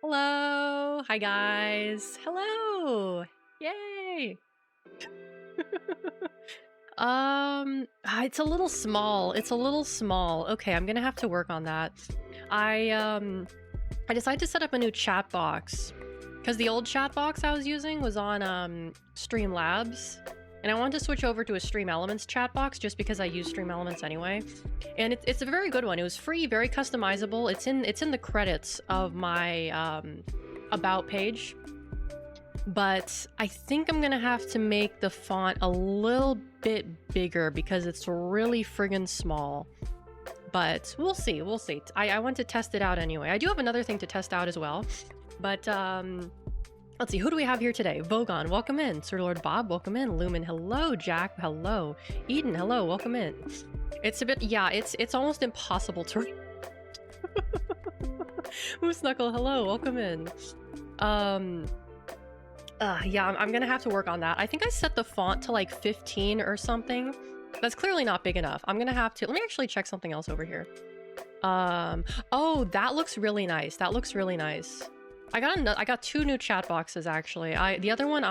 Hello. Hi, guys. Hello. Yay. It's a little small. It's a little small. Okay, I'm gonna have to work on that. I decided to set up a new chat box because the old chat box I was using was on Streamlabs, and I wanted to switch over to a Stream Elements chat box just because I use Stream Elements anyway. And it's a very good one. It was free, very customizable. It's in the credits of my about page. But I think I'm gonna have to make the font a little bit bigger because it's really friggin' small. But we'll see, we'll see. I want to test it out anyway. I do have another thing to test out as well. But let's see, who do we have here today? Vogon, welcome in. Sir Lord Bob, welcome in. Lumen, hello. Jack, hello. Eden, hello, welcome in. It's a bit, yeah, it's almost impossible to Moose Knuckle, hello, welcome in. Yeah, I'm gonna have to work on that. I think I set the font to like 15 or something. That's clearly not big enough. I'm gonna have to, let me actually check something else over here. Oh, that looks really nice. That looks really nice. I got two new chat boxes actually. The other one,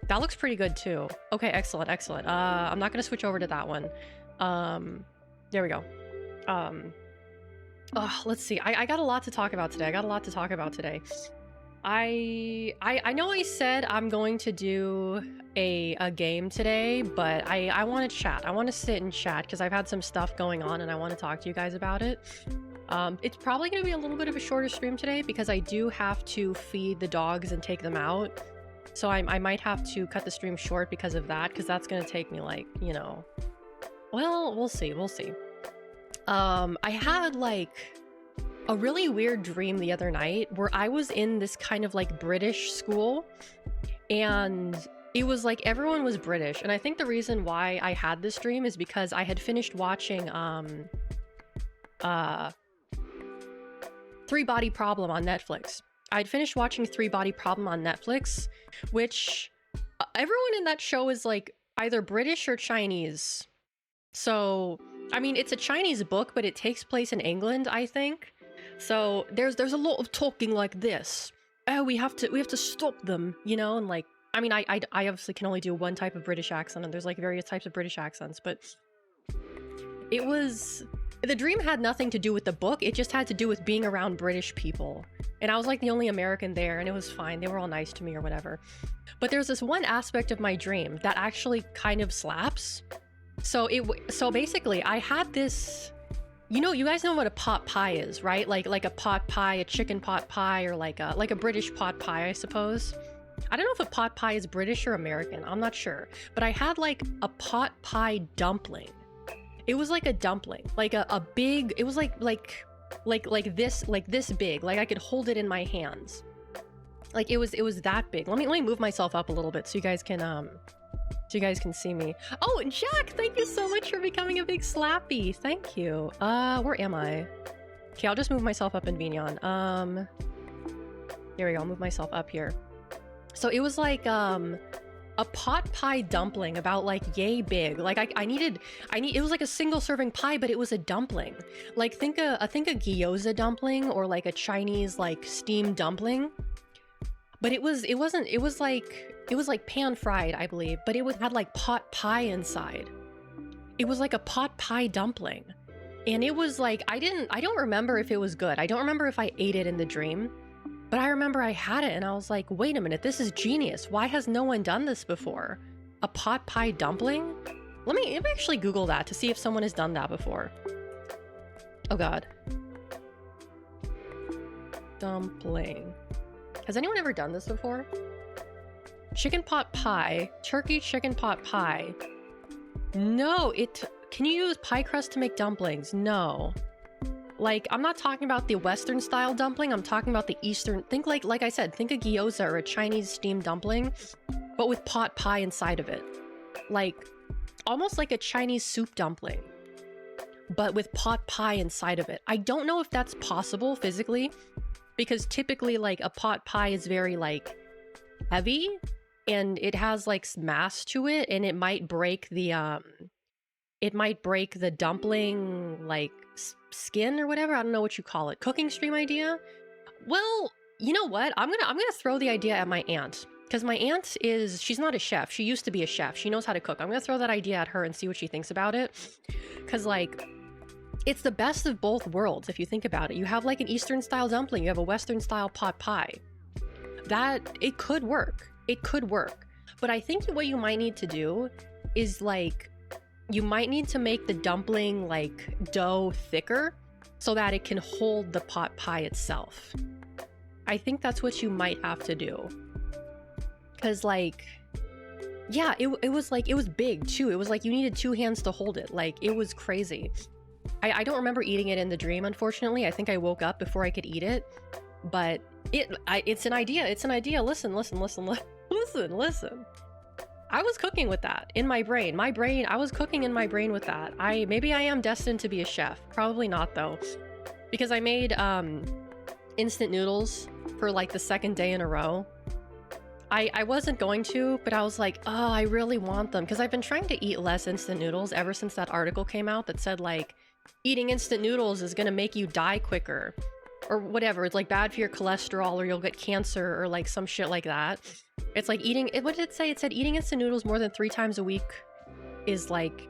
that looks pretty good too. Okay, excellent, excellent. I'm not gonna switch over to that one. There we go. Let's see. I got a lot to talk about today. I know I said I'm going to do a game today, but I want to chat. I want to sit and chat because I've had some stuff going on and I want to talk to you guys about it. It's probably going to be a little bit of a shorter stream today because I do have to feed the dogs and take them out. So I might have to cut the stream short because of that, because that's going to take me like, you know, well, we'll see. I had like a really weird dream the other night where I was in this kind of like British school and it was like everyone was British. And I think the reason why I had this dream is because I had finished watching Three Body Problem on Netflix. I'd finished watching Three Body Problem on Netflix, which everyone in that show is like either British or Chinese. So, I mean, it's a Chinese book, but it takes place in England, I think. So there's a lot of talking like this. Oh, we have to stop them, you know, and like, I mean, I obviously can only do one type of British accent, and there's like various types of British accents, but it was, the dream had nothing to do with the book. It just had to do with being around British people. And I was like the only American there, and it was fine. They were all nice to me or whatever. But there's this one aspect of my dream that actually kind of slaps. So basically I had this, you know, you guys know what a pot pie is, right? Like a pot pie, a chicken pot pie, or like a British pot pie, I suppose. I don't know if a pot pie is British or American. I'm not sure. But I had like a pot pie dumpling. It was like a dumpling, like a big. It was like this big. Like I could hold it in my hands. Like it was that big. Let me move myself up a little bit so you guys can see me. Oh, Jack, thank you so much for becoming a big slappy. Thank you. Where am I? Okay, I'll just move myself up in Vignon. There we go. I'll move myself up here. So it was like a pot pie dumpling about like yay big. Like it was like a single serving pie, but it was a dumpling. Like think a gyoza dumpling or like a Chinese like steamed dumpling. But it was like pan fried, I believe, but it had like pot pie inside. It was like a pot pie dumpling. And it was like, I don't remember if it was good. I don't remember if I ate it in the dream, but I remember I had it and I was like, wait a minute, this is genius. Why has no one done this before? A pot pie dumpling? Let me actually Google that to see if someone has done that before. Oh God. Dumpling. Has anyone ever done this before? Chicken pot pie, turkey chicken pot pie. No, can you use pie crust to make dumplings? No. Like, I'm not talking about the Western style dumpling, I'm talking about the Eastern. Think like I said, think a gyoza or a Chinese steamed dumpling, but with pot pie inside of it. Like, almost like a Chinese soup dumpling, but with pot pie inside of it. I don't know if that's possible physically, because typically like a pot pie is very like heavy and it has like mass to it, and it might break the dumpling like skin or whatever. I don't know what you call it. Cooking stream idea? Well, You know what? I'm gonna throw the idea at my aunt. Because my aunt she's not a chef. She used to be a chef. She knows how to cook. I'm gonna throw that idea at her and see what she thinks about it. Because, like, it's the best of both worlds if you think about it. You have like an Eastern style dumpling, you have a Western style pot pie. It could work. It could work. But I think what you might need to do is, like, you might need to make the dumpling, like, dough thicker so that it can hold the pot pie itself. I think that's what you might have to do. Because, like, yeah, it was like, it was big too. It was like you needed 2 hands to hold it. Like, it was crazy. I don't remember eating it in the dream, unfortunately. I think I woke up before I could eat it. But it's an idea. It's an idea. Listen. I was cooking with that in my brain. I was cooking in my brain with that. Maybe I am destined to be a chef. Probably not, though. Because I made instant noodles for like the 2nd day in a row. I wasn't going to, but I was like, oh, I really want them. Because I've been trying to eat less instant noodles ever since that article came out that said, like, eating instant noodles is going to make you die quicker. Or whatever. It's like bad for your cholesterol, or you'll get cancer, or like some shit like that. It's like what did it say? It said eating instant noodles more than 3 times a week is, like,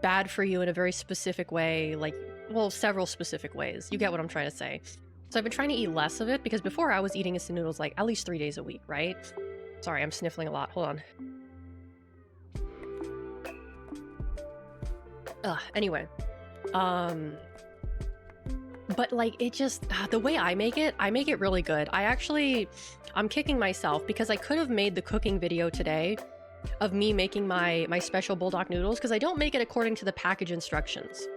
bad for you in a very specific way. Like, well, several specific ways. You get what I'm trying to say. So I've been trying to eat less of it, because before I was eating instant noodles like at least 3 days a week, right? Sorry, I'm sniffling a lot. Hold on. Anyway. But, like, it just, the way I make it really good. I'm kicking myself because I could have made the cooking video today of me making my special bulldog noodles, because I don't make it according to the package instructions.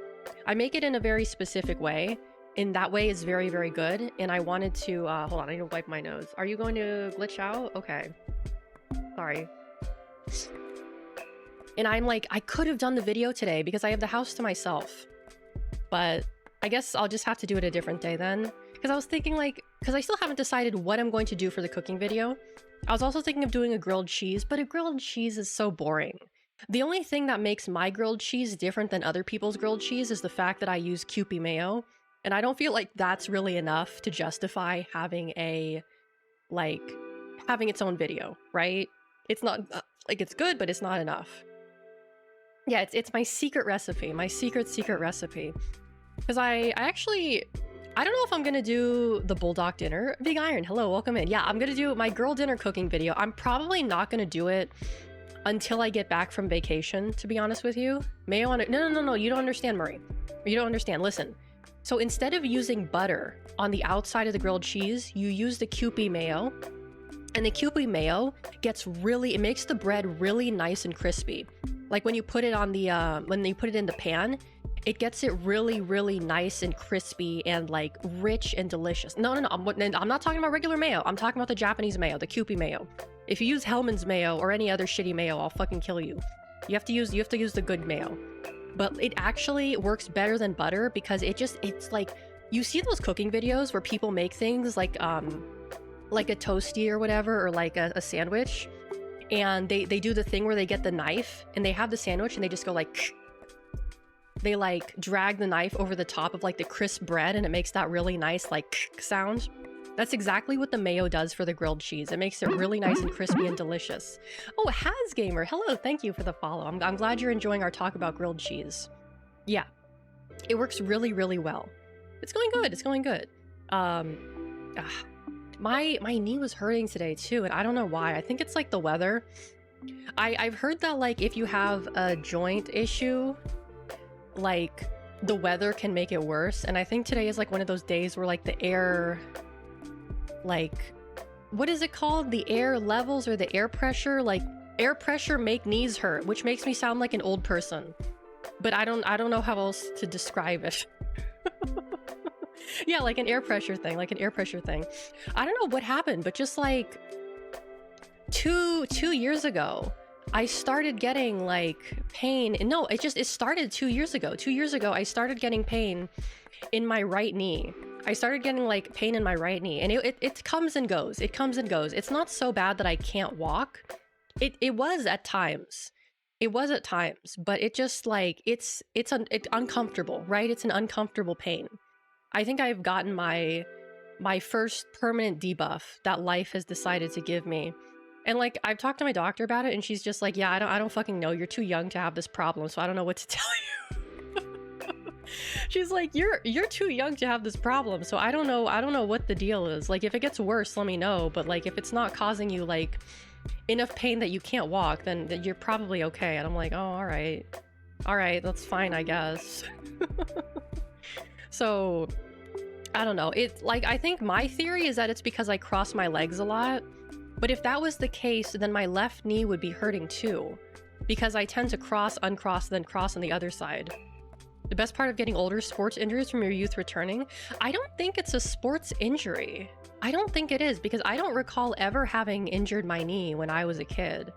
I make it in a very specific way. In that way is very, very good. And I wanted to, hold on, I need to wipe my nose. Are you going to glitch out? Okay. Sorry. And I'm like, I could have done the video today because I have the house to myself. But I guess I'll just have to do it a different day then. Because I was thinking, like, because I still haven't decided what I'm going to do for the cooking video. I was also thinking of doing a grilled cheese, but a grilled cheese is so boring. The only thing that makes my grilled cheese different than other people's grilled cheese is the fact that I use Kewpie mayo. And I don't feel like that's really enough to justify having having its own video, right? It's not, like, it's good, but it's not enough. Yeah, it's my secret recipe, my secret recipe. Because I don't know if I'm gonna do the bulldog dinner. Big Iron, hello, welcome in. Yeah, I'm gonna do my girl dinner cooking video. I'm probably not gonna do it until I get back from vacation, to be honest with you. Mayo on it. No, you don't understand, Murray. You don't understand. Listen. So instead of using butter on the outside of the grilled cheese, you use the Kewpie mayo. And the Kewpie mayo it makes the bread really nice and crispy. Like when you put it on the, when you put it in the pan, it gets it really, really nice and crispy and, like, rich and delicious. No, I'm not talking about regular mayo. I'm talking about the Japanese mayo, the Kewpie mayo. If you use Hellman's mayo or any other shitty mayo, I'll fucking kill you. You have to use the good mayo. But it actually works better than butter because it's like, you see those cooking videos where people make things like a toasty or whatever, or like a sandwich, and they do the thing where they get the knife and they have the sandwich and they just go like, they like drag the knife over the top of like the crisp bread and it makes that really nice like sound. That's exactly what the mayo does for the grilled cheese. It makes it really nice and crispy and delicious. Oh, Hasgamer, hello, thank you for the follow. I'm glad you're enjoying our talk about grilled cheese. Yeah, it works really, really well. It's going good, it's going good. My knee was hurting today too, and I don't know why. I think it's like the weather. I've heard that, like, if you have a joint issue, like, the weather can make it worse. And I think today is like one of those days where, like, the air, like, what is it called? The air levels or the air pressure, like, air pressure make knees hurt, which makes me sound like an old person. But I don't know how else to describe it. Yeah, like an air pressure thing, I don't know what happened, but just like two years ago, I started getting like pain. No, it started 2 years ago. 2 years ago, I started getting pain in my right knee. I started getting like pain in my right knee, and it comes and goes. It comes and goes. It's not so bad that I can't walk. It was at times. It was at times, but it just like, it's uncomfortable, right? It's an uncomfortable pain. I think I've gotten my my first permanent debuff that life has decided to give me. And like, I've talked to my doctor about it, and she's just like, yeah, I don't fucking know. You're too young to have this problem, so I don't know what to tell you. She's like, you're too young to have this problem, so I don't know what the deal is. Like, if it gets worse, let me know. But like, if it's not causing you like enough pain that you can't walk, then you're probably okay. And I'm like, oh, all right, that's fine, I guess. So I don't know. It's like, I think my theory is that it's because I cross my legs a lot. But if that was the case, then my left knee would be hurting too, because I tend to cross, uncross, then cross on the other side. The best part of getting older, sports injuries from your youth returning? I don't think it's a sports injury. I don't think it is, because I don't recall ever having injured my knee when I was a kid.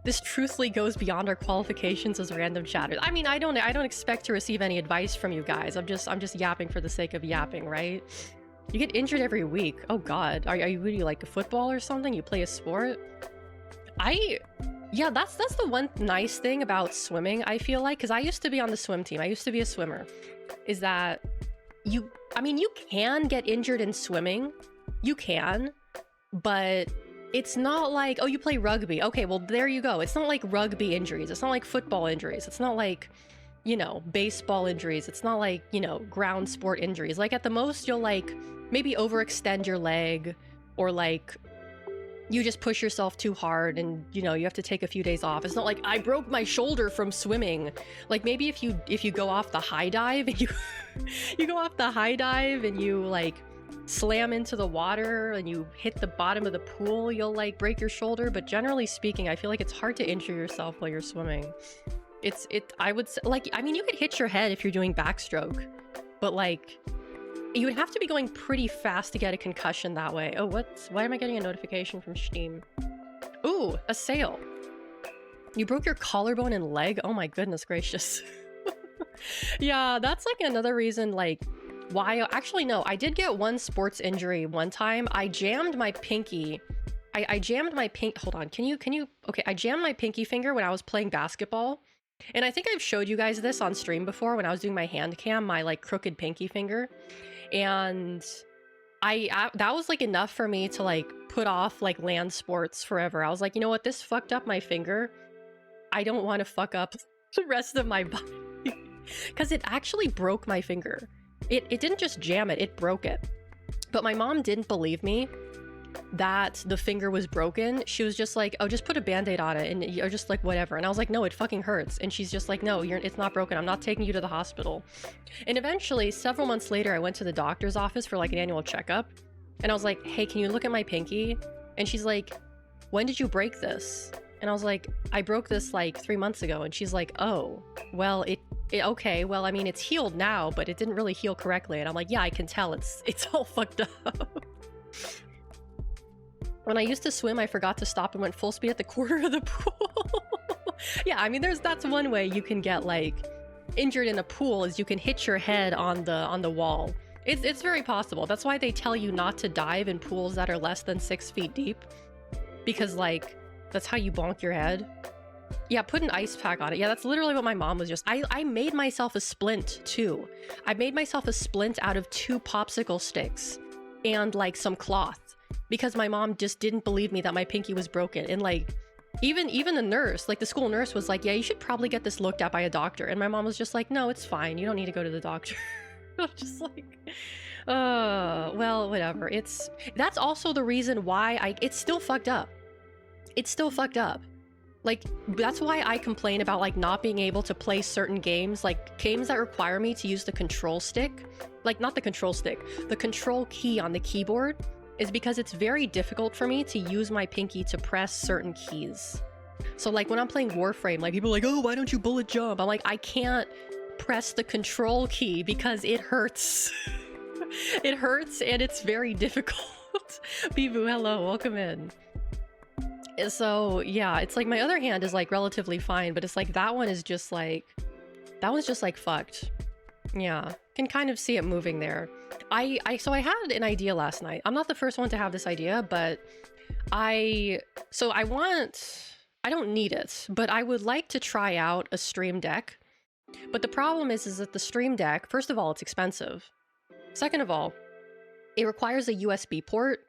This truthfully goes beyond our qualifications as random chatters. I mean, I don't expect to receive any advice from you guys. I'm just yapping for the sake of yapping, right? You get injured every week. Oh god. Are you really like a football or something? You play a sport? Yeah, that's the one nice thing about swimming, I feel like, because I used to be on the swim team. I used to be a swimmer. Is that you can get injured in swimming. You can, but it's not like, oh, you play rugby. Okay, well, there you go. It's not like rugby injuries. It's not like football injuries. It's not like, you know, baseball injuries. It's not like, you know, ground sport injuries. Like, at the most, you'll like maybe overextend your leg, or like you just push yourself too hard and, you know, you have to take a few days off. It's not like I broke my shoulder from swimming. Like, maybe if you go off the high dive and you go off the high dive and you like slam into the water and you hit the bottom of the pool, you'll like break your shoulder. But generally speaking, I feel like it's hard to injure yourself while you're swimming. I would say, like, I mean, you could hit your head if you're doing backstroke, but like, you would have to be going pretty fast to get a concussion that way. Oh, why am I getting a notification from Steam? Ooh, a sale. You broke your collarbone and leg? Oh my goodness gracious. Yeah, that's like another reason, like, why. Actually, no, I did get one sports injury one time. I jammed my pinky. I jammed my hold on, can you, okay, I jammed my pinky finger when I was playing basketball. And I think I've showed you guys this on stream before when I was doing my hand cam, my like crooked pinky finger. And that was like enough for me to like put off like land sports forever. I was like, you know what, this fucked up my finger. I don't want to fuck up the rest of my body. Because it actually broke my finger. It didn't just jam it, it broke it. But my mom didn't believe me that the finger was broken. She was just like, oh, just put a band-aid on it, and you're just like, whatever. And I was like, no, it fucking hurts. And she's just like, no, it's not broken. I'm not taking you to the hospital. And eventually, several months later, I went to the doctor's office for like an annual checkup. And I was like, hey, can you look at my pinky? And she's like, when did you break this? And I was like, I broke this like 3 months ago. And she's like, oh, well, okay, well, I mean, it's healed now, but it didn't really heal correctly. And I'm like, yeah, I can tell it's all fucked up. When I used to swim, I forgot to stop and went full speed at the corner of the pool. Yeah, I mean, that's one way you can get like injured in a pool, is you can hit your head on the wall. It's very possible. That's why they tell you not to dive in pools that are less than 6 feet deep, because like that's how you bonk your head. Yeah, put an ice pack on it. Yeah, that's literally what my mom was just. I made myself a splint too. I made myself a splint out of 2 popsicle sticks and like some cloth, because my mom just didn't believe me that my pinky was broken. And like, even the nurse, like the school nurse, was like, yeah, you should probably get this looked at by a doctor. And my mom was just like, no, it's fine. You don't need to go to the doctor. I was just like, well, whatever. That's also the reason why it's still fucked up. It's still fucked up. Like, that's why I complain about like not being able to play certain games, like games that require me to use the control stick. Like, not the control stick, the control key on the keyboard, is because it's very difficult for me to use my pinky to press certain keys. So like when I'm playing Warframe, like people are like, oh, why don't you bullet jump? I'm like, I can't press the control key because it hurts. It hurts and it's very difficult. Bibu, hello, welcome in. So yeah, it's like my other hand is like relatively fine, but it's like that one is just like, that one's just like fucked. Yeah, can kind of see it moving there. So I had an idea last night. I'm not the first one to have this idea, but I don't need it, but I would like to try out a Stream Deck. But the problem is that the Stream Deck, first of all, it's expensive. Second of all, it requires a USB port,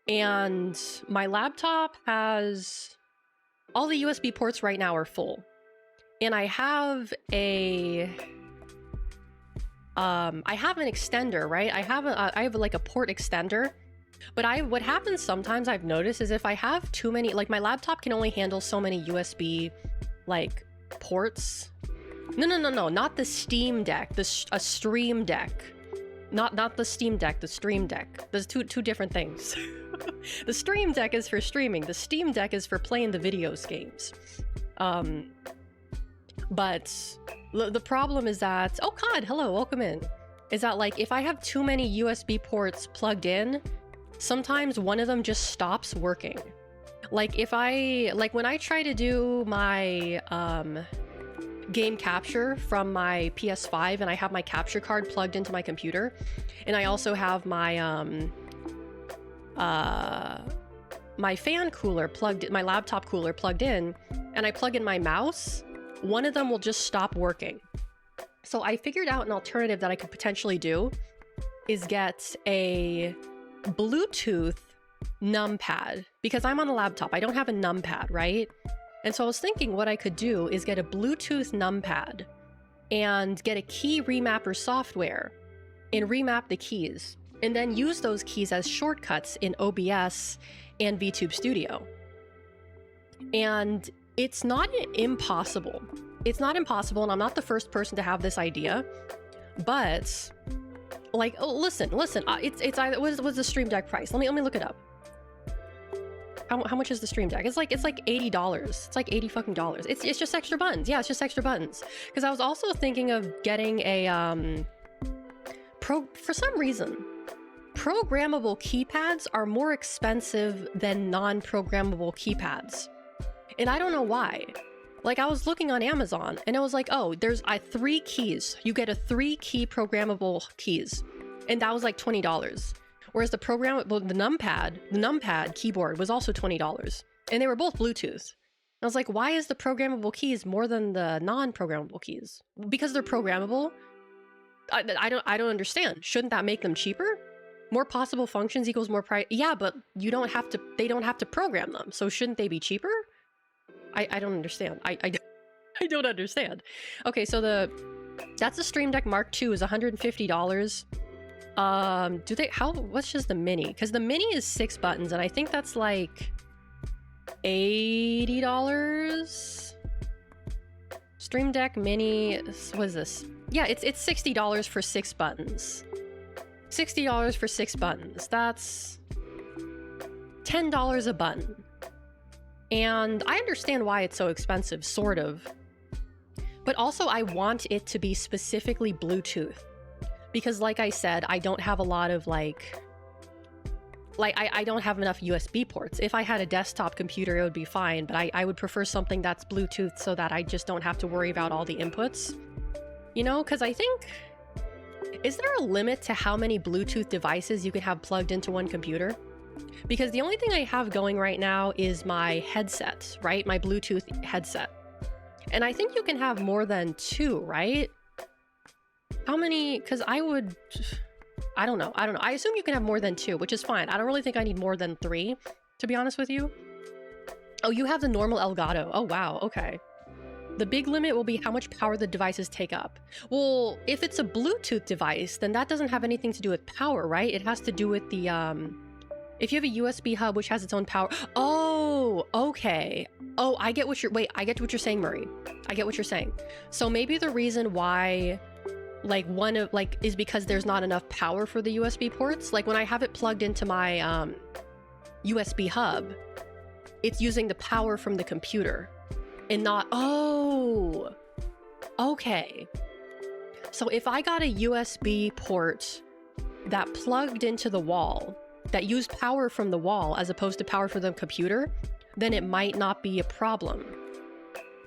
and my laptop has all the USB ports right now are full. And I have an extender, right? I have like a port extender. But what happens sometimes I've noticed is if I have too many, like my laptop can only handle so many USB like ports. No, not the Steam Deck, a Stream Deck. Not the Steam Deck, the Stream Deck. There's two different things. The Stream Deck is for streaming. The Steam Deck is for playing the videos games. But the problem is that, oh God, hello, welcome in. Is that like if I have too many USB ports plugged in, sometimes one of them just stops working. Like when I try to do my game capture from my PS5 and I have my capture card plugged into my computer, and I also have my my fan cooler plugged, my laptop cooler plugged in, and I plug in my mouse, one of them will just stop working. So I figured out an alternative that I could potentially do is get a Bluetooth numpad, because I'm on a laptop. I don't have a numpad, right? And so I was thinking what I could do is get a Bluetooth numpad and get a key remapper software and remap the keys, and then use those keys as shortcuts in OBS and VTube Studio. And it's not impossible. It's not impossible, and I'm not the first person to have this idea, but like, oh, listen, it's either, what's the Stream Deck price? Let me look it up. How much is the Stream Deck? It's like $80. It's like $80 fucking dollars. It's just extra buttons. Yeah, it's just extra buttons. Because I was also thinking of getting a for some reason, programmable keypads are more expensive than non-programmable keypads, and I don't know why. Like, I was looking on Amazon and it was like, oh, there's 3 keys. You get a 3-key programmable keys, and that was like $20. Whereas the numpad keyboard was also $20, and they were both Bluetooth. I was like, why is the programmable keys more than the non-programmable keys? Because they're programmable? I don't understand. Shouldn't that make them cheaper? More possible functions equals more price. Yeah, but they don't have to program them. So shouldn't they be cheaper? I don't understand. I don't understand. Okay, so that's the Stream Deck Mark II is $150. What's just the mini? Because the mini is 6 buttons, and I think that's like $80. Stream Deck Mini, what is this? Yeah, it's $60 for 6 buttons. $60 for 6 buttons. That's $10 a button. And I understand why it's so expensive, sort of. But also I want it to be specifically Bluetooth. Because like I said, I don't have a lot of I don't have enough USB ports. If I had a desktop computer, it would be fine, but I would prefer something that's Bluetooth so that I just don't have to worry about all the inputs. You know, because I think, is there a limit to how many Bluetooth devices you can have plugged into one computer? Because the only thing I have going right now is my headset, right? My Bluetooth headset. And I think you can have more than 2, right? How many? Because I don't know. I assume you can have more than 2, which is fine. I don't really think I need more than 3, to be honest with you. Oh, you have the normal Elgato. Oh, wow. Okay. The big limit will be how much power the devices take up. Well, if it's a Bluetooth device, then that doesn't have anything to do with power, right? It has to do with the, if you have a USB hub which has its own power. Oh, okay. Oh, I get what you're saying, Murray. I get what you're saying. So maybe the reason why is because there's not enough power for the USB ports. Like when I have it plugged into my USB hub, it's using the power from the computer and not, oh, okay. So if I got a USB port that plugged into the wall, that used power from the wall as opposed to power from the computer, then it might not be a problem.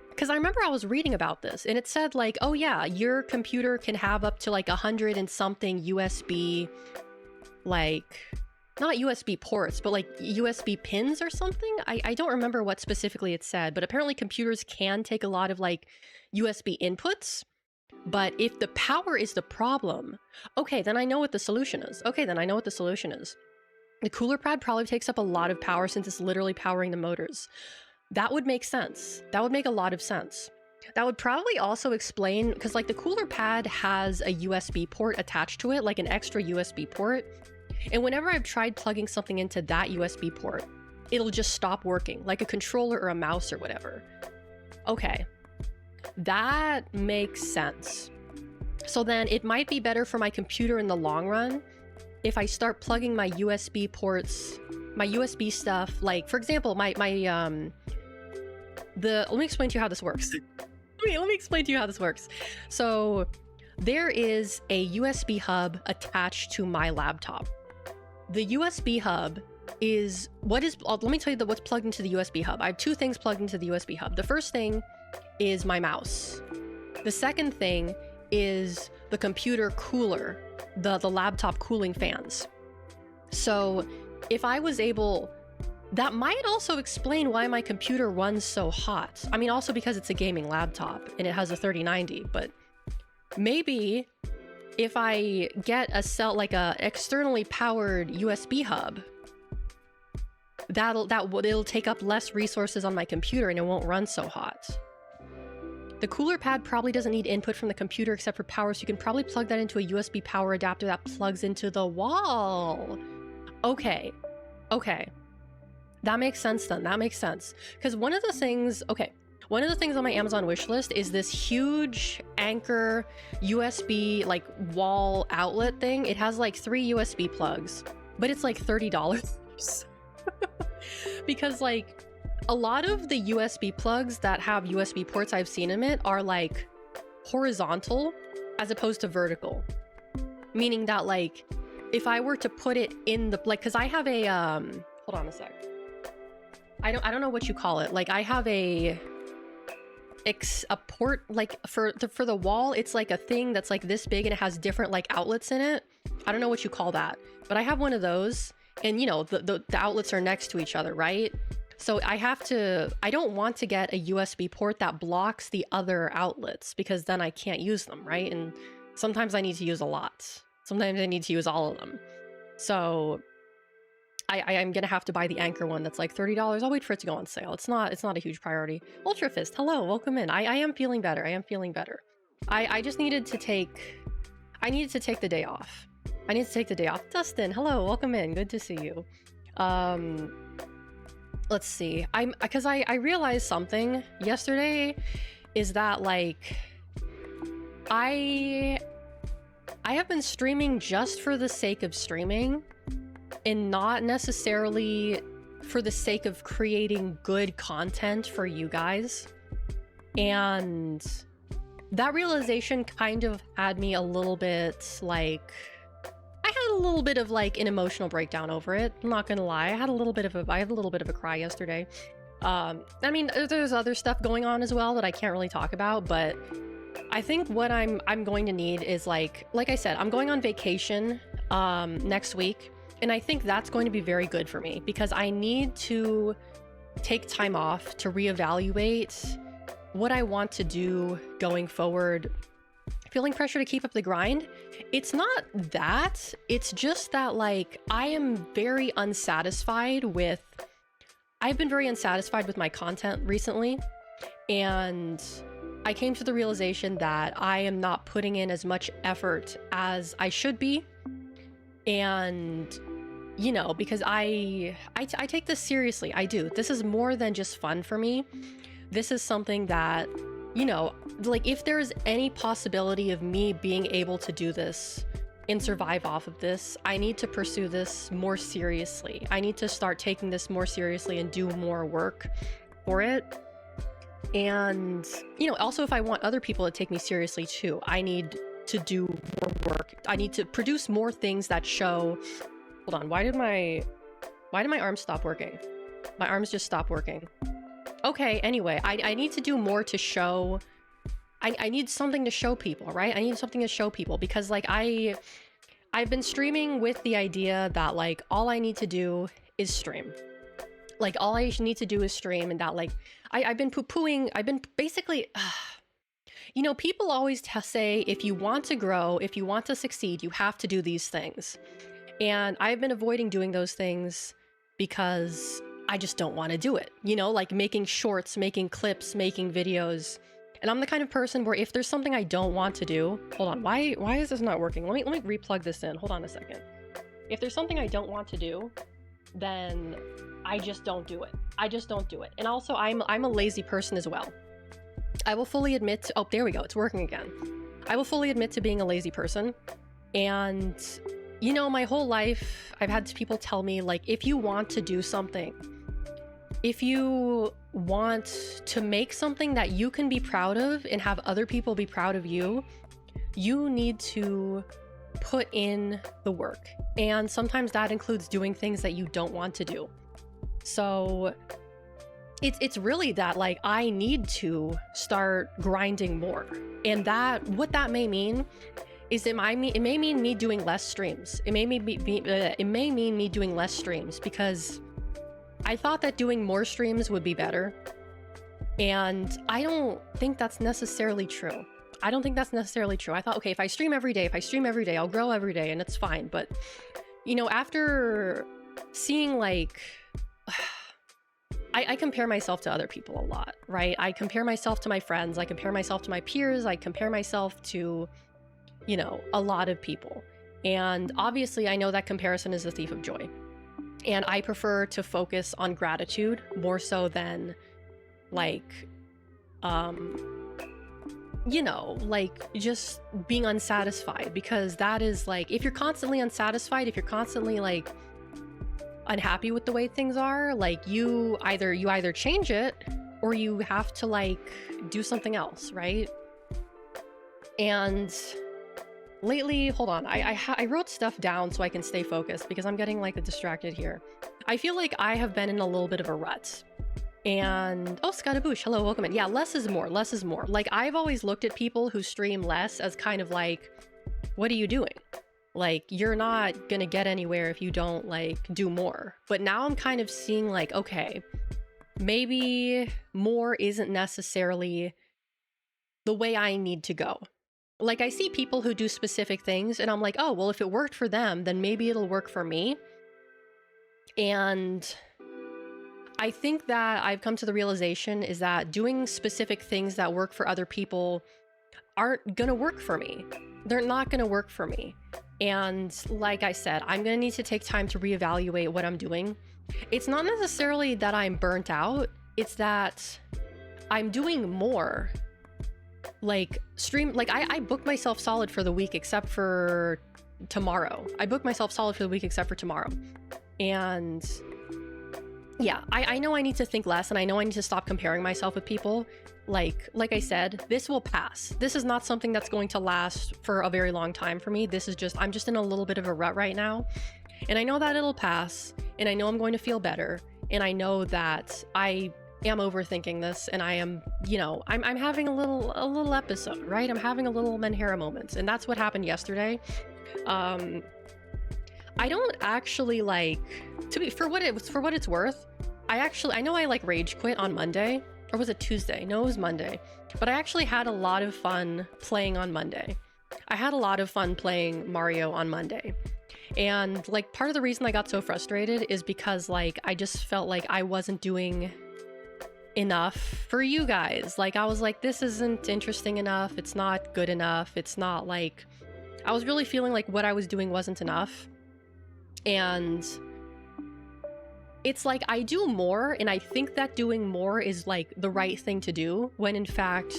Because I remember I was reading about this, and it said like, oh yeah, your computer can have up to like 100 and something USB, like, not USB ports, but like USB pins or something. I don't remember what specifically it said, but apparently computers can take a lot of like USB inputs. But if the power is the problem, okay, then I know what the solution is. The cooler pad probably takes up a lot of power since it's literally powering the motors. That would make sense. That would make a lot of sense. That would probably also explain, because like the cooler pad has a USB port attached to it, like an extra USB port. And whenever I've tried plugging something into that USB port, it'll just stop working, like a controller or a mouse or whatever. Okay, that makes sense. So then it might be better for my computer in the long run if I start plugging my USB ports, my USB stuff, like for example, let me explain to you how this works. Let me explain to you how this works. So there is a USB hub attached to my laptop. The USB hub is let me tell you what's plugged into the USB hub. I have two things plugged into the USB hub. The first thing is my mouse. The second thing is the computer cooler, the laptop cooling fans. So if I was able, that might also explain why my computer runs so hot. I mean, also because it's a gaming laptop and it has a 3090, but maybe if I get like a externally powered USB hub, it'll take up less resources on my computer and it won't run so hot. The cooler pad probably doesn't need input from the computer except for power, so you can probably plug that into a USB power adapter that plugs into the wall. Okay. That makes sense then. That makes sense. Because one of the things on my Amazon wish list is this huge Anker USB like wall outlet thing. It has like 3 USB plugs, but it's like $30. Because like a lot of the USB plugs that have USB ports I've seen in it are like horizontal as opposed to vertical. Meaning that like if I were to put it in the like, because I have a hold on a sec. I don't know what you call it. Like I have a port like for the wall. It's like a thing that's like this big and it has different like outlets in it. I don't know what you call that, but I have one of those, and you know the outlets are next to each other, right? So I don't want to get a USB port that blocks the other outlets because then I can't use them, right? And sometimes I need to use a lot. Sometimes I need to use all of them. So I'm gonna have to buy the Anker one that's like $30. I'll wait for it to go on sale. It's not a huge priority. Ultra Fist, hello, welcome in. I am feeling better. I just needed to take the day off. Dustin, hello, welcome in. Good to see you. Let's see. Because I realized something yesterday is that like I have been streaming just for the sake of streaming and not necessarily for the sake of creating good content for you guys. And that realization kind of had me a little bit like, I had a little bit of like an emotional breakdown over it. I'm not gonna lie. I had a little bit of a cry yesterday. I mean, there's other stuff going on as well that I can't really talk about, but I think what I'm going to need is like I said, I'm going on vacation next week, and I think that's going to be very good for me because I need to take time off to reevaluate what I want to do going forward. Feeling pressure to keep up the grind. It's not that, it's just that like I've been very unsatisfied with my content recently, and I came to the realization that I am not putting in as much effort as I should be. And you know, because I take this seriously. I do. This is more than just fun for me. This is something that, you know, like if there's any possibility of me being able to do this and survive off of this, I need to pursue this more seriously. I need to start taking this more seriously and do more work for it. And, you know, also if I want other people to take me seriously too, I need to do more work. I need to produce more things that show... Hold on, why did my arms stop working? My arms just stopped working. Okay, anyway, I need to do more to show... I need something to show people, right? I need something to show people because like I've been streaming with the idea that like all I need to do is stream. Like all I need to do is stream, and that like I've been basically You know, people always say if you want to grow, if you want to succeed, you have to do these things. And I've been avoiding doing those things because I just don't want to do it. You know, like making shorts, making clips, making videos. And I'm the kind of person where if there's something I don't want to do, hold on, why is this not working? Let me replug this in. Hold on a second. If there's something I don't want to do, then I just don't do it. I just don't do it. And also I'm a lazy person as well. I will fully admit to, oh, there we go. It's working again. I will fully admit to being a lazy person. And you know, my whole life, I've had people tell me, like, if you want to do something, if you want to make something that you can be proud of and have other people be proud of you, you need to put in the work. And sometimes that includes doing things that you don't want to do. So it's really that, like, I need to start grinding more. And that, what that may mean is it may mean me doing less streams. It may mean me doing less streams because I thought that doing more streams would be better. And I don't think that's necessarily true. I don't think that's necessarily true. I thought, okay, if I stream every day, I'll grow every day and it's fine. But, you know, after seeing, like, I compare myself to other people a lot, right? I compare myself to my friends. I compare myself to my peers. I compare myself to, you know, a lot of people. And obviously I know that comparison is the thief of joy. And I prefer to focus on gratitude more so than, like, you know, like just being unsatisfied, because that is like, if you're constantly unsatisfied, if you're constantly like unhappy with the way things are, like you either change it or you have to like do something else, right? And lately, hold on, I wrote stuff down so I can stay focused because I'm getting like distracted here. I feel like I have been in a little bit of a rut. And oh, Scottaboosh, hello, welcome in. Yeah, less is more, less is more. Like, I've always looked at people who stream less as kind of like, what are you doing? Like, you're not gonna get anywhere if you don't like do more. But now I'm kind of seeing like, okay, maybe more isn't necessarily the way I need to go. Like, I see people who do specific things and I'm like, oh, well, if it worked for them, then maybe it'll work for me. And I think that I've come to the realization is that doing specific things that work for other people aren't gonna work for me. They're not gonna work for me. And like I said, I'm gonna need to take time to reevaluate what I'm doing. It's not necessarily that I'm burnt out, it's that I'm doing more. Like, I booked myself solid for the week except for tomorrow. And yeah, I know I need to think less, and I know I need to stop comparing myself with people. Like I said, this will pass. This is not something that's going to last for a very long time for me. This is just, I'm just in a little bit of a rut right now. And I know that it'll pass, and I know I'm going to feel better. And I know that I am overthinking this, and I am, you know, I'm having a little episode, right? I'm having a little Menhera moment, and that's what happened yesterday. I don't actually like, for what it's worth, I know I like rage quit on Monday, or was it Tuesday? No, it was Monday. But I actually had a lot of fun playing on Monday. I had a lot of fun playing Mario on Monday. And like, part of the reason I got so frustrated is because like, I just felt like I wasn't doing enough for you guys. Like, I was like, this isn't interesting enough. It's not good enough. It's not like, I was really feeling like what I was doing wasn't enough. And it's like, I do more, and I think that doing more is like the right thing to do, when in fact,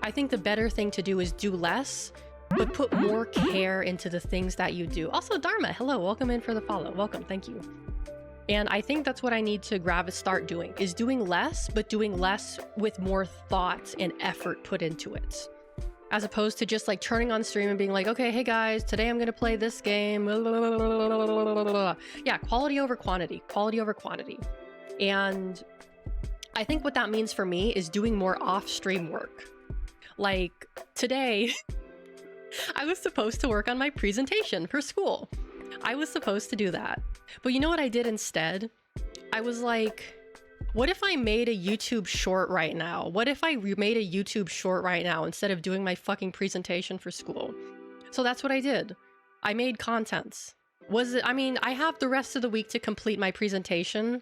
I think the better thing to do is do less, but put more care into the things that you do. Also, Dharma, hello, welcome in for the follow. Welcome, thank you. And I think that's what I need to start doing, is doing less, but doing less with more thought and effort put into it. As opposed to just like turning on stream and being like, okay, hey guys, today I'm gonna play this game. Yeah, quality over quantity, quality over quantity. And I think what that means for me is doing more off-stream work. Like today, I was supposed to work on my presentation for school. I was supposed to do that. But you know what I did instead? I was like, What if I made a YouTube short right now? What if I made a YouTube short right now instead of doing my fucking presentation for school? So that's what I did. I made contents. I mean, I have the rest of the week to complete my presentation,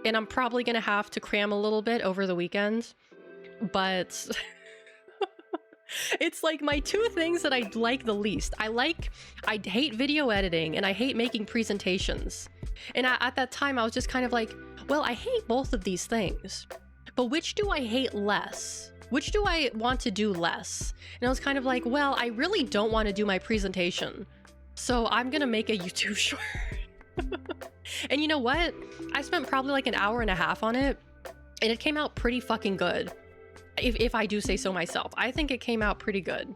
and I'm probably gonna have to cram a little bit over the weekend, but it's like my two things that I like the least. I hate video editing and I hate making presentations. And at that time I was just kind of like, well, I hate both of these things, but which do I hate less? Which do I want to do less? And I was kind of like, well, I really don't want to do my presentation, so I'm gonna make a YouTube short. And you know what? I spent probably like an hour and a half on it, and it came out pretty fucking good. If I do say so myself. I think it came out pretty good.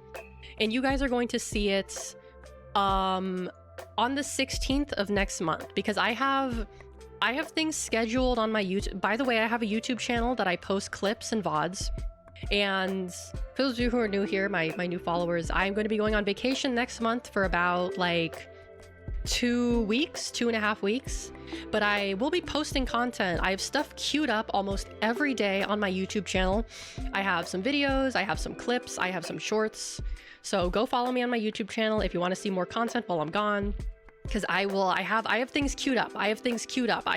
And you guys are going to see it on the 16th of next month, because I have things scheduled on my YouTube. By the way, I have a YouTube channel that I post clips and VODs. And for those of you who are new here, my new followers, I'm going to be going on vacation next month for about like 2.5 weeks. But I will be posting content. I have stuff queued up almost every day on my YouTube channel. I have some videos, I have some clips, I have some shorts. So go follow me on my YouTube channel if you want to see more content while I'm gone. Because I have things queued up.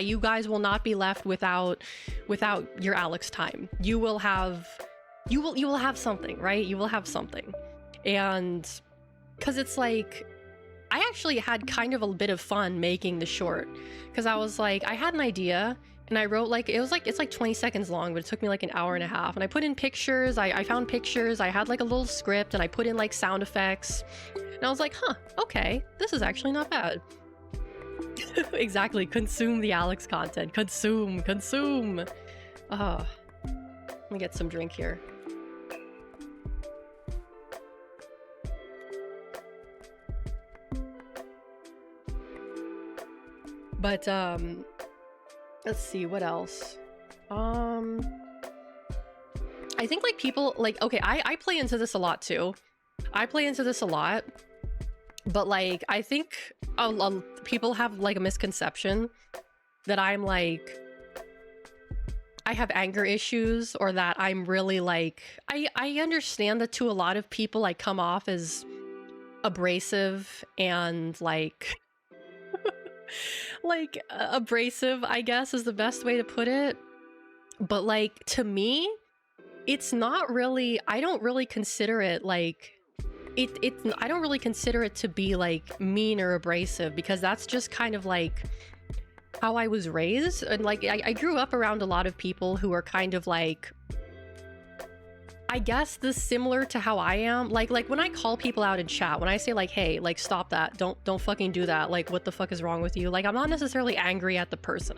You guys will not be left without your Alex time. You will have something, right? You will have something. And because it's like, I actually had kind of a bit of fun making the short, because I was like, I had an idea and I wrote it's like 20 seconds long, but it took me like an hour and a half. And I put in pictures, I found pictures, I had like a little script, and I put in like sound effects. And I was like, huh, okay, this is actually not bad. Exactly, consume the Alex content. Consume. Let me get some drink here. But, let's see, what else? I think, like, people, like, okay, I play into this a lot, too. But, like, I think people have, like, a misconception that I'm, like, I have anger issues, or that I'm really, like, I understand that to a lot of people I come off as abrasive and, like... like abrasive, I guess, is the best way to put it. But like, to me, it's not really, I don't really consider it like I don't really consider it to be like mean or abrasive, because that's just kind of like how I was raised. And like, I grew up around a lot of people who are kind of like, I guess this similar to how I am. Like when I call people out in chat, when I say like, hey, like, stop that, don't fucking do that, like, what the fuck is wrong with you? Like, I'm not necessarily angry at the person,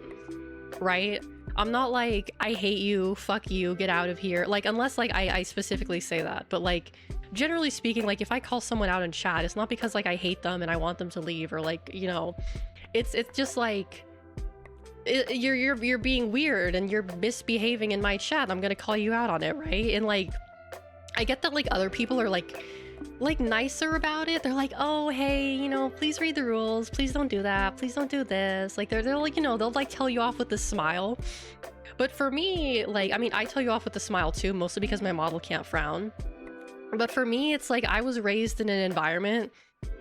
right? I'm not like, I hate you, fuck you, get out of here. Like, unless like I specifically say that. But like, generally speaking, like, if I call someone out in chat, it's not because like I hate them and I want them to leave, or like, you know, it's just like, you're being weird and you're misbehaving in my chat, I'm gonna call you out on it, right? And like, I get that like other people are like nicer about it. They're like, oh, hey, you know, please read the rules, please don't do that, please don't do this. Like, they're like, you know, they'll like tell you off with a smile. But for me, like, I mean, I tell you off with a smile too, mostly because my model can't frown. But for me, it's like, I was raised in an environment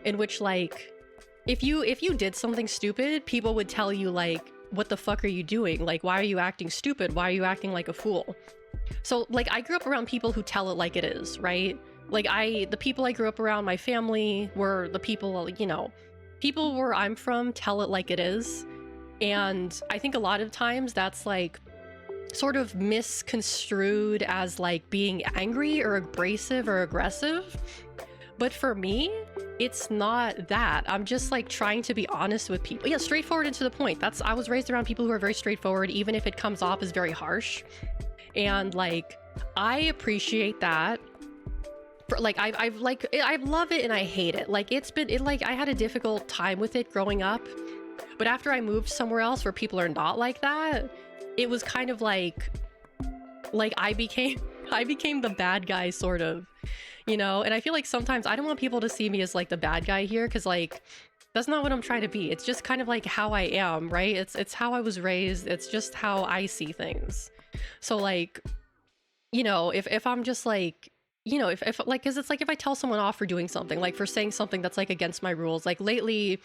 in which, like, if you did something stupid, people would tell you like, what the fuck are you doing? Like, why are you acting stupid? Why are you acting like a fool? So like, I grew up around people who tell it like it is, right? Like, the people I grew up around, my family, were the people, you know, people where I'm from tell it like it is. And I think a lot of times that's like sort of misconstrued as like being angry or abrasive or aggressive. But for me, it's not that. I'm just like trying to be honest with people. Yeah, straightforward and to the point. I was raised around people who are very straightforward, even if it comes off as very harsh. And like, I appreciate that. For, like, I love it and I hate it. Like, I had a difficult time with it growing up. But after I moved somewhere else where people are not like that, it was kind of like I became the bad guy, sort of, you know? And I feel like sometimes I don't want people to see me as like the bad guy here, because like, That's not what I'm trying to be. It's just kind of like how I am, right? It's how I was raised. It's just how I see things. So like, you know, if I'm just like, you know, if like, cause it's like if I tell someone off for doing something, like for saying something that's like against my rules, like lately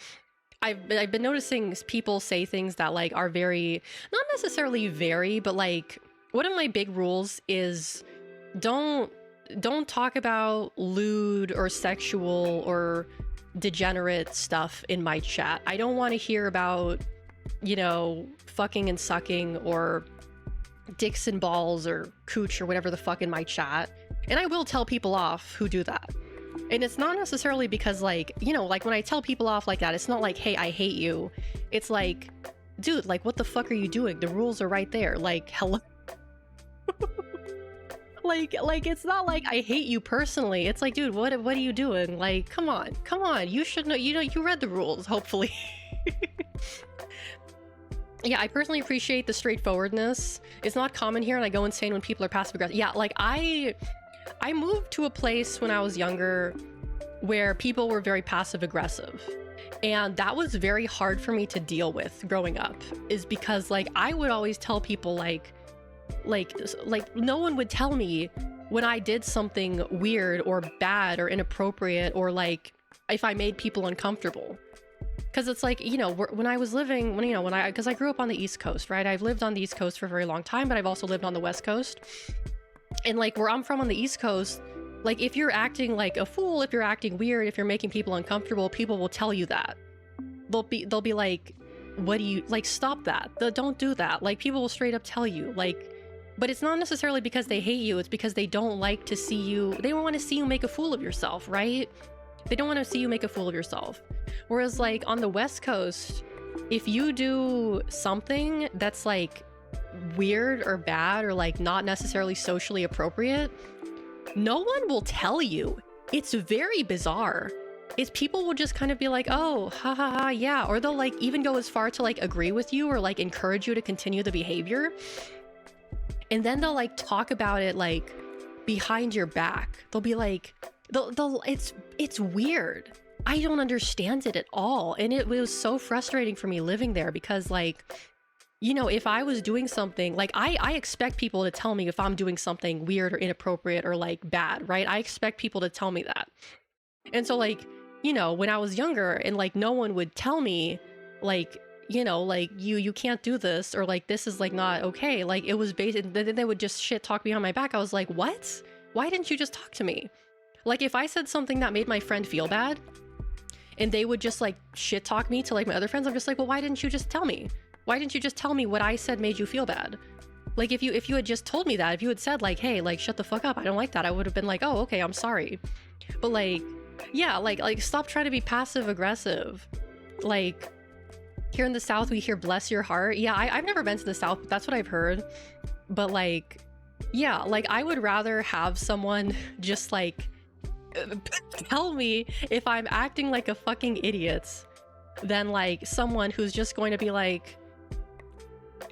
I've been noticing people say things that like are very, not necessarily very, but like one of my big rules is don't talk about lewd or sexual or degenerate stuff in my chat. I don't want to hear about, you know, fucking and sucking or dicks and balls or cooch or whatever the fuck in my chat. And I will tell people off who do that. And it's not necessarily because like, you know, like when I tell people off like that, it's not like, hey, I hate you. It's like, dude, like what the fuck are you doing? The rules are right there. Like, hello. like it's not like I hate you personally. It's like, dude, what are you doing? Like, come on. You should know, you read the rules, hopefully. Yeah, I personally appreciate the straightforwardness. It's not common here, and I go insane when people are passive aggressive. Yeah, like I moved to a place when I was younger where people were very passive aggressive. And that was very hard for me to deal with growing up, is because like I would always tell people like no one would tell me when I did something weird or bad or inappropriate, or like if I made people uncomfortable. Because it's like, you know, because I grew up on the East Coast, right? I've lived on the East Coast for a very long time, but I've also lived on the West Coast. And like where I'm from on the East Coast, like if you're acting like a fool, if you're acting weird, if you're making people uncomfortable, people will tell you that. They'll be like, what do you, like, stop that. Don't do that. Like people will straight up tell you, like, but it's not necessarily because they hate you. It's because they don't like to see you. They don't want to see you make a fool of yourself, right? They don't want to see you make a fool of yourself. Whereas like on the West Coast, if you do something that's like weird or bad or like not necessarily socially appropriate, no one will tell you. It's very bizarre. People will just kind of be like, oh, ha ha ha, yeah. Or they'll like even go as far to like agree with you or like encourage you to continue the behavior. And then they'll like talk about it like behind your back. They'll be like, it's weird. I don't understand it at all. And it was so frustrating for me living there because like, you know, if I was doing something, like I expect people to tell me if I'm doing something weird or inappropriate or like bad, right? I expect people to tell me that. And so like, you know, when I was younger and like no one would tell me like, you know, like you can't do this, or like this is like not okay. Like it was then they would just shit talk behind my back. I was like, what? Why didn't you just talk to me? Like if I said something that made my friend feel bad and they would just like shit talk me to like my other friends, I'm just like, well, why didn't you just tell me? Why didn't you just tell me what I said made you feel bad? Like if you had just told me that, if you had said like, hey, like shut the fuck up, I don't like that, I would have been like, oh, okay, I'm sorry. But like, yeah, like stop trying to be passive aggressive. Like here in the South, we hear bless your heart. Yeah, I've never been to the South, but that's what I've heard. But like, yeah, like I would rather have someone just like tell me if I'm acting like a fucking idiot than like someone who's just going to be like,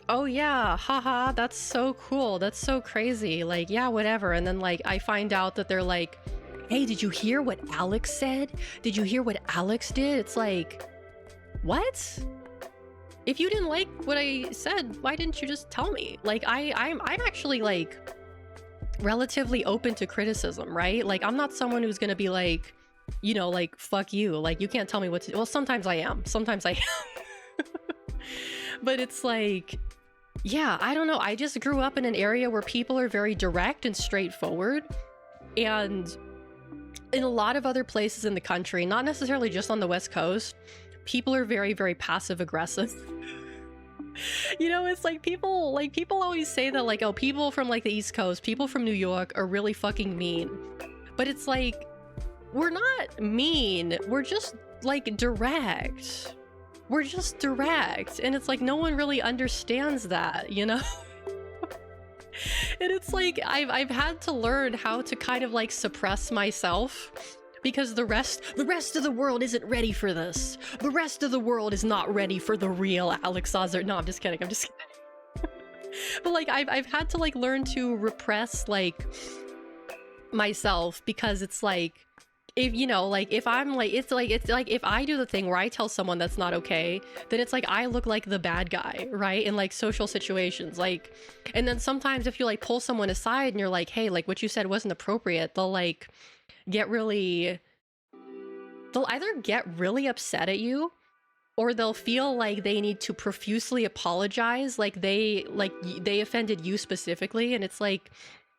oh yeah, haha, that's so cool, that's so crazy, like yeah, whatever. And then like I find out that they're like, hey, did you hear what Alex said? Did you hear what Alex did? It's like, what? If you didn't like what I said, why didn't you just tell me? Like I'm actually like relatively open to criticism, right? Like I'm not someone who's gonna be like, you know, like fuck you, like you can't tell me what to do. Well, sometimes I am. But it's like, yeah, I don't know. I just grew up in an area where people are very direct and straightforward. And in a lot of other places in the country, not necessarily just on the West Coast, people are very, very passive aggressive. You know, it's like people always say that like, oh, people from like the East Coast, people from New York are really fucking mean. But it's like, we're not mean. We're just like direct. We're just direct. And it's like, no one really understands that, you know? And it's like, I've had to learn how to kind of like suppress myself, because the rest of the world isn't ready for this. The rest of the world is not ready for the real Alex Ozzer. No, I'm just kidding. But like, I've had to like learn to repress like myself, because it's like, if you know, like if I'm like, it's like if I do the thing where I tell someone that's not okay, then it's like I look like the bad guy, right? In like social situations, like, and then sometimes if you like pull someone aside and you're like, hey, like what you said wasn't appropriate, they'll like get really, they'll either get really upset at you, or they'll feel like they need to profusely apologize, like they offended you specifically, and it's like,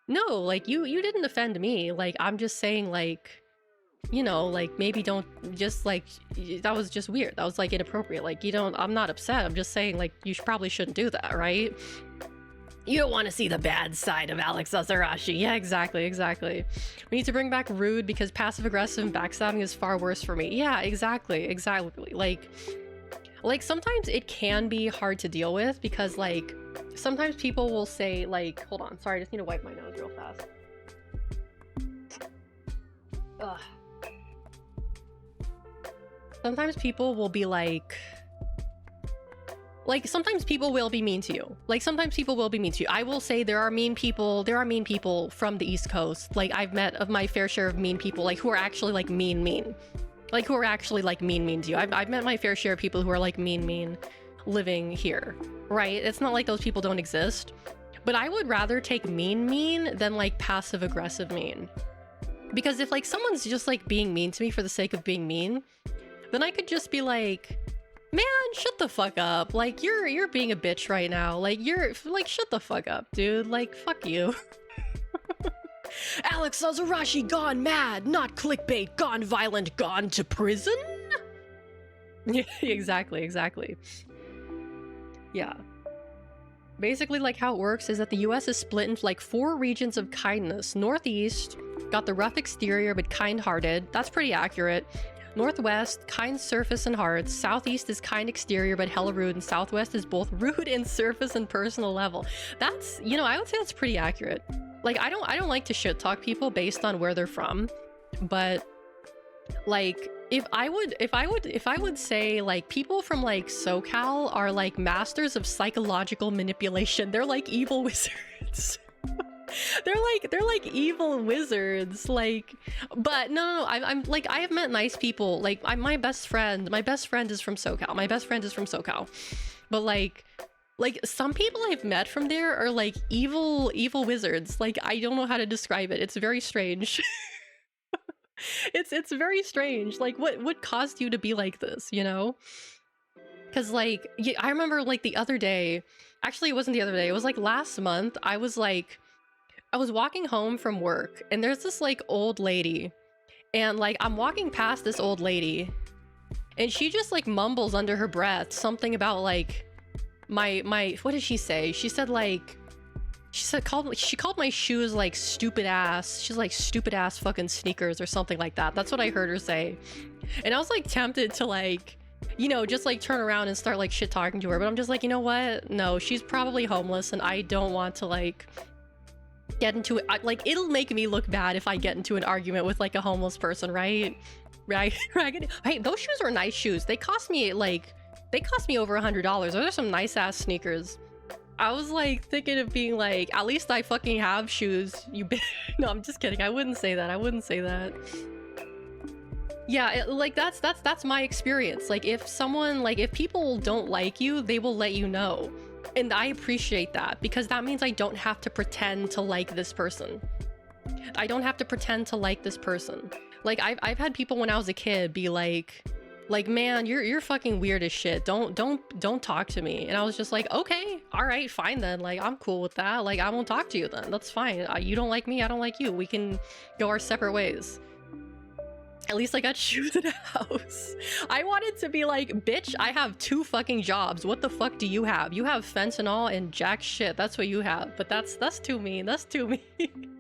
no, like you didn't offend me, like I'm just saying, like, you know, like maybe don't just like, that was just weird, that was like inappropriate, like you don't, I'm not upset, I'm just saying like you probably shouldn't do that, right? You don't want to see the bad side of Alex Azarashi. Yeah, exactly. We need to bring back rude because passive aggressive and backstabbing is far worse for me. Yeah, exactly. Like sometimes it can be hard to deal with because like sometimes people will say like, hold on, sorry, I just need to wipe my nose real fast. Ugh. Sometimes people will be like sometimes people will be mean to you. Like sometimes people will be mean to you. I will say there are mean people from the East Coast. Like I've met of my fair share of mean people, like who are actually like mean. Like who are actually like mean to you. I've met my fair share of people who are like mean living here, right? It's not like those people don't exist. But I would rather take mean than like passive aggressive mean. Because if like someone's just like being mean to me for the sake of being mean, then I could just be like, man, shut the fuck up. Like you're being a bitch right now. Like you're like, shut the fuck up, dude. Like fuck you. Alex Azarashi gone mad, not clickbait, gone violent, gone to prison? Yeah, exactly. Yeah. Basically, like how it works is that the US is split into like 4 regions of kindness. Northeast got the rough exterior but kind-hearted. That's pretty accurate. Northwest, kind surface and hearts. Southeast is kind exterior but hella rude, and Southwest is both rude in surface and personal level. That's, you know, I would say that's pretty accurate. Like I don't like to shit talk people based on where they're from, but like if I would say like people from like SoCal are like masters of psychological manipulation. They're like evil wizards. they're like evil wizards, like, but no, I'm like, I have met nice people. Like my best friend is from SoCal. But like some people I've met from there are like evil wizards. Like I don't know how to describe it. It's very strange. it's very strange. Like what caused you to be like this, you know? Because like I remember like the other day, actually it wasn't the other day, it was like last month. I was walking home from work and there's this like old lady, and like I'm walking past this old lady and she just like mumbles under her breath something about like my what did she say? She said like, she called my shoes like stupid ass. She's like stupid ass fucking sneakers or something like that. That's what I heard her say. And I was like tempted to like, you know, just like turn around and start like shit talking to her. But I'm just like, you know what? No, she's probably homeless and I don't want to like get into it. Like it'll make me look bad if I get into an argument with like a homeless person, right? Hey, those shoes are nice shoes. They cost me over $100. Those are some nice ass sneakers. I was like thinking of being like, at least I fucking have shoes, you bitch. No, I'm just kidding. I wouldn't say that. Yeah, like that's my experience. Like if people don't like you, they will let you know. And I appreciate that because that means I don't have to pretend to like this person. Like I've had people when I was a kid be like, man, you're fucking weird as shit. Don't talk to me. And I was just like, okay, all right, fine then. Like I'm cool with that. Like I won't talk to you then. That's fine. You don't like me, I don't like you. We can go our separate ways. At least I got shoes in a house. I wanted to be like, bitch, I have 2 fucking jobs. What the fuck do you have? You have fentanyl and jack shit. That's what you have. But that's too mean. That's too mean.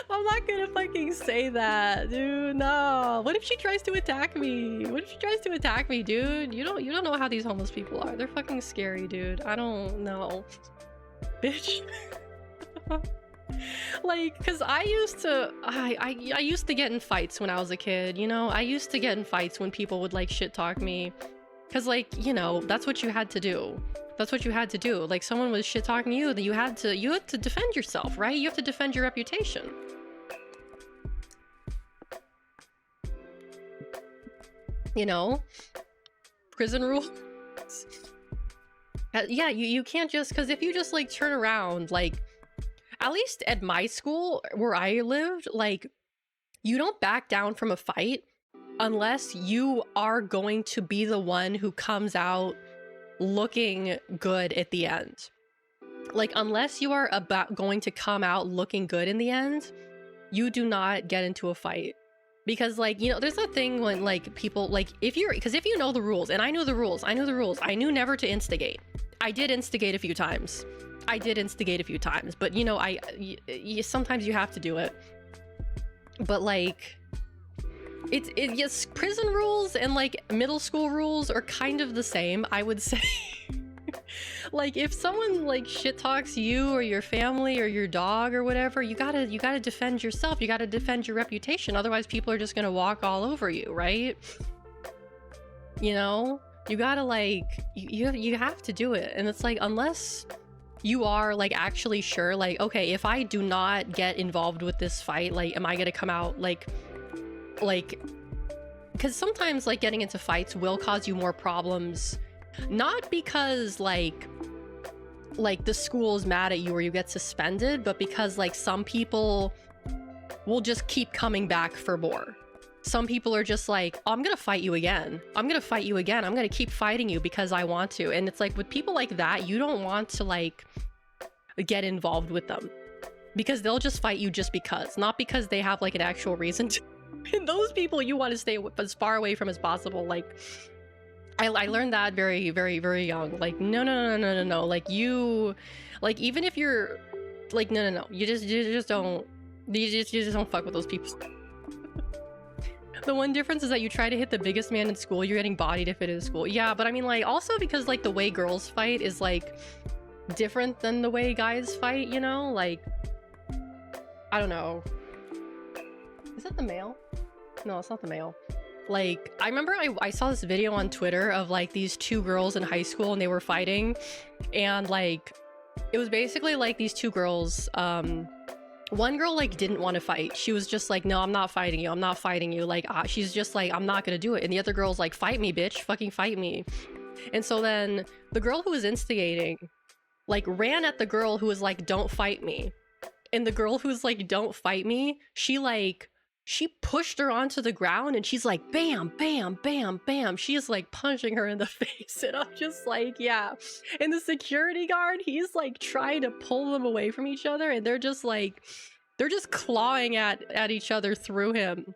I'm not gonna fucking say that, dude. No. What if she tries to attack me? Dude? You don't know how these homeless people are. They're fucking scary, dude. I don't know. Bitch. Like, cause I used to get in fights when I was a kid, you know? I used to get in fights when people would like shit talk me. Cause like, you know, that's what you had to do. Like someone was shit talking you, then you had to defend yourself, right? You have to defend your reputation. you know? Prison rules. Yeah, you can't just, because if you just like turn around, like, at least at my school where I lived, like, you don't back down from a fight unless you are going to be the one who comes out looking good at the end. Like, unless you are going to come out looking good in the end, you do not get into a fight. Because, like, you know, there's a thing when, like, people, like, if you know the rules, and I knew the rules, I knew never to instigate. I did instigate a few times. But, you know, sometimes you have to do it. But, like, yes, prison rules and, like, middle school rules are kind of the same, I would say. Like, if someone, like, shit talks you or your family or your dog or whatever, you gotta defend yourself. You gotta defend your reputation. Otherwise, people are just gonna walk all over you, right? You know? You gotta, like, you have to do it. And it's like, unless you are, like, actually sure, like, okay, if I do not get involved with this fight, like, am I gonna come out, like, because sometimes, like, getting into fights will cause you more problems. Not because, like the school is mad at you or you get suspended, but because, like, some people will just keep coming back for more. Some people are just like, oh, I'm gonna fight you again. I'm gonna keep fighting you because I want to. And it's like, with people like that, you don't want to, like, get involved with them. Because they'll just fight you just because. Not because they have, like, an actual reason to. And those people you want to stay as far away from as possible. Like, I learned that very, very, very young. Like, no. Like, you, like, even if you're, like, no. You just don't fuck with those people. The one difference is that you try to hit the biggest man in school, you're getting bodied if it is school. Yeah, but I mean, like, also because, like, the way girls fight is, like, different than the way guys fight, you know? Like, I don't know. Is that the mail? No, it's not the mail. Like, I remember I saw this video on Twitter of, like, these two girls in high school and they were fighting. And, like, it was basically, like, these two girls, one girl, like, didn't want to fight. She was just like, no, I'm not fighting you. Like, she's just like, I'm not gonna do it. And the other girl's like, fight me, bitch, fucking fight me. And so then the girl who was instigating, like, ran at the girl who was like, don't fight me. And the girl who's like, don't fight me, she pushed her onto the ground and she's like, bam, bam, bam, bam. She is, like, punching her in the face. And I'm just like, yeah. And the security guard, he's, like, trying to pull them away from each other. And they're just clawing at each other through him.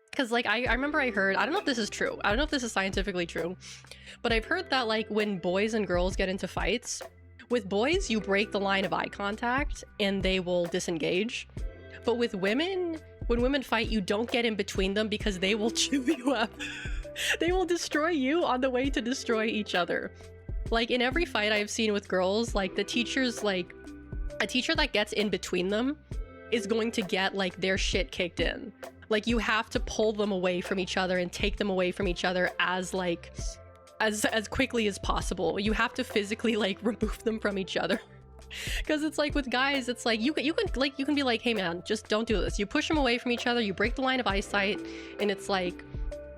Because, like, I remember I heard, I don't know if this is true. I don't know if this is scientifically true. But I've heard that, like, when boys and girls get into fights, with boys, you break the line of eye contact and they will disengage. But with women, when women fight, you don't get in between them because they will chew you up. They will destroy you on the way to destroy each other. Like, in every fight I've seen with girls, like, the teachers, like, a teacher that gets in between them is going to get, like, their shit kicked in. Like, you have to pull them away from each other and take them away from each other as, like, as quickly as possible. You have to physically, like, remove them from each other. Because it's like, with guys, it's like, you can be like, hey man, just don't do this. You push them away from each other, you break the line of eyesight, and it's like,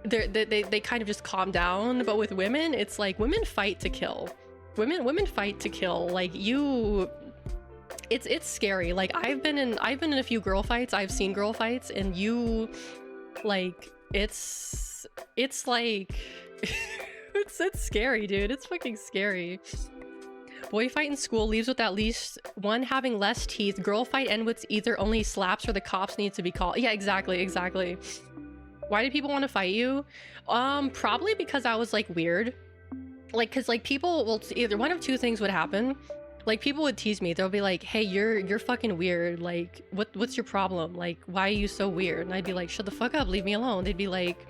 they kind of just calm down. But with women, it's like, women fight to kill. Women fight to kill. Like, it's scary. Like, I've been in a few girl fights. I've seen girl fights, and you, like, it's like, it's scary, dude. It's fucking scary. Boy fight in school leaves with at least one having less teeth. Girl fight end with either only slaps or the cops need to be called. Yeah, exactly. Why do people want to fight you? Probably because I was, like, weird. Like, because, like, people will, either one of two things would happen. Like, people would tease me. They'll be like, hey, you're fucking weird. Like, what's your problem? Like, why are you so weird? And I'd be like, shut the fuck up, leave me alone. They'd be like,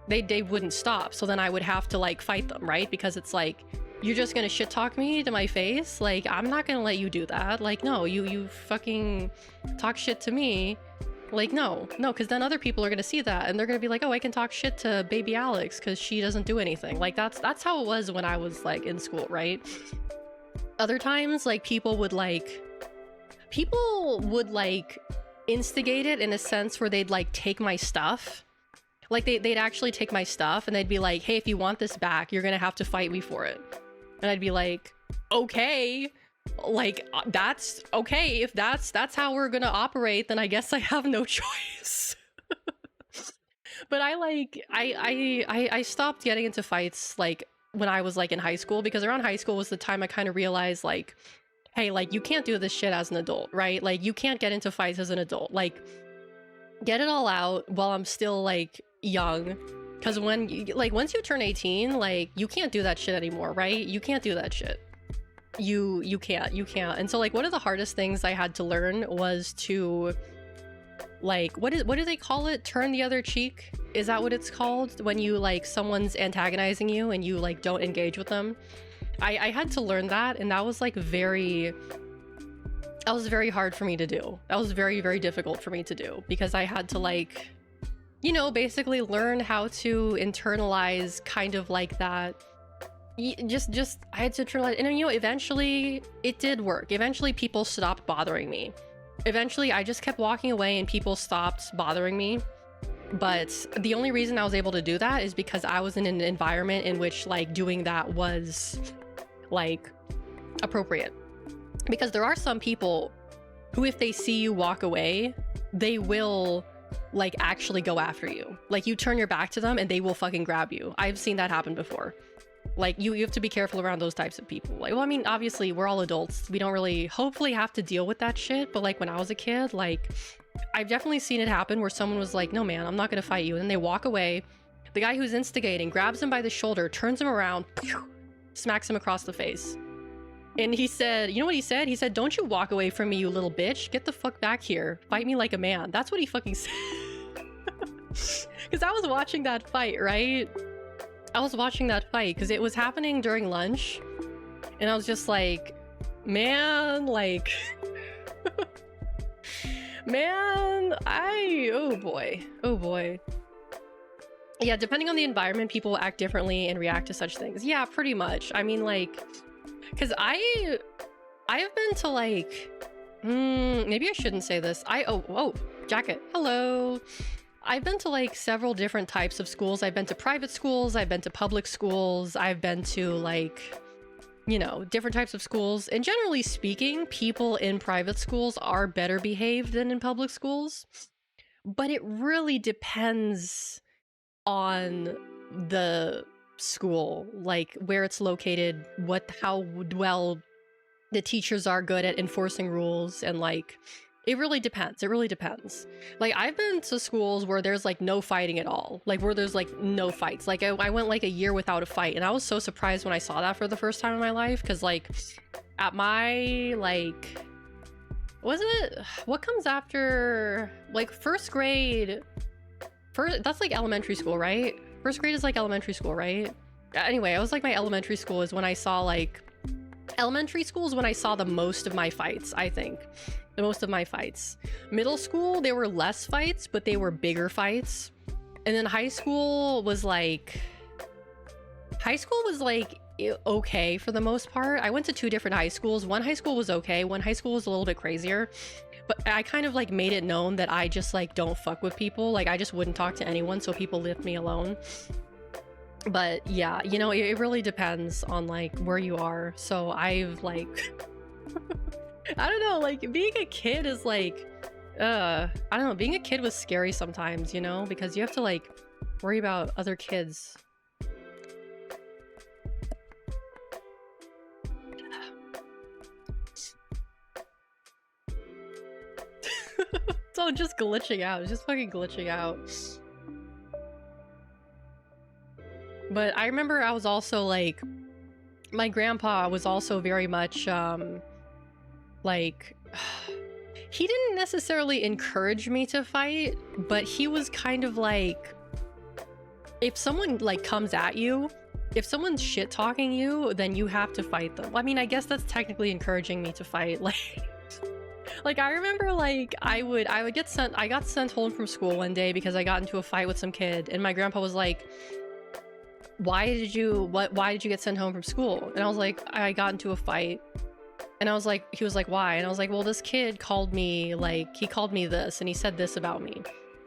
they wouldn't stop. So then I would have to, like, fight them, right? Because it's like, you're just gonna shit talk me to my face? Like, I'm not gonna let you do that. Like, no, you fucking talk shit to me. Like, no, because then other people are gonna see that and they're gonna be like, oh, I can talk shit to baby Alex because she doesn't do anything. Like, that's how it was when I was, like, in school, right? Other times, like, people would instigate it in a sense where they'd, like, take my stuff. Like they'd actually take my stuff and they'd be like, hey, if you want this back, you're gonna have to fight me for it. And I'd be like, okay, like that's okay. If that's how we're gonna operate, then I guess I have no choice. But I stopped getting into fights like when I was like in high school, because around high school was the time I kind of realized like, hey, like you can't do this shit as an adult, right? Like you can't get into fights as an adult. Like get it all out while I'm still like young, because when you, like once you turn 18, like you can't do that shit anymore, right? You can't do that shit. You can't. And so like one of the hardest things I had to learn was to like what do they call it? Turn the other cheek? Is that what it's called? When you like someone's antagonizing you and you like don't engage with them. I had to learn that, and that was like very hard for me to do. That was very, very difficult for me to do, because I had to like, you know, basically learn how to internalize kind of like that. Just I had to internalize, and you know, eventually it did work. Eventually people stopped bothering me. Eventually I just kept walking away and people stopped bothering me. But the only reason I was able to do that is because I was in an environment in which like doing that was like appropriate. Because there are some people who, if they see you walk away, they will like actually go after you. Like you turn your back to them and they will fucking grab you. I've seen that happen before. Like you have to be careful around those types of people. Like, well, I mean, obviously we're all adults. We don't really hopefully have to deal with that shit. But like when I was a kid, like I've definitely seen it happen where someone was like, no man, I'm not gonna fight you. And then they walk away. The guy who's instigating grabs him by the shoulder, turns him around, smacks him across the face. And he said, you know what he said? He said, don't you walk away from me, you little bitch. Get the fuck back here. Fight me like a man. That's what he fucking said. Because I was watching that fight, right? I was watching that fight because it was happening during lunch. And I was just like, man, like... man, oh boy. Yeah, depending on the environment, people will act differently and react to such things. Yeah, pretty much. I mean, like... Because I have been to like... maybe I shouldn't say this. Oh, jacket. Hello. I've been to like several different types of schools. I've been to private schools. I've been to public schools. I've been to like, you know, different types of schools. And generally speaking, people in private schools are better behaved than in public schools. But it really depends on the school, like where it's located, how well the teachers are good at enforcing rules, and like it really depends. Like I've been to schools where there's like no fighting at all, like where there's like no fights. Like I went like a year without a fight, and I was so surprised when I saw that for the first time in my life, because like at my like what comes after like first grade, that's like elementary school, right? First grade is like elementary school, right? Anyway, I was like, my elementary school is when I saw like... Elementary school is when I saw the most of my fights, I think. The most of my fights. Middle school, there were less fights, but they were bigger fights. And then high school was like... okay for the most part. I went to 2 different high schools. One high school was okay. One high school was a little bit crazier. But I kind of like made it known that I just like don't fuck with people. Like I just wouldn't talk to anyone, so people left me alone. But yeah, you know, it really depends on like where you are. So I've like I don't know, like being a kid is like I don't know, being a kid was scary sometimes, you know, because you have to like worry about other kids. So just glitching out. It's just fucking glitching out. But I remember I was also like... My grandpa was also very much, like... He didn't necessarily encourage me to fight, but he was kind of like... If someone, like, comes at you, if someone's shit-talking you, then you have to fight them. I mean, I guess that's technically encouraging me to fight, like... Like, I remember, like, I got sent home from school one day because I got into a fight with some kid, and my grandpa was like, why did you get sent home from school? And I was like, I got into a fight. And I was like, he was like, why? And I was like, well, this kid called me, like, he called me this, and he said this about me.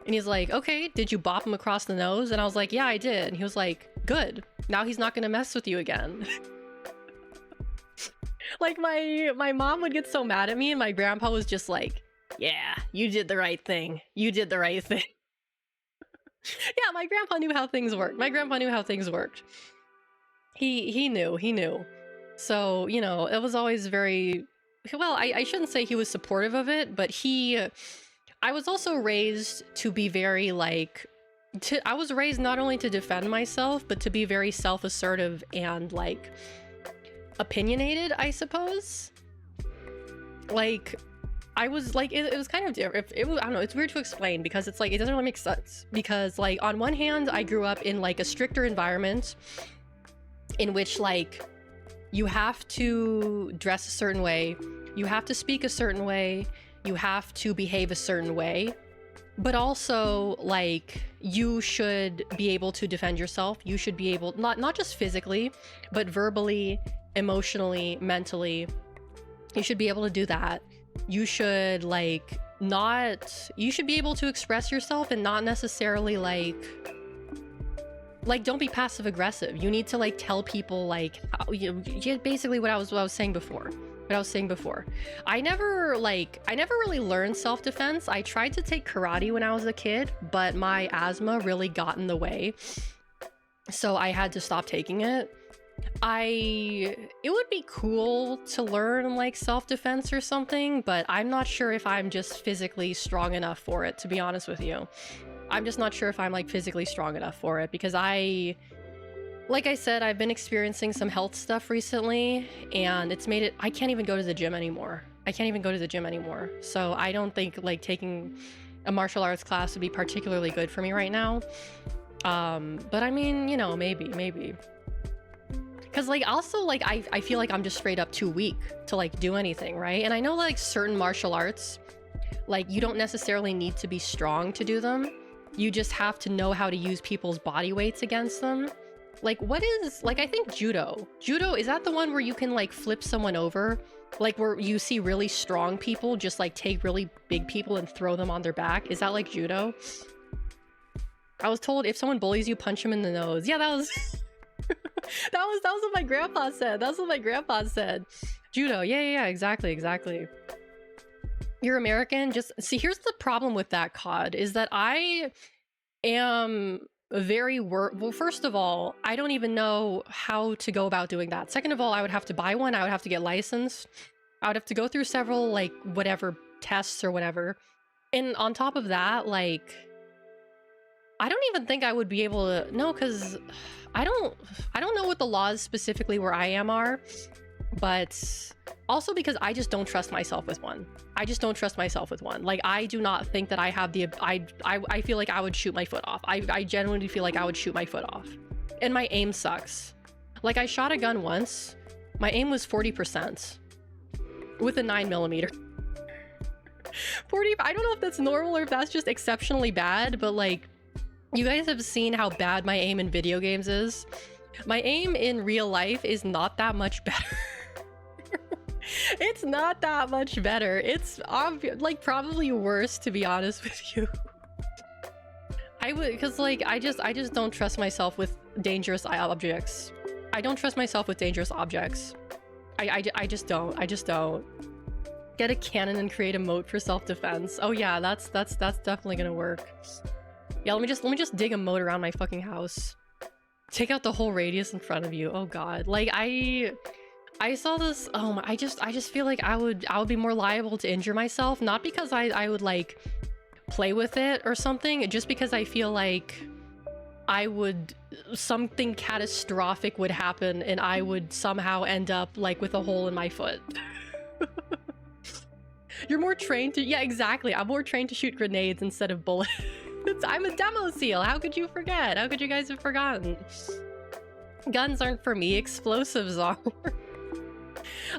And he's like, okay, did you bop him across the nose? And I was like, yeah, I did. And he was like, good. Now he's not gonna mess with you again. Like my mom would get so mad at me, and my grandpa was just like, yeah, you did the right thing. You did the right thing. Yeah, my grandpa knew how things worked. My grandpa knew how things worked. He knew. So, you know, it was always very, well, I shouldn't say he was supportive of it, but I was also raised to be very like, I was raised not only to defend myself, but to be very self-assertive and like opinionated, I suppose. Like, I was like, it was kind of different. I don't know, it's weird to explain because it's like, it doesn't really make sense. Because like, on one hand, I grew up in like a stricter environment in which like, you have to dress a certain way, you have to speak a certain way, you have to behave a certain way, but also like, you should be able to defend yourself. You should be able, not just physically, but verbally, emotionally, mentally. You should be able to do that. You should like you should be able to express yourself and not necessarily like don't be passive aggressive. You need to like tell people like basically what I was saying before. I never really learned self-defense. I tried to take karate when I was a kid, but my asthma really got in the way, so I had to stop taking it. It would be cool to learn like self-defense or something, but I'm not sure if I'm just physically strong enough for it, to be honest with you. I'm just not sure if I'm like physically strong enough for it, because like I said, I've been experiencing some health stuff recently, and it's made it, I can't even go to the gym anymore. So I don't think like taking a martial arts class would be particularly good for me right now. But I mean, you know, maybe. Because like also like I feel like I'm just straight up too weak to like do anything, right? And I know like certain martial arts, like you don't necessarily need to be strong to do them. You just have to know how to use people's body weights against them. Like what is, like I think judo, is that the one where you can like flip someone over? Like where you see really strong people just like take really big people and throw them on their back? Is that like judo? I was told if someone bullies you, punch him in the nose. Yeah, that was that was what my grandpa said. Judo. Yeah, exactly. You're American. Just see, here's the problem with that, COD, is that I am very well, first of all, I don't even know how to go about doing that. Second of all, I would have to buy one. I would have to get licensed. I would have to go through several like whatever tests or whatever. And on top of that, like I don't even think I would be able to, no, because I don't know what the laws specifically where I am are, but also because I just don't trust myself with one. Like I do not think that I have the, I feel like I would shoot my foot off. I genuinely feel like I would shoot my foot off. And my aim sucks. Like I shot a gun once, my aim was 40% with a 9mm. 40, I don't know if that's normal or if that's just exceptionally bad, but like, you guys have seen how bad my aim in video games is. My aim in real life is not that much better. It's not that much better. It's like probably worse, to be honest with you. I would, because like I just don't trust myself with dangerous objects. I just don't. Get a cannon and create a moat for self-defense. Oh yeah, that's definitely gonna work. Yeah, let me just dig a moat around my fucking house. Take out the whole radius in front of you. Oh god. Like I saw this, oh my, I just feel like I would be more liable to injure myself, not because I would like play with it or something, just because I feel like something catastrophic would happen and I would somehow end up like with a hole in my foot. You're more trained to, yeah, exactly. I'm more trained to shoot grenades instead of bullets. I'm a demo seal. How could you forget? How could you guys have forgotten? Guns aren't for me. Explosives are.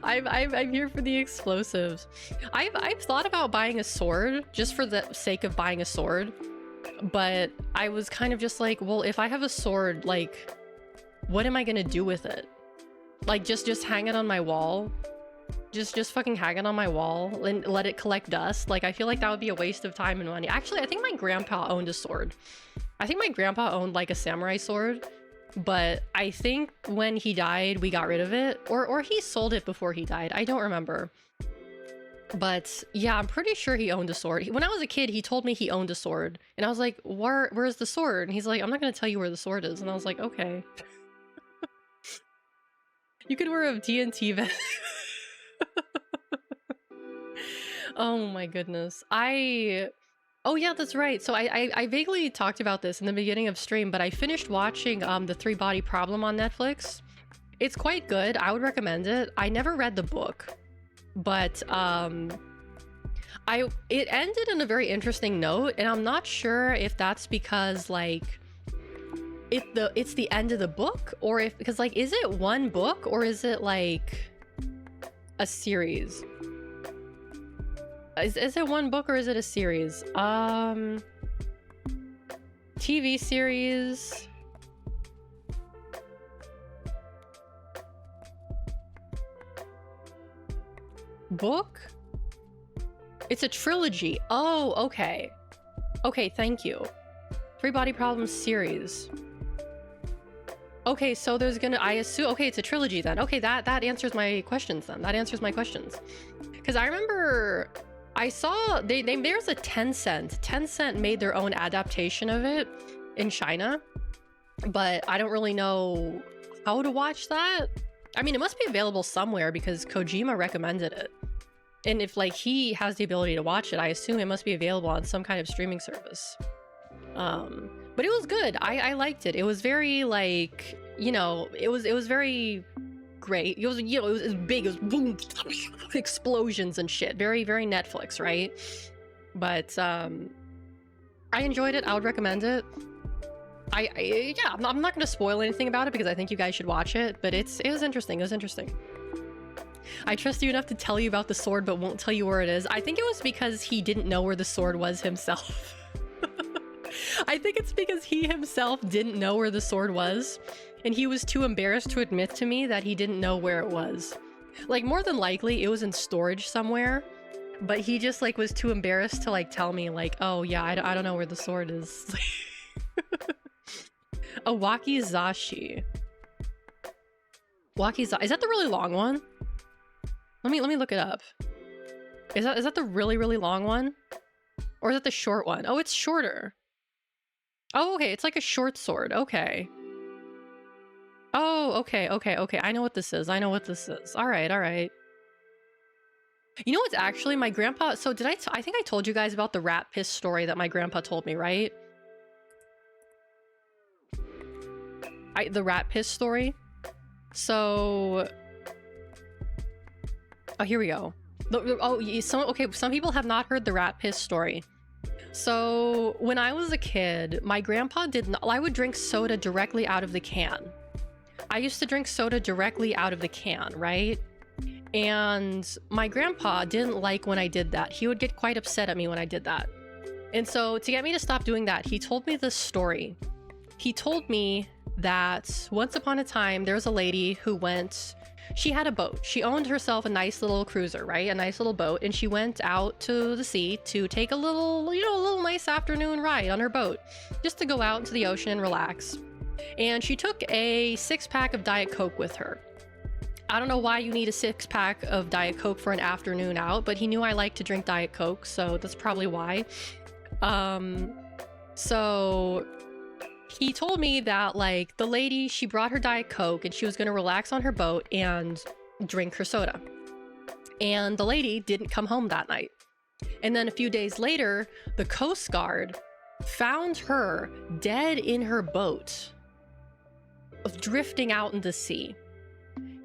I'm here for the explosives. I've thought about buying a sword just for the sake of buying a sword, but I was kind of just like, well, if I have a sword, like, what am I gonna do with it? Like, just hang it on my wall? just fucking hang it on my wall and let it collect dust. Like, I feel like that would be a waste of time and money. Actually, I think my grandpa owned a sword. I think my grandpa owned like a samurai sword, but I think when he died, we got rid of it, or he sold it before he died. I don't remember. But yeah, I'm pretty sure he owned a sword. When I was a kid, he told me he owned a sword, and I was like, where's the sword? And he's like, I'm not gonna tell you where the sword is. And I was like, okay. You could wear a TNT vest. Oh my goodness. Oh yeah, that's right. So I vaguely talked about this in the beginning of stream, but I finished watching the 3 Body Problem on Netflix. It's quite good. I would recommend it. I never read the book, but it ended in a very interesting note, and I'm not sure if that's because like it's the end of the book, or if because like, is it one book or is it like a series? Is it one book or is it a series? TV series. Book? It's a trilogy. Oh, okay. Okay, thank you. 3 Body Problems series. Okay, so there's gonna, I assume, okay, it's a trilogy then. Okay, that answers my questions then. That answers my questions. Because I remember I saw, there's a Tencent. Tencent made their own adaptation of it in China, but I don't really know how to watch that. I mean, it must be available somewhere because Kojima recommended it. And if like he has the ability to watch it, I assume it must be available on some kind of streaming service. But it was good. I liked it. It was very like, you know, it was very great. It was, you know, it was big. It was boom, explosions and shit. Very, very Netflix, right? But I enjoyed it. I would recommend it. Yeah, I'm not going to spoil anything about it because I think you guys should watch it. But it was interesting. It was interesting. I trust you enough to tell you about the sword, but won't tell you where it is. I think it was because he didn't know where the sword was himself. I think it's because he himself didn't know where the sword was, and he was too embarrassed to admit to me that he didn't know where it was. Like, more than likely, it was in storage somewhere, but he just, like, was too embarrassed to, like, tell me, like, oh, yeah, I don't know where the sword is. A wakizashi. Wakizashi. Is that the really long one? Let me look it up. Is that the really, really long one? Or is that the short one? Oh, it's shorter. Oh, okay. It's like a short sword. Okay. Oh, okay. I know what this is. All right. You know what's actually my grandpa... So did I think I told you guys about the rat piss story that my grandpa told me, right? The rat piss story? So... Oh, here we go. Some people have not heard the rat piss story. So when I was a kid, my grandpa I would drink soda directly out of the can. I used to drink soda directly out of the can, right? And my grandpa didn't like when I did that. He would get quite upset at me when I did that. And so to get me to stop doing that, he told me this story. He told me that once upon a time, there was a lady who went... She had a boat. She owned herself a nice little cruiser, right? A nice little boat. And she went out to the sea to take a little, you know, a little nice afternoon ride on her boat. Just to go out into the ocean and relax. And she took a 6-pack of Diet Coke with her. I don't know why you need a 6-pack of Diet Coke for an afternoon out, but he knew I like to drink Diet Coke, so that's probably why. So... He told me that, like, the lady, she brought her Diet Coke and she was going to relax on her boat and drink her soda. And the lady didn't come home that night. And then a few days later, the Coast Guard found her dead in her boat, drifting out in the sea.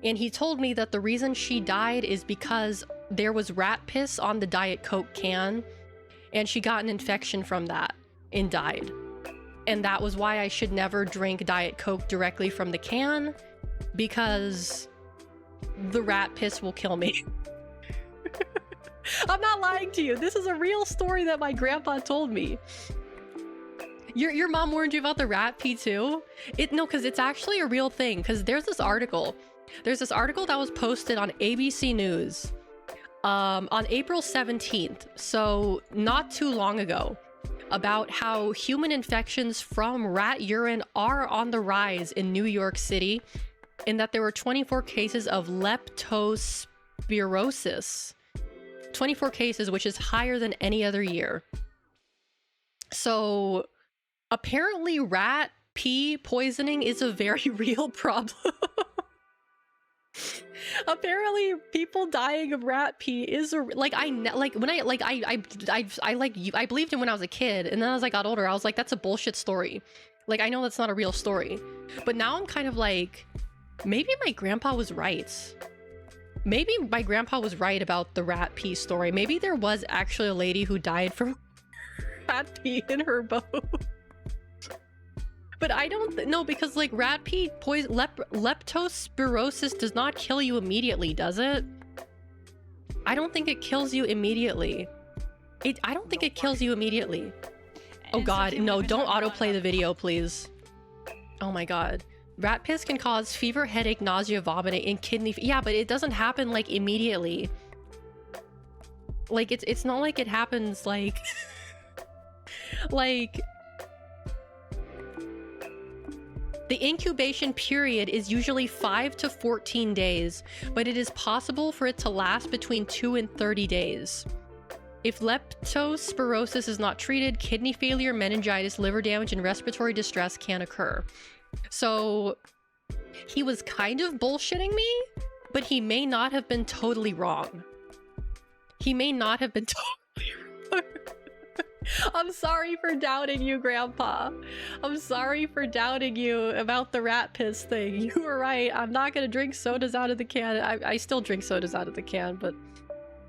And he told me that the reason she died is because there was rat piss on the Diet Coke can, and she got an infection from that and died. And that was why I should never drink Diet Coke directly from the can, because the rat piss will kill me. I'm not lying to you. This is a real story that my grandpa told me. Your mom warned you about the rat pee too? No, because it's actually a real thing. Because there's this article. There's this article that was posted on ABC News on April 17th, so not too long ago, about how human infections from rat urine are on the rise in New York City, and that there were 24 cases of leptospirosis. 24 cases, which is higher than any other year. So apparently rat pee poisoning is a very real problem. Apparently people dying of rat pee is I believed him when I was a kid, and then as I got older I was like, that's a bullshit story. Like, I know that's not a real story, but now I'm kind of like, maybe my grandpa was right. Maybe my grandpa was right about the rat pee story. Maybe there was actually a lady who died from rat pee in her boat. But I don't know, because like rat pee leptospirosis does not kill you immediately, does it? I don't think it kills you immediately. I don't think it kills you immediately. Oh god, no, don't autoplay the video, please. Oh my god. Rat piss can cause fever, headache, nausea, vomiting, and kidney. Yeah, but it doesn't happen like immediately. Like it's not like it happens like like the incubation period is usually 5 to 14 days, but it is possible for it to last between 2 and 30 days. If leptospirosis is not treated, kidney failure, meningitis, liver damage, and respiratory distress can occur. So he was kind of bullshitting me, but he may not have been totally wrong. He may not have been totally wrong. I'm sorry for doubting you, Grandpa. I'm sorry for doubting you about the rat piss thing. You were right. I'm not gonna drink sodas out of the can. I still drink sodas out of the can, but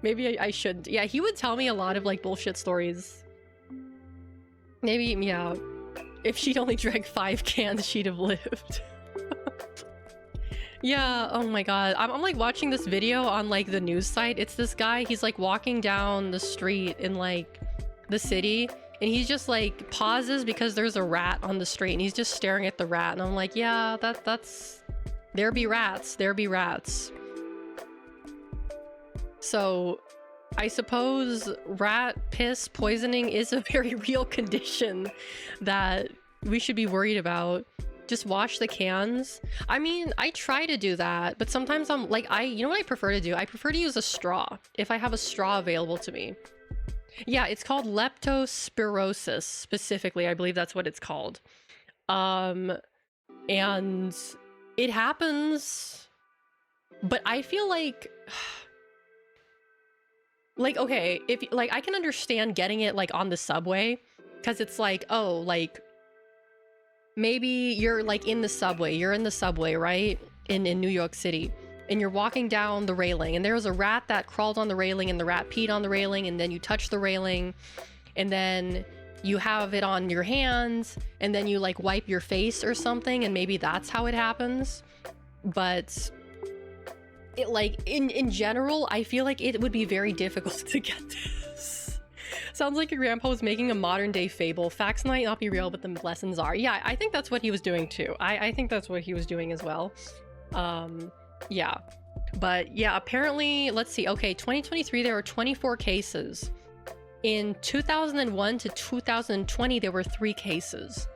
maybe I shouldn't. Yeah, he would tell me a lot of like bullshit stories. Maybe, yeah. If she'd only drank 5 cans, she'd have lived. Yeah, oh my god. I'm like watching this video on like the news site. It's this guy, he's like walking down the street in like the city, and he just like pauses because there's a rat on the street, and he's just staring at the rat, and I'm like, yeah, that's there be rats, there be rats. So I suppose rat piss poisoning is a very real condition that we should be worried about. Just wash the cans. I mean, I try to do that, but sometimes I'm like, you know what I prefer to do? I prefer to use a straw if I have a straw available to me. Yeah, it's called leptospirosis specifically. I believe that's what it's called. And it happens, but I feel like okay, if like I can understand getting it like on the subway, because it's like, oh, like maybe you're like in the subway, right, in New York City, and you're walking down the railing, and there's a rat that crawled on the railing, and the rat peed on the railing, and then you touch the railing, and then you have it on your hands, and then you like wipe your face or something, and maybe that's how it happens. But it like in general, I feel like it would be very difficult to get this. Sounds like your grandpa was making a modern day fable. Facts might not be real, but the lessons are. Yeah, I think that's what he was doing too. I think that's what he was doing as well. Yeah, but yeah, apparently, let's see. Okay, 2023, there were 24 cases. In 2001 to 2020, there were 3 cases.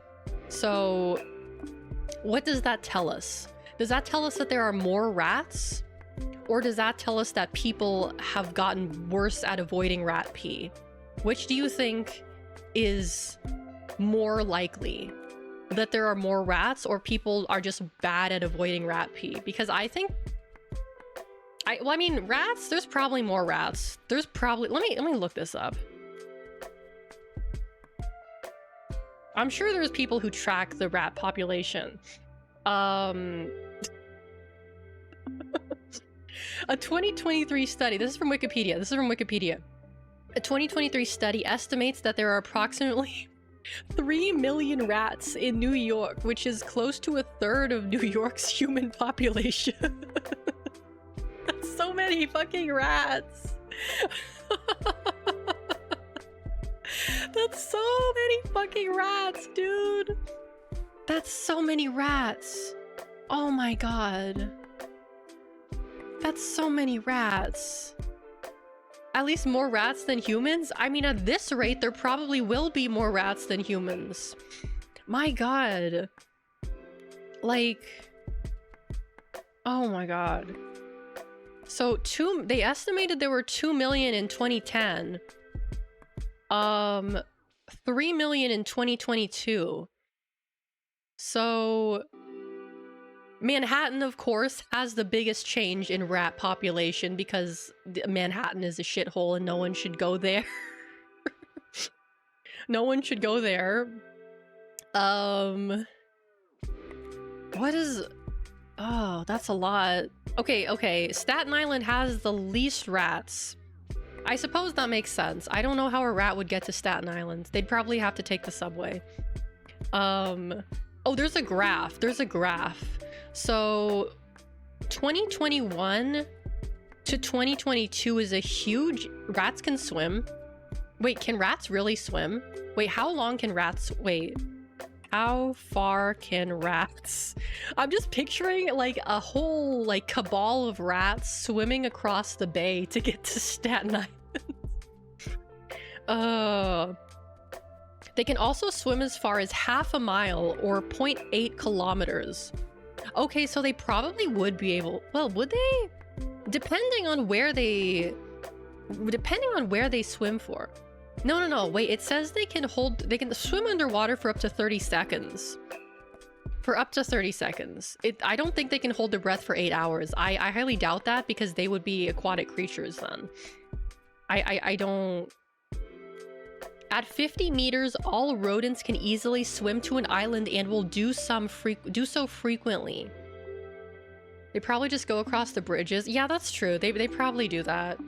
So what does that tell us? Does that tell us that there are more rats? Or does that tell us that people have gotten worse at avoiding rat pee? Which do you think is more likely? That there are more rats, or people are just bad at avoiding rat pee? Because I think well, I mean, rats, there's probably more rats. There's probably, let me look this up. I'm sure there's people who track the rat population. A 2023 study, this is from Wikipedia. A 2023 study estimates that there are approximately 3 million rats in New York, which is close to 1/3 of New York's human population. That's so many fucking rats. That's so many fucking rats, dude. That's so many rats. Oh my god. That's so many rats. At least more rats than humans? I mean, at this rate, there probably will be more rats than humans. My god. Like... Oh my god. So, they estimated there were 2 million in 2010. 3 million in 2022. So... Manhattan, of course, has the biggest change in rat population because Manhattan is a shithole and no one should go there. No one should go there. What is... Oh, that's a lot. Okay. Staten Island has the least rats. I suppose that makes sense. I don't know how a rat would get to Staten Island. They'd probably have to take the subway. Oh, there's a graph. So 2021 to 2022 is a huge... Rats can swim. Wait, can rats really swim? Wait, how long can rats... Wait, how far can rats... I'm just picturing like a whole like cabal of rats swimming across the bay to get to Staten Island. They can also swim as far as half a mile or 0.8 kilometers. Okay, so they probably would be able... Well, would they? Depending on where they swim for. No. Wait, it says they can swim underwater for up to 30 seconds. I don't think they can hold their breath for 8 hours. I highly doubt that because they would be aquatic creatures then. I don't... At 50 meters, all rodents can easily swim to an island and will do so frequently. They probably just go across the bridges. Yeah, that's true. They probably do that.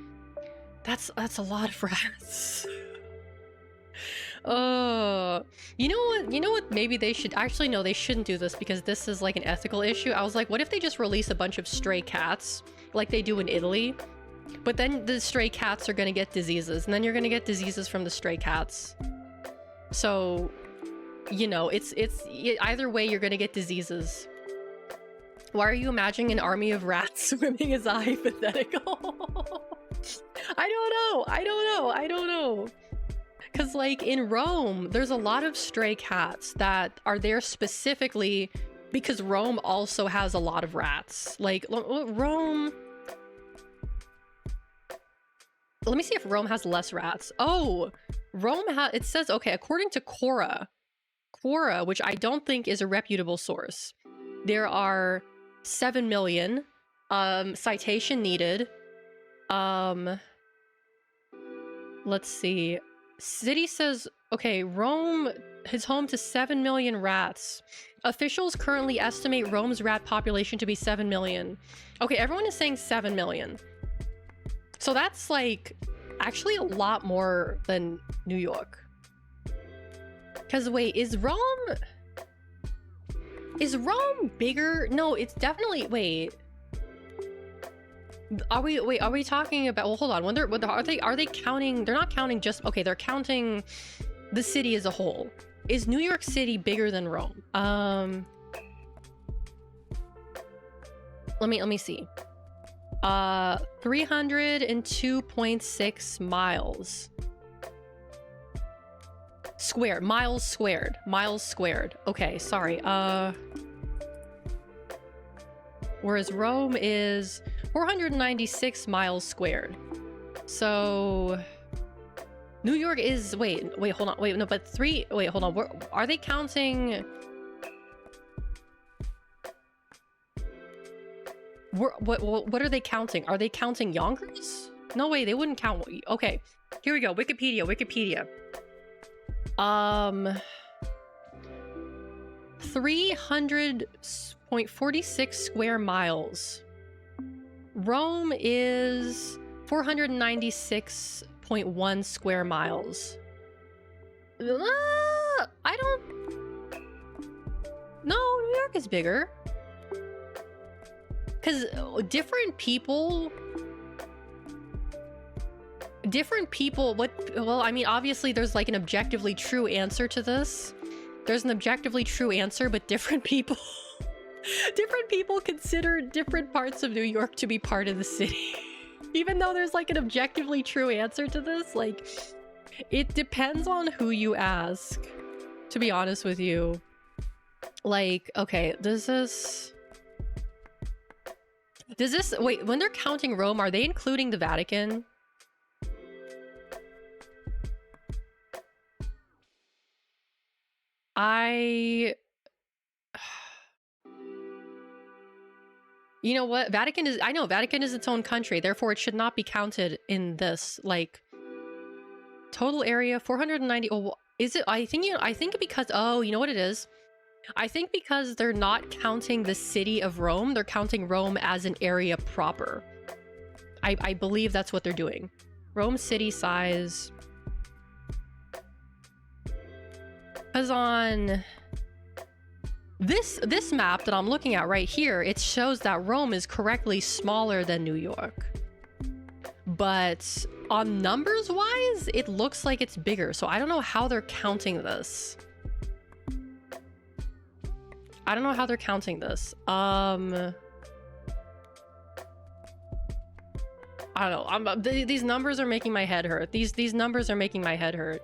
That's a lot of rats. You know what? Maybe they should... Actually, no, they shouldn't do this because this is like an ethical issue. I was like, what if they just release a bunch of stray cats like they do in Italy? But then the stray cats are gonna get diseases, and then you're gonna get diseases from the stray cats. So, you know, either way, you're gonna get diseases. Why are you imagining an army of rats swimming as a hypothetical? I don't know. Because, like, in Rome, there's a lot of stray cats that are there specifically because Rome also has a lot of rats. Like, Rome... Let me see if Rome has less rats. Oh, it says, okay, according to Quora, which I don't think is a reputable source, there are 7 million, citation needed. Let's see. City says, okay, Rome is home to 7 million rats. Officials currently estimate Rome's rat population to be 7 million. Okay, everyone is saying 7 million. So that's like actually a lot more than New York. Because wait, is Rome bigger? No, it's definitely... Wait. Are we talking about... Well, hold on. Are they counting... They're not counting just... Okay, they're counting the city as a whole. Is New York City bigger than Rome? Let me see. 302.6 miles squared. Miles squared. Okay, sorry. Whereas Rome is 496 miles squared. So New York is... Wait, hold on. Wait, no, but wait, hold on. Are they counting... What are they counting? Are they counting Yonkers? No way, they wouldn't count... Okay, here we go. Wikipedia. 300.46 square miles. Rome is 496.1 square miles. I don't... No, New York is bigger. Because different people, well, I mean, obviously there's like an objectively true answer to this. There's an objectively true answer, but different people Different people consider different parts of New York to be part of the city. Even though there's like an objectively true answer to this, like, it depends on who you ask, to be honest with you. Like, okay, does this, wait, when they're counting Rome, are they including the Vatican? You know what? Vatican is, I know Vatican is its own country, therefore it should not be counted in this. Like, total area 490. Oh, is it? I think because, oh, you know what it is? I think because they're not counting the city of Rome, they're counting Rome as an area proper. I believe that's what they're doing. Rome city size. Because on this map that I'm looking at right here, it shows that Rome is correctly smaller than New York. But on numbers wise, it looks like it's bigger. So I don't know how they're counting this. I don't know how they're counting this. I don't know. These numbers are making my head hurt. These numbers are making my head hurt.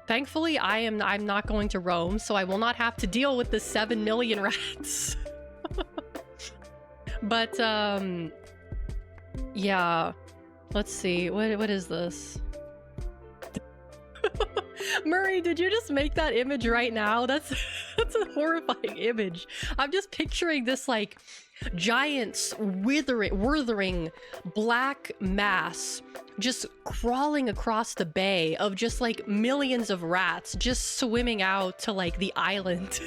Thankfully, I'm not going to Rome, so I will not have to deal with the 7 million rats. But yeah. Let's see. What is this? Murray, did you just make that image right now? That's a horrifying image. I'm just picturing this like giant withering black mass just crawling across the bay of just like millions of rats just swimming out to like the island.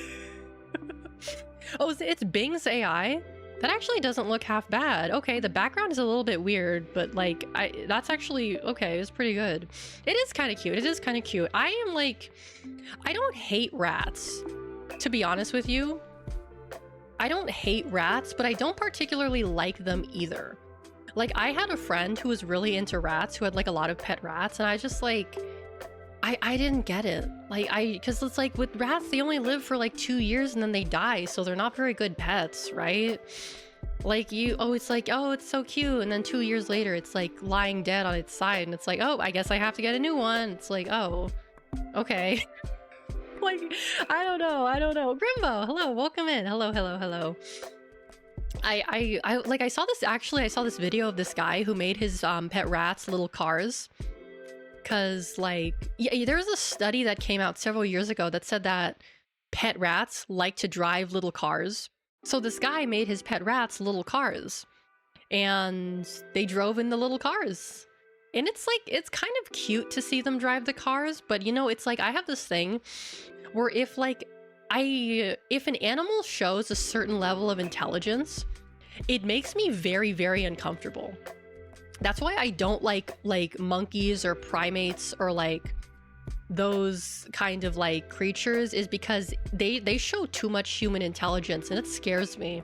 Oh, it's Bing's AI? That actually doesn't look half bad. Okay, the background is a little bit weird, but like, that's actually, okay, it's pretty good. It is kind of cute. It is kind of cute. I am like, I don't hate rats, to be honest with you. I don't hate rats, but I don't particularly like them either. Like, I had a friend who was really into rats, who had like a lot of pet rats, and I just like, I didn't get it. Like, because it's like with rats, they only live for like 2 years and then they die, so they're not very good pets, right? Like it's like, oh, it's so cute, and then 2 years later it's like lying dead on its side, and it's like, oh, I guess I have to get a new one. It's like, oh, okay. Like, I don't know. Grimbo, hello, welcome in. Hello. I saw this video of this guy who made his pet rats little cars. Because, like, yeah, there was a study that came out several years ago that said that pet rats like to drive little cars. So this guy made his pet rats little cars. And they drove in the little cars. And it's like, it's kind of cute to see them drive the cars. But, you know, it's like, I have this thing where if an animal shows a certain level of intelligence, it makes me very, very uncomfortable. That's why I don't like monkeys or primates or like those kind of like creatures, is because they show too much human intelligence and it scares me.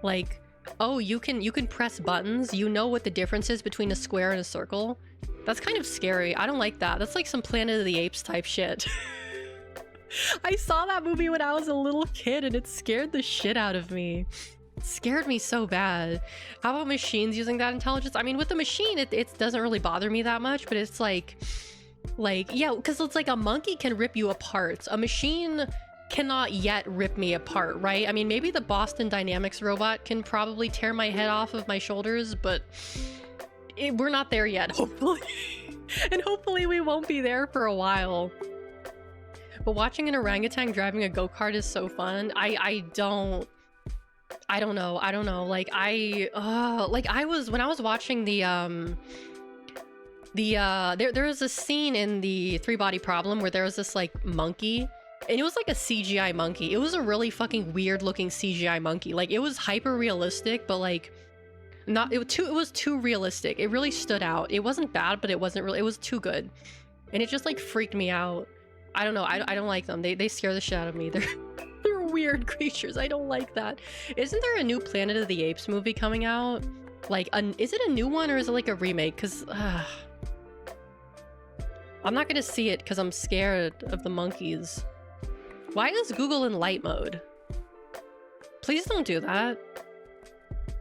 Like, oh, you can press buttons, you know what the difference is between a square and a circle. That's kind of scary. I don't like that. That's like some Planet of the Apes type shit. I saw that movie when I was a little kid and it scared the shit out of me. Scared me so bad. How about machines using that intelligence? I mean, with the machine, it doesn't really bother me that much, but it's like yeah, because it's like a monkey can rip you apart. A machine cannot yet rip me apart, right? I mean, maybe the Boston Dynamics robot can probably tear my head off of my shoulders, but we're not there yet, hopefully. And hopefully we won't be there for a while. But watching an orangutan driving a go-kart is so fun. I don't know. Like, when I was watching there was a scene in the Three Body Problem where there was this like monkey, and it was like a CGI monkey. It was a really fucking weird looking CGI monkey. Like, it was hyper realistic, but like it was too realistic. It really stood out. It wasn't bad, but it wasn't really, it was too good. And it just like freaked me out. I don't know. I don't like them. They scare the shit out of me. They're weird creatures. I don't like that. Isn't there a new Planet of the Apes movie coming out? Like, is it a new one or is it like a remake? Because I'm not gonna see it because I'm scared of the monkeys. Why is Google in light mode? Please don't do that.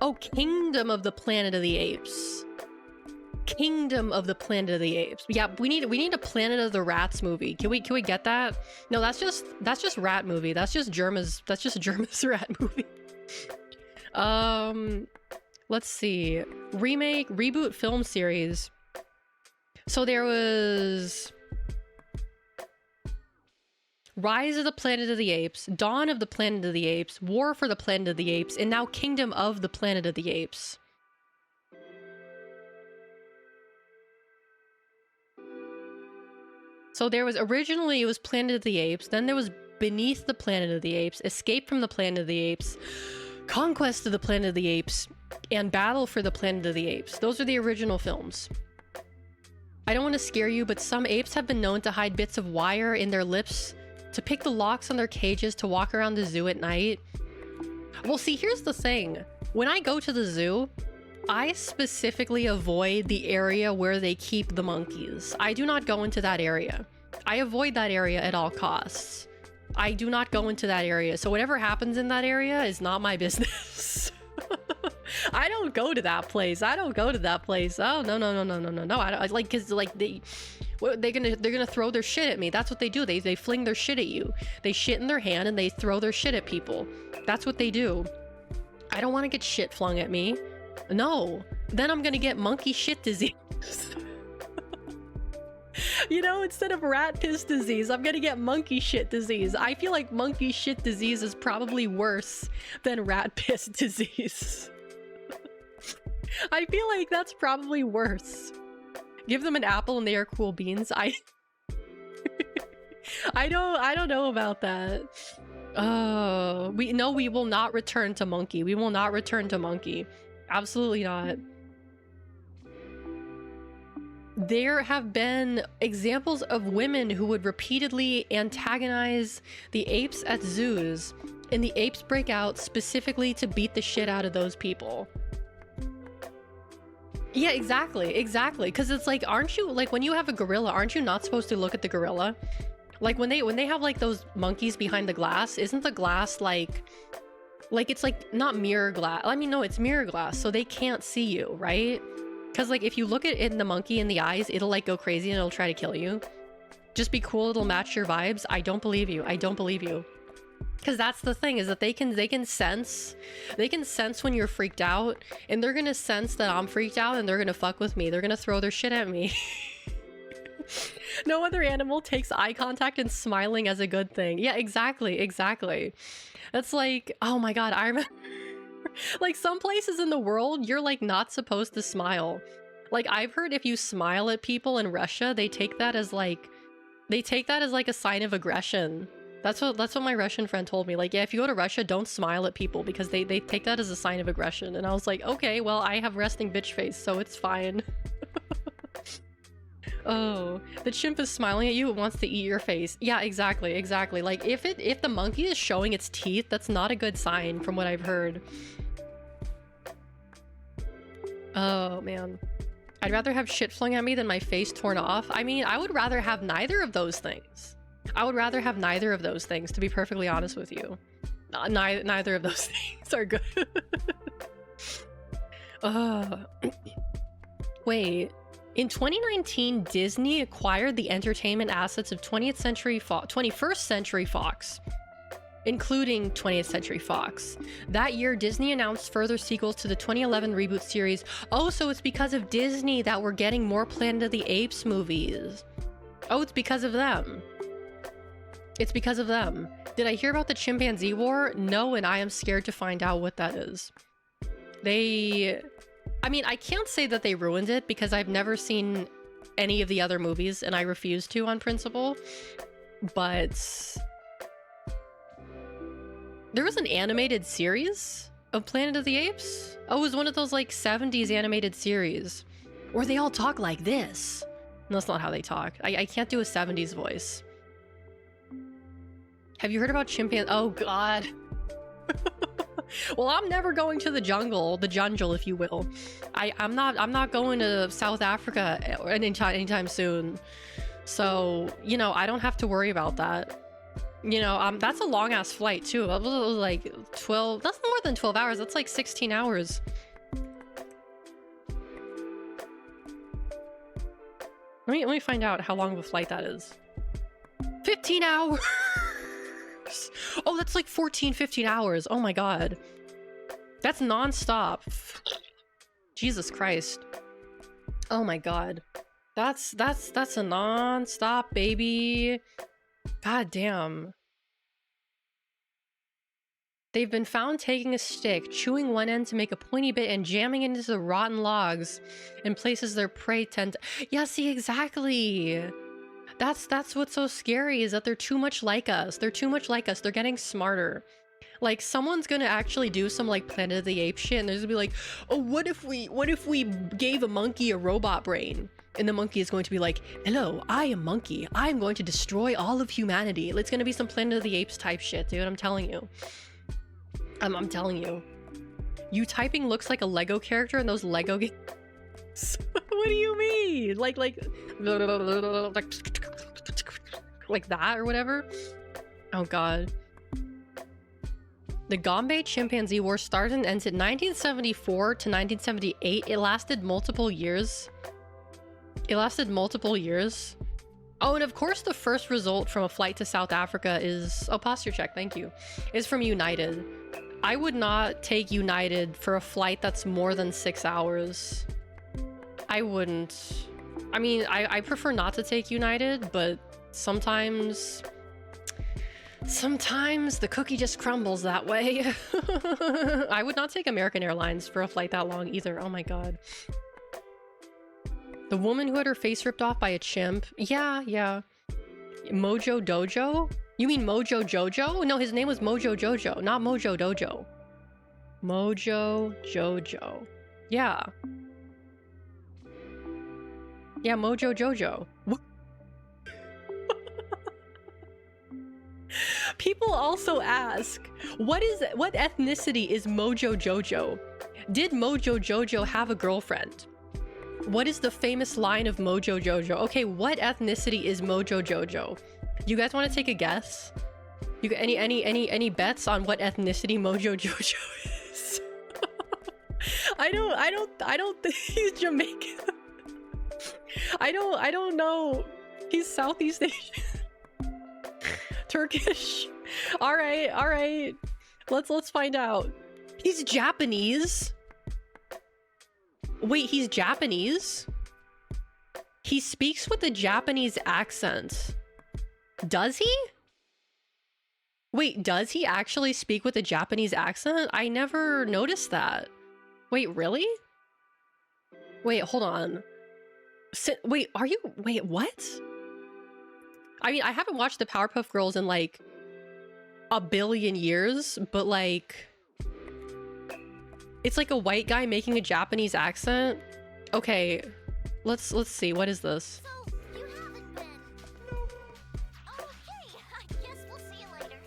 Oh, Kingdom of the Planet of the Apes. Kingdom of the Planet of the Apes. Yeah, we need a Planet of the Rats movie. Can we get that? No, that's just rat movie. That's just Germa's rat movie. Let's see. Remake, reboot film series. So there was Rise of the Planet of the Apes, Dawn of the Planet of the Apes, War for the Planet of the Apes, and now Kingdom of the Planet of the Apes. So there was originally, it was Planet of the Apes, then there was Beneath the Planet of the Apes, Escape from the Planet of the Apes, Conquest of the Planet of the Apes, and Battle for the Planet of the Apes. Those are the original films. I don't want to scare you, but some apes have been known to hide bits of wire in their lips to pick the locks on their cages to walk around the zoo at night. Well, see, here's the thing. When I go to the zoo, I specifically avoid the area where they keep the monkeys. I do not go into that area. I avoid that area at all costs. I do not go into that area. So whatever happens in that area is not my business. I don't go to that place. I don't go to that place. Oh, no. I like, cause like they're gonna throw their shit at me. That's what they do. They fling their shit at you. They shit in their hand and they throw their shit at people. That's what they do. I don't want to get shit flung at me. No, then I'm gonna get monkey shit disease. You know, instead of rat piss disease, I'm gonna get monkey shit disease. I feel like monkey shit disease is probably worse than rat piss disease. I feel like that's probably worse. Give them an apple and they are cool beans. I don't know about that. We will not return to monkey. We will not return to monkey. Absolutely not. There have been examples of women who would repeatedly antagonize the apes at zoos, and the apes break out specifically to beat the shit out of those people. Yeah, exactly. Because it's like, aren't you, like, when you have a gorilla, aren't you not supposed to look at the gorilla? Like, when they have, like, those monkeys behind the glass, isn't the glass, like, it's, like, not mirror glass. I mean, no, it's mirror glass, so they can't see you, right? Because, like, if you look at it in the monkey in the eyes, it'll, like, go crazy and it'll try to kill you. Just be cool, it'll match your vibes. I don't believe you. I don't believe you. Because that's the thing, is that they can sense when you're freaked out, and they're gonna sense that I'm freaked out and they're gonna fuck with me. They're gonna throw their shit at me. No other animal takes eye contact and smiling as a good thing. Yeah, exactly. That's like, oh my god, I remember like some places in the world you're like not supposed to smile. Like I've heard if you smile at people in Russia, they take that as like a sign of aggression. That's what my Russian friend told me. Like, yeah, if you go to Russia, don't smile at people because they take that as a sign of aggression. And I was like, okay, well, I have resting bitch face, so it's fine. Oh, the chimp is smiling at you, it wants to eat your face. Yeah, exactly. Like, if the monkey is showing its teeth, that's not a good sign from what I've heard. Oh, man. I'd rather have shit flung at me than my face torn off. I mean, I would rather have neither of those things. I would rather have neither of those things, to be perfectly honest with you. Neither of those things are good. Wait. In 2019, Disney acquired the entertainment assets of 21st Century Fox, including 20th Century Fox. That year, Disney announced further sequels to the 2011 reboot series. Oh, so it's because of Disney that we're getting more Planet of the Apes movies. Oh, it's because of them. It's because of them. Did I hear about the chimpanzee war? No, and I am scared to find out what that is. I mean, I can't say that they ruined it because I've never seen any of the other movies and I refuse to on principle. But there was an animated series of Planet of the Apes? Oh, it was one of those like 70s animated series where they all talk like this. No, that's not how they talk. I can't do a 70s voice. Have you heard about chimpanzees? Oh god. Well, I'm never going to the jungle, if you will. I'm not going to South Africa anytime soon. So, you know, I don't have to worry about that. You know, that's a long ass flight too. That was like 12, that's more than 12 hours. That's like 16 hours. Let me find out how long of a flight that is. 15 hours. Oh, that's like 14, 15 hours. Oh my God. That's non-stop. Jesus Christ. Oh my God. That's a non-stop, baby. God damn. They've been found taking a stick, chewing one end to make a pointy bit, and jamming it into the rotten logs in places their prey tend to... Yeah, see, exactly. That's what's so scary, is that they're too much like us. They're too much like us. They're getting smarter. Like, someone's gonna actually do some, like, Planet of the Apes shit, and there's gonna be like, oh, what if we gave a monkey a robot brain? And the monkey is going to be like, hello, I am Monkey. I'm going to destroy all of humanity. It's gonna be some Planet of the Apes type shit, dude. I'm telling you. I'm telling you. You typing looks like a Lego character in those Lego games. What do you mean? Like that or whatever? Oh God. The Gombe Chimpanzee War started and ended 1974 to 1978. It lasted multiple years. Oh, and of course the first result from a flight to South Africa is... Oh, posture check, thank you. Is from United. I would not take United for a flight that's more than 6 hours. I wouldn't. I mean, I prefer not to take United, but sometimes the cookie just crumbles that way. I would not take American Airlines for a flight that long either. Oh my God. The woman who had her face ripped off by a chimp. Yeah. Mojo Dojo? You mean Mojo Jojo? No, his name was Mojo Jojo, not Mojo Dojo. Mojo Jojo. Yeah. Yeah, Mojo Jojo. People also ask, what ethnicity is Mojo Jojo? Did Mojo Jojo have a girlfriend? What is the famous line of Mojo Jojo? Okay, what ethnicity is Mojo Jojo? You guys want to take a guess? You got any bets on what ethnicity Mojo Jojo is? I don't think he's Jamaican. I don't know. He's Southeast Asian. Turkish. All right. Let's find out. He's Japanese. Wait, he's Japanese? He speaks with a Japanese accent. Does he? Wait, does he actually speak with a Japanese accent? I never noticed that. Wait, really? Wait, hold on. Wait, what? I mean, I haven't watched the Powerpuff Girls in like a billion years, but like... It's like a white guy making a Japanese accent. Okay, let's see. What is this? So, you haven't been... Nope. Oh, hey, I guess we'll see you later.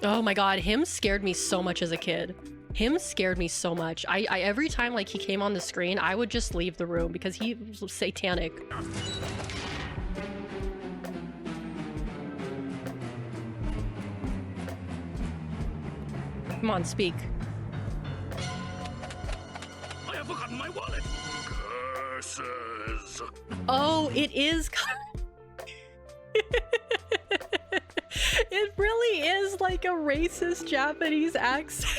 Oh my God, him scared me so much as a kid. Him scared me so much. I every time like he came on the screen, I would just leave the room because he was satanic. Come on, speak. I have forgotten my wallet. Curses. Oh, it is. It really is like a racist Japanese accent.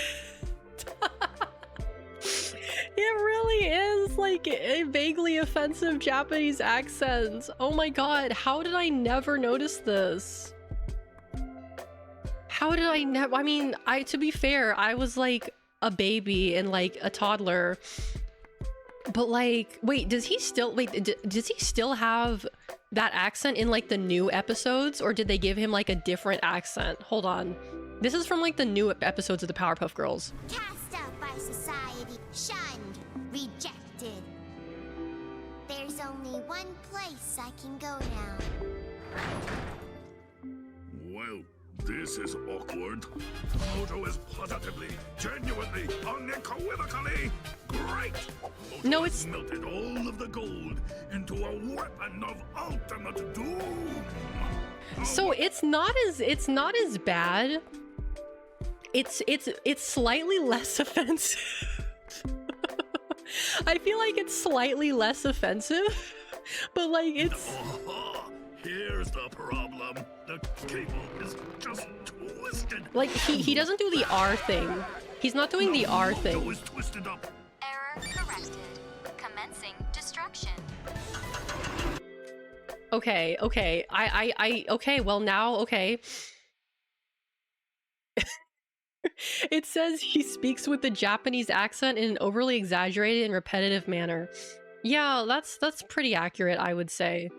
It really is like a vaguely offensive Japanese accent. Oh my God, how did I never notice this? How did I never? I mean, to be fair, I was like a baby and like a toddler. But like, wait, does he still have that accent in like the new episodes, or did they give him like a different accent? Hold on. This is from like the new episodes of the Powerpuff Girls. Cast out by society, shunned, rejected. There's only one place I can go now. Well, this is awkward. Mojo is positively, genuinely, unequivocally great. Mojo No, has melted all of the gold into a weapon of ultimate doom. So it's not as bad. It's slightly less offensive. I feel like it's slightly less offensive, but like it's. Oh, here's the problem. The cable is just twisted. Like he doesn't do the R thing. He's not doing the R thing. Mojo is twisted up. Error corrected. Commencing destruction. Okay. Okay. Well now, okay. It says he speaks with the Japanese accent in an overly exaggerated and repetitive manner. Yeah, that's pretty accurate, I would say.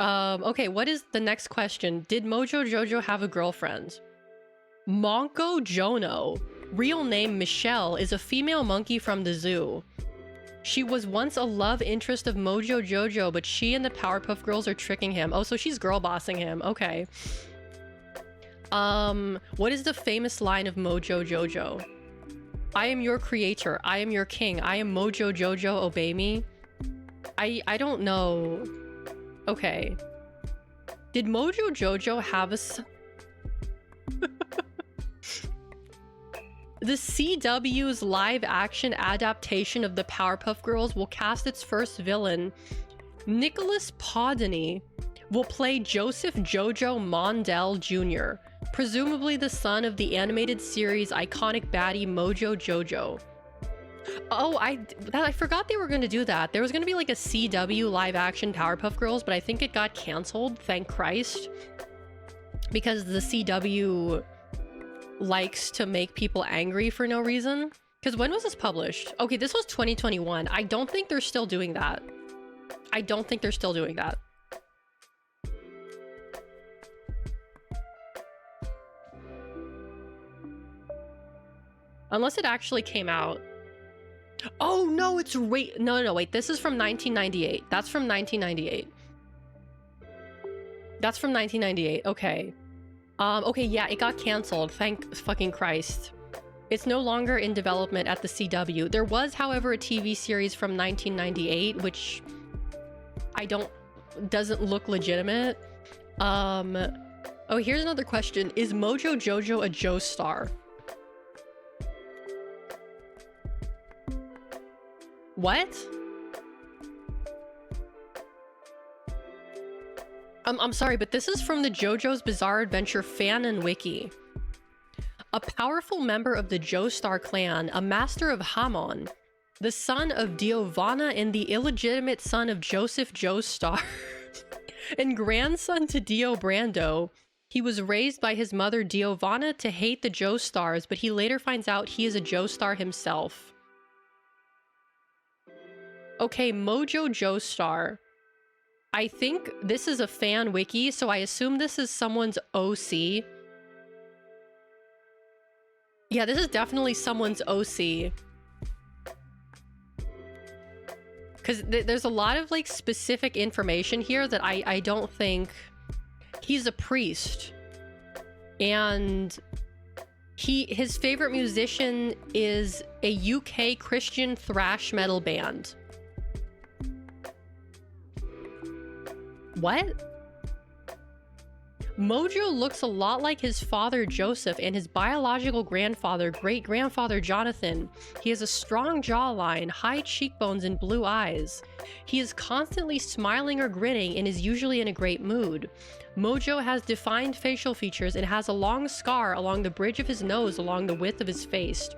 Okay, what is the next question? Did Mojo Jojo have a girlfriend? Monko Jono, real name Michelle, is a female monkey from the zoo. She was once a love interest of Mojo Jojo, but she and the Powerpuff Girls are tricking him. Oh, so she's girl bossing him. Okay. What is the famous line of Mojo Jojo? I am your creator. I am your king. I am Mojo Jojo. Obey me. I don't know. Okay. Did Mojo Jojo have a The CW's live-action adaptation of the Powerpuff Girls will cast its first villain. Nicholas Podany will play Joseph Jojo Mondell Jr., presumably the son of the animated series' iconic baddie Mojo Jojo. Oh, I forgot they were going to do that. There was going to be like a CW live-action Powerpuff Girls, but I think it got canceled, thank Christ. Because the CW likes to make people angry for no reason. Because when was this published? Okay, this was 2021. I don't think they're still doing that. I don't think they're still doing that. Unless it actually came out. Oh no, it's no, wait. This is from 1998. That's from 1998. That's from 1998. Okay. Okay, yeah, it got canceled. Thank fucking Christ. It's no longer in development at the CW. There was, however, a TV series from 1998, which doesn't look legitimate. Oh, here's another question. Is Mojo Jojo a Joestar? What? I'm sorry, but this is from the JoJo's Bizarre Adventure fan and wiki. A powerful member of the Joestar clan, a master of Hamon, the son of Diovanna and the illegitimate son of Joseph Joestar, and grandson to Dio Brando, he was raised by his mother Diovanna to hate the Joestars, but he later finds out he is a Joestar himself. Okay, Mojo Joestar. I think this is a fan wiki, so I assume this is someone's OC. Yeah, this is definitely someone's OC. Because there's a lot of, like, specific information here that I don't think... He's a priest. And his favorite musician is a UK Christian thrash metal band. What? Mojo looks a lot like his father Joseph and his biological grandfather, great-grandfather Jonathan. He has a strong jawline, high cheekbones, and blue eyes. He is constantly smiling or grinning and is usually in a great mood. Mojo has defined facial features and has a long scar along the bridge of his nose along the width of his face.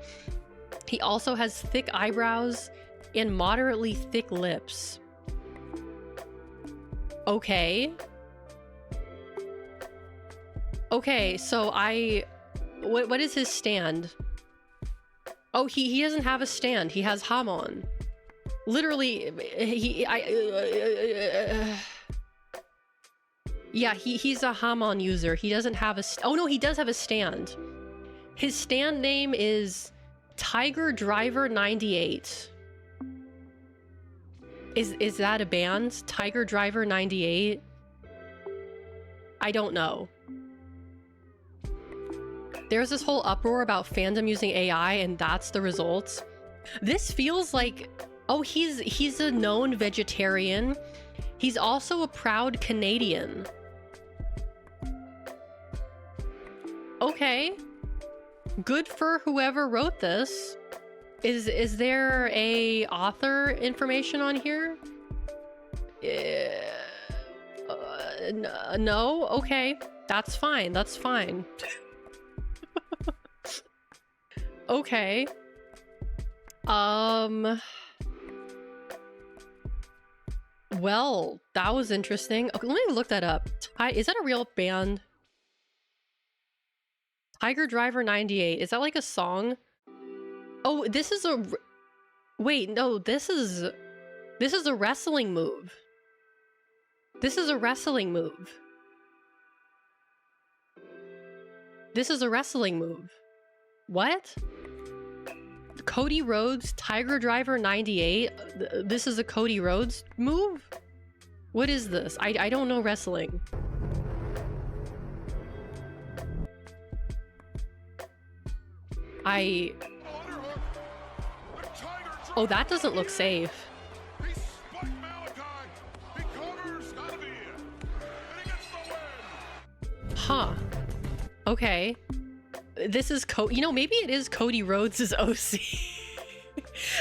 He also has thick eyebrows and moderately thick lips. Okay. Okay, so what is his stand? Oh, he doesn't have a stand. He has Hamon. Literally, yeah, he's a Hamon user. He doesn't have a oh no, he does have a stand. His stand name is Tiger Driver 98. Is that a band? Tiger Driver 98? I don't know. There's this whole uproar about fandom using AI, and that's the result. This feels like... Oh, he's a known vegetarian. He's also a proud Canadian. Okay. Good for whoever wrote this. Is there a author information on here? No? Okay. That's fine. That's fine. Okay. Well, that was interesting. Okay, let me look that up. Is that a real band? Tiger Driver 98. Is that like a song? Oh, this is a... Wait, no, this is a wrestling move. This is a wrestling move. This is a wrestling move. What? Cody Rhodes, Tiger Driver 98? This is a Cody Rhodes move? What is this? I don't know wrestling. Oh, that doesn't look safe. Huh. Okay. This is you know, maybe it is Cody Rhodes' OC.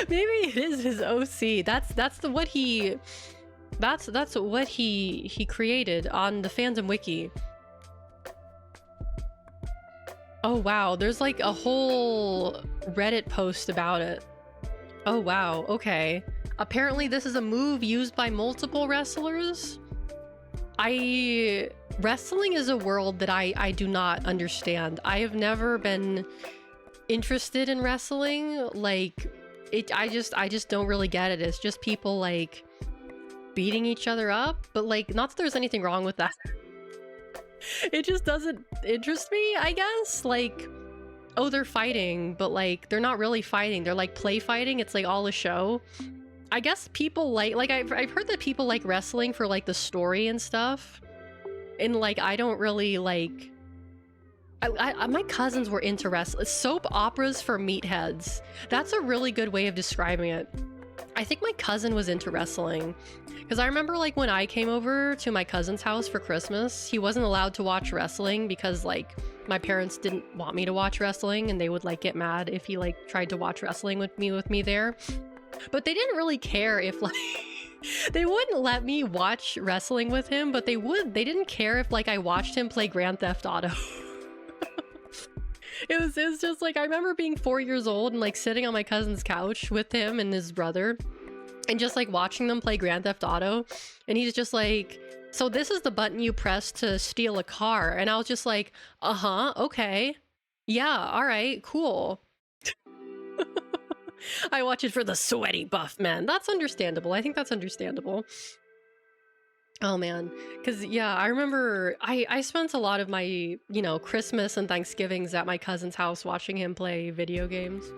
Maybe it is his OC. That's what he created on the fandom wiki. Oh wow, there's like a whole Reddit post about it. Oh wow, okay. Apparently this is a move used by multiple wrestlers. Wrestling is a world that I do not understand. I have never been interested in wrestling. Like, I just don't really get it. It's just people like beating each other up, but like, not that there's anything wrong with that. It just doesn't interest me, I guess. Like, oh, they're fighting, but like, they're not really fighting. They're like play fighting. It's like all a show. I guess people like I've heard that people like wrestling for like the story and stuff. And like, I don't really like... my cousins were into wrestling. Soap operas for meatheads. That's a really good way of describing it. I think my cousin was into wrestling. Because I remember like when I came over to my cousin's house for Christmas, he wasn't allowed to watch wrestling because like my parents didn't want me to watch wrestling and they would like get mad if he like tried to watch wrestling with me there. But they didn't really care if like... They wouldn't let me watch wrestling with him, but they didn't care if like I watched him play Grand Theft Auto. It was just like, I remember being 4 years old and like sitting on my cousin's couch with him and his brother and just like watching them play Grand Theft Auto. And he's just like, so this is the button you press to steal a car. And I was just like, uh-huh, okay. Yeah, all right, cool. I watch it for the sweaty buff, man. That's understandable. I think that's understandable. Oh man, because yeah, I remember I spent a lot of my, you know, Christmas and Thanksgivings at my cousin's house watching him play video games.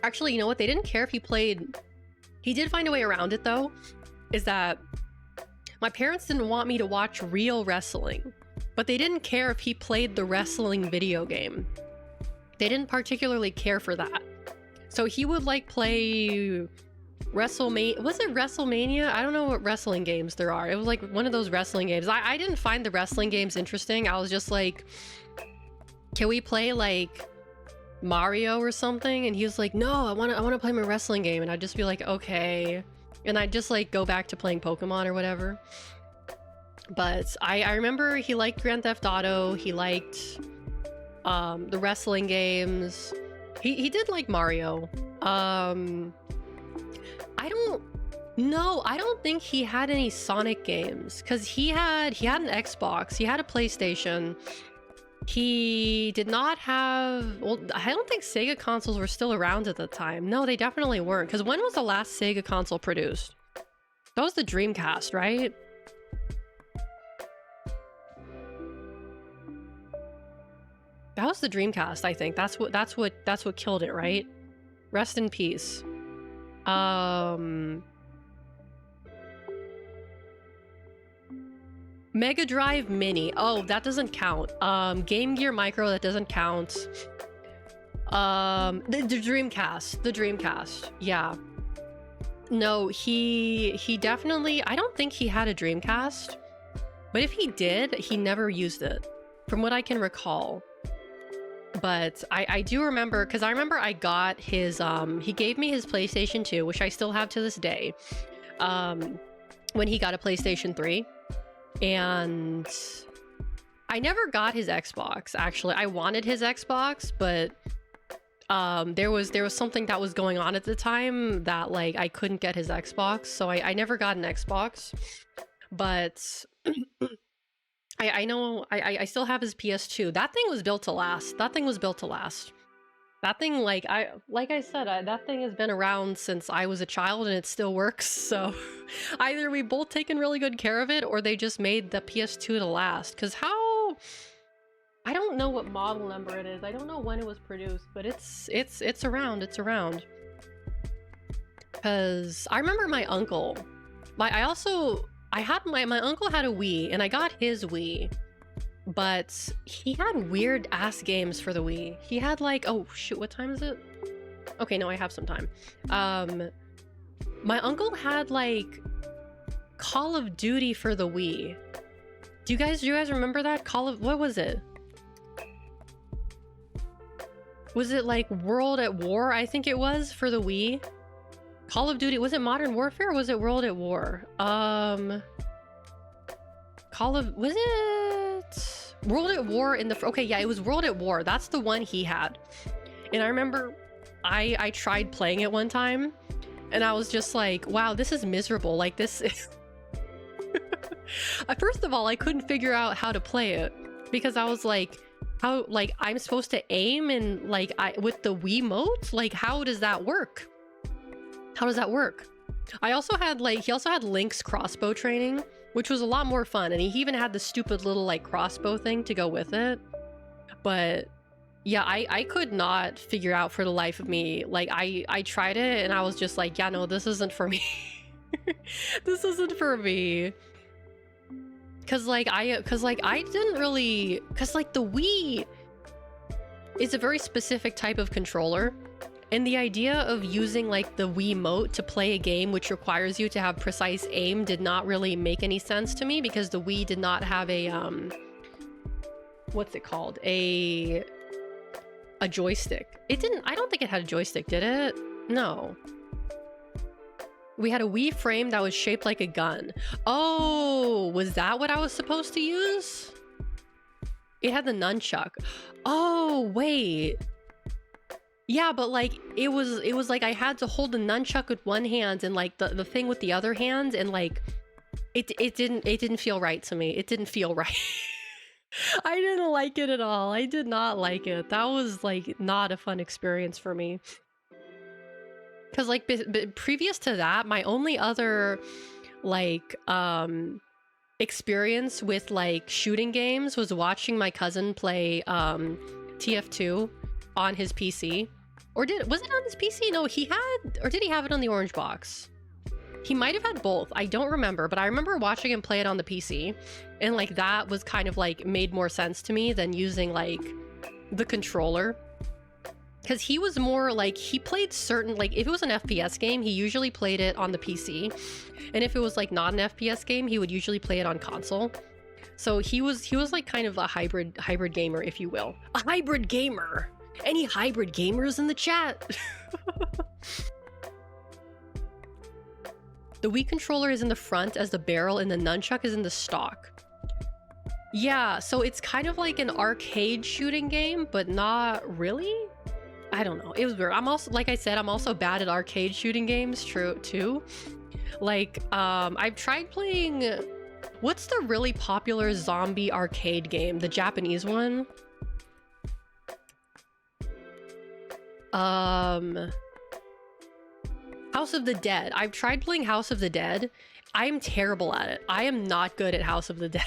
Actually, you know what? They didn't care if he played... He did find a way around it though, is that my parents didn't want me to watch real wrestling, but they didn't care if he played the wrestling video game. They didn't particularly care for that. So he would like play WrestleMania. Was it WrestleMania? I don't know what wrestling games there are. It was like one of those wrestling games. I didn't find the wrestling games interesting. I was just like, can we play like Mario or something? And he was like, no, I want to play my wrestling game. And I'd just be like, okay. And I'd just like go back to playing Pokemon or whatever. But I remember he liked Grand Theft Auto. He liked the wrestling games. He did like Mario. I don't think he had any Sonic games, because he had an Xbox, he had a PlayStation. He did not have, well, I don't think Sega consoles were still around at the time. No, they definitely weren't, because when was the last Sega console produced? That was the Dreamcast, right? That was the Dreamcast, I think. That's what killed it, right? Rest in peace. Mega Drive Mini. Oh, that doesn't count. Game Gear Micro, that doesn't count. The Dreamcast. The Dreamcast. Yeah. No, he definitely... I don't think he had a Dreamcast. But if he did, he never used it, from what I can recall. But I do remember, because I remember I got his, he gave me his PlayStation 2, which I still have to this day, when he got a PlayStation 3. And I never got his Xbox, actually. I wanted his Xbox, but there was something that was going on at the time that, like, I couldn't get his Xbox, so I never got an Xbox. But I know I still have his PS2. That thing was built to last. That thing was built to last. That thing, like I said, that thing has been around since I was a child and it still works. So either we both taken really good care of it, or they just made the PS2 to last. Because how... I don't know what model number it is. I don't know when it was produced, but it's around. It's around. Because I remember my uncle. My uncle had a Wii, and I got his Wii, but he had weird ass games for the Wii. He had, like, oh shoot, what time is it? Okay, no, I have some time. My uncle had, like, Call of Duty for the Wii. Do you guys remember that? What was it? Was it like World at War? I think it was, for the Wii. Call of Duty, was it Modern Warfare or was it World at War? Was it World at War in the... Okay, yeah, it was World at War. That's the one he had. And I remember I tried playing it one time, and I was just like, wow, this is miserable. Like, this is... First of all, I couldn't figure out how to play it, because I was like, how, like, I'm supposed to aim and, like, with the Wiimote? Like, how does that work? How does that work? I also had, like, he also had Link's crossbow training, which was a lot more fun, and he even had the stupid little, like, crossbow thing to go with it. But yeah, I could not figure out for the life of me. Like, I tried it and I was just like, yeah, no, this isn't for me. This isn't for me. Cause like I didn't really, cause like the Wii is a very specific type of controller. And the idea of using, like, the Wiimote to play a game which requires you to have precise aim did not really make any sense to me, because the Wii did not have a, what's it called? A joystick. It didn't, I don't think it had a joystick, did it? No. We had a Wii frame that was shaped like a gun. Oh, was that what I was supposed to use? It had the nunchuck. Oh, wait. Yeah, but like it was like I had to hold the nunchuck with one hand and like the thing with the other hand, and like it didn't feel right to me. It didn't feel right. I didn't like it at all. I did not like it. That was like not a fun experience for me. Cause like previous to that, my only other like experience with like shooting games was watching my cousin play TF2 on his PC. Or was it on his PC? No, he had, or did he have it on the orange box? He might have had both. I don't remember, but I remember watching him play it on the PC, and like that was kind of like made more sense to me than using like the controller. Because he was more like, he played certain, like if it was an FPS game, he usually played it on the PC. And if it was like not an FPS game, he would usually play it on console. So he was like kind of a hybrid gamer, if you will. A hybrid gamer! Any hybrid gamers in the chat? The Wii controller is in the front as the barrel, and the nunchuck is in the stock. Yeah, so it's kind of like an arcade shooting game, but not really? I don't know. It was weird. I'm also, like I said, I'm also bad at arcade shooting games, true, too. Like, I've tried playing... What's the really popular zombie arcade game? The Japanese one? House of the Dead. I've tried playing House of the Dead. I'm terrible at it. I am not good at House of the Dead.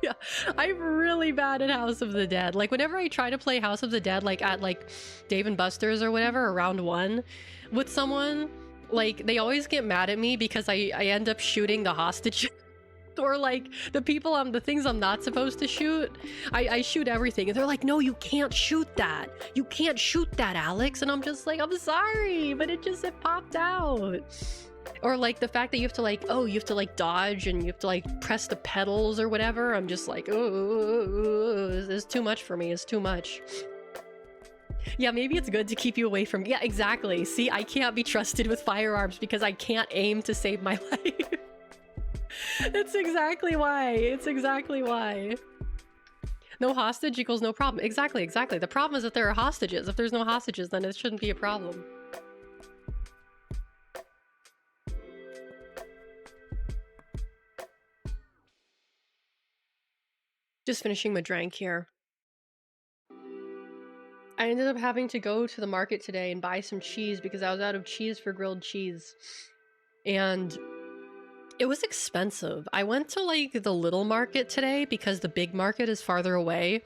Yeah, I'm really bad at House of the Dead. Like, whenever I try to play House of the Dead, like at like Dave and Buster's or whatever, or round one with someone, like they always get mad at me because I end up shooting the hostage. Or like the things I'm not supposed to shoot. I shoot everything, and they're like, no, you can't shoot that. You can't shoot that, Alex. And I'm just like, I'm sorry, but it popped out. Or like the fact that you have to like, oh, you have to like dodge and you have to like press the pedals or whatever. I'm just like, oh, it's too much for me. It's too much. Yeah, maybe it's good to keep you away from... Yeah, exactly. See, I can't be trusted with firearms because I can't aim to save my life. That's exactly why. It's exactly why. No hostage equals no problem. Exactly, exactly. The problem is that there are hostages. If there's no hostages, then it shouldn't be a problem. Just finishing my drink here. I ended up having to go to the market today and buy some cheese because I was out of cheese for grilled cheese. And it was expensive. I went to like the little market today because the big market is farther away.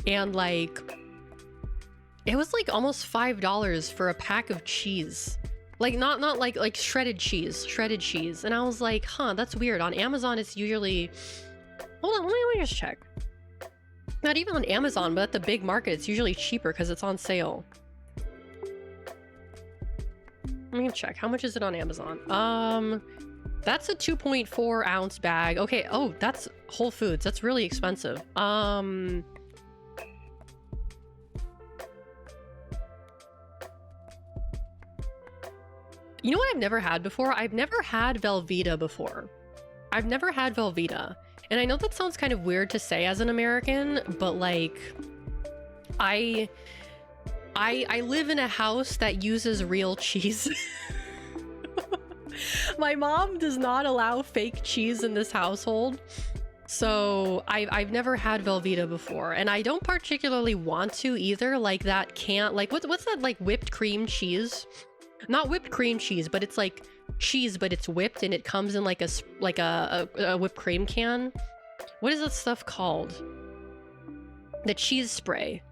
And like, it was like almost $5 for a pack of cheese. Like not like shredded cheese. And I was like, huh, that's weird. On Amazon, it's usually... Hold on, let me just check. Not even on Amazon, but at the big market, it's usually cheaper because it's on sale. Let me check. How much is it on Amazon? That's a 2.4 ounce bag. Okay. Oh, that's Whole Foods. That's really expensive. You know what I've never had before? I've never had Velveeta before. I've never had Velveeta. And I know that sounds kind of weird to say as an American, but like, I live in a house that uses real cheese. My mom does not allow fake cheese in this household. So I've never had Velveeta before, and I don't particularly want to either. Like that can't, like, what's that, like whipped cream cheese? Not whipped cream cheese, but it's like cheese, but it's whipped and it comes in like a whipped cream can. What is that stuff called? The cheese spray.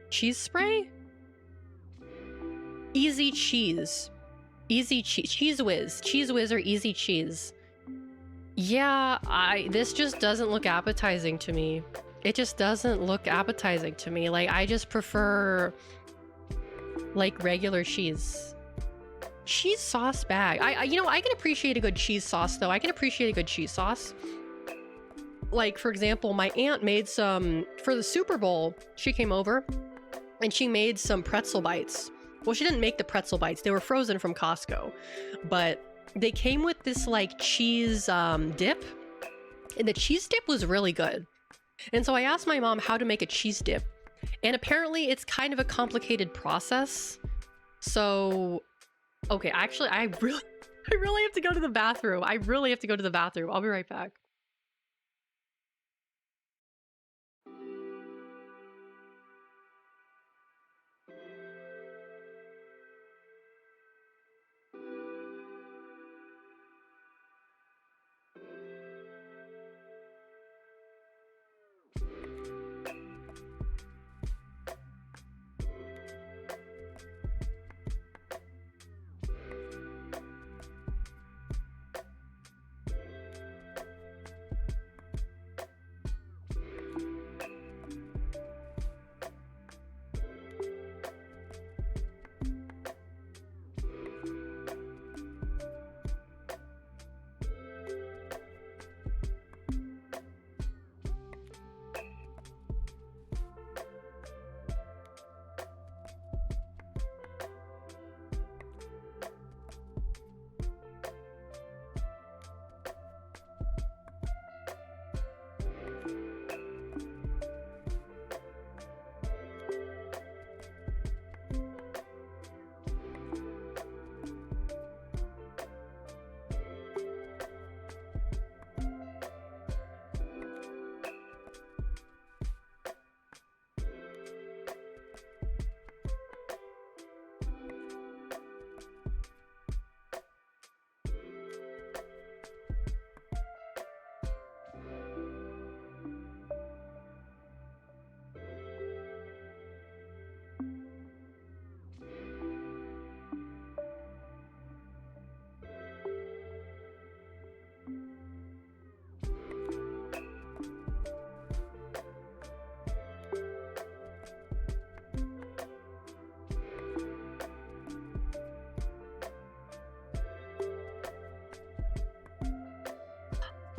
Cheese spray? Easy cheese. Easy cheese. Cheese Whiz. Cheese Whiz or Easy Cheese. Yeah, this just doesn't look appetizing to me. It just doesn't look appetizing to me. Like, I just prefer like regular cheese. Cheese sauce bag. You know, I can appreciate a good cheese sauce though. I can appreciate a good cheese sauce. Like, for example, my aunt made some for the Super Bowl. She came over and she made some pretzel bites. Well, she didn't make the pretzel bites. They were frozen from Costco, but they came with this like cheese dip, and the cheese dip was really good. And so I asked my mom how to make a cheese dip, and apparently it's kind of a complicated process. So, okay, actually, I really have to go to the bathroom. I really have to go to the bathroom. I'll be right back.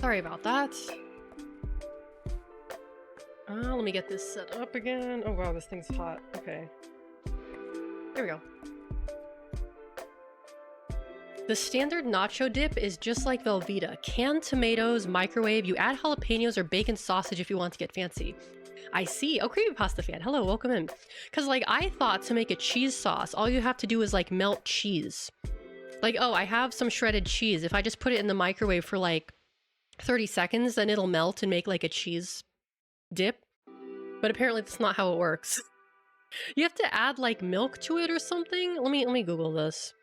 Sorry about that. Let me get this set up again. Oh wow, this thing's hot. Okay. Here we go. The standard nacho dip is just like Velveeta. Canned tomatoes, microwave, you add jalapenos or bacon sausage if you want to get fancy. I see. Oh, creepypasta fan. Hello, welcome in. Because, like, I thought to make a cheese sauce, all you have to do is, like, melt cheese. Like, oh, I have some shredded cheese. If I just put it in the microwave for, like, 30 seconds, then it'll melt and make, like, a cheese dip. But apparently that's not how it works. You have to add, like, milk to it or something? Let me Google this.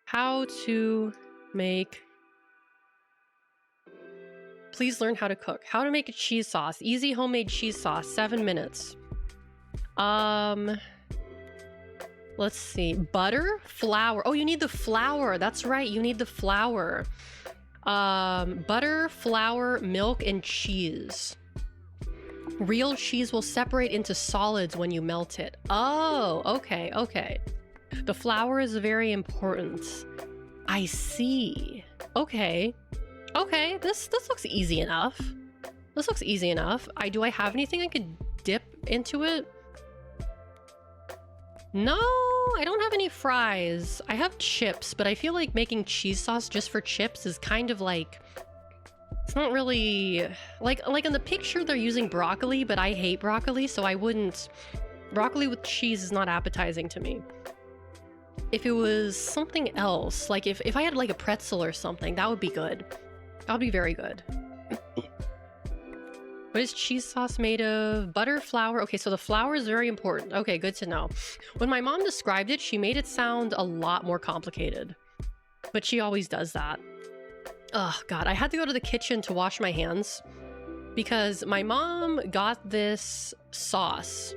How to make... Please learn how to cook. How to make a cheese sauce. Easy homemade cheese sauce. 7 minutes. Let's see. Butter, flour. Oh, you need the flour. That's right. You need the flour. Butter, flour, milk, and cheese. Real cheese will separate into solids when you melt it. Oh, okay, okay. The flour is very important. I see. Okay. Okay, this looks easy enough. This looks easy enough. Do I have anything I could dip into it? No, I don't have any fries. I have chips, but I feel like making cheese sauce just for chips is kind of like... It's not really... Like in the picture, they're using broccoli, but I hate broccoli, so I wouldn't... Broccoli with cheese is not appetizing to me. If it was something else, like if I had like a pretzel or something, that would be good. That would be very good. What is cheese sauce made of? Butter, flour. Okay, so the flour is very important. Okay, good to know. When my mom described it, she made it sound a lot more complicated. But she always does that. Oh, God. I had to go to the kitchen to wash my hands because my mom got this sauce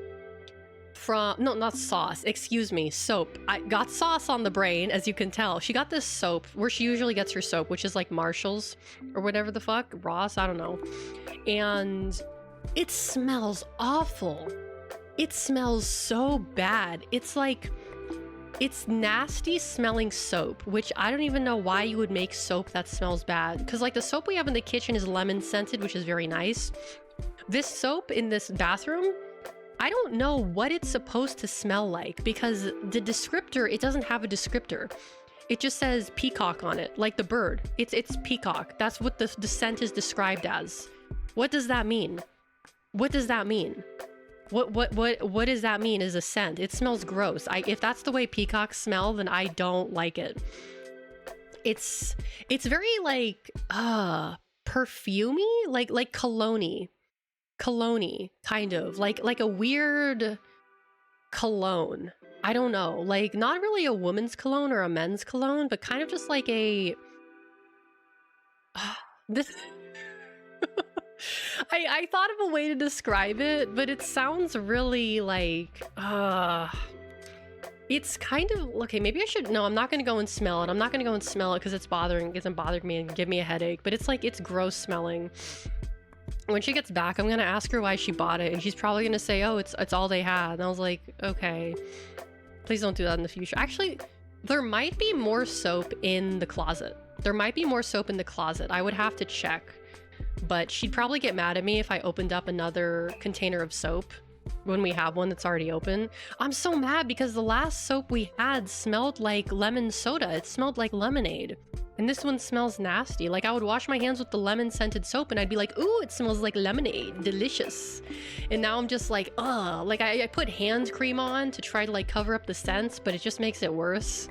from... No, not sauce. Excuse me. Soap. I got sauce on the brain, as you can tell. She got this soap where she usually gets her soap, which is like Marshall's or whatever the fuck. Ross, I don't know. And it smells awful. It smells so bad. It's like... It's nasty smelling soap, which I don't even know why you would make soap that smells bad. Because like the soap we have in the kitchen is lemon scented, which is very nice. This soap in this bathroom, I don't know what it's supposed to smell like because the descriptor, it doesn't have a descriptor. It just says peacock on it, like the bird. It's peacock. That's what the scent is described as. What does that mean? What does that mean? What does that mean as a scent? It smells gross. If that's the way peacocks smell, then I don't like it. It's very like perfumey, like cologne-y. Cologne-y, kind of. Like a weird cologne. I don't know. Like not really a woman's cologne or a men's cologne, but kind of just like a this I thought of a way to describe it, but it sounds really like, it's kind of, okay, maybe I should, no, I'm not going to go and smell it. I'm not going to go and smell it because it's bothering me and give me a headache, but it's like, it's gross smelling. When she gets back, I'm going to ask her why she bought it, and she's probably going to say, oh, it's all they had. And I was like, okay, please don't do that in the future. Actually, there might be more soap in the closet. There might be more soap in the closet. I would have to check. But she'd probably get mad at me if I opened up another container of soap when we have one that's already open. I'm so mad because the last soap we had smelled like lemon soda. It smelled like lemonade. And this one smells nasty. Like I would wash my hands with the lemon scented soap and I'd be like, ooh, it smells like lemonade. Delicious. And now I'm just like, ugh. Like I put hand cream on to try to like cover up the scents, but it just makes it worse.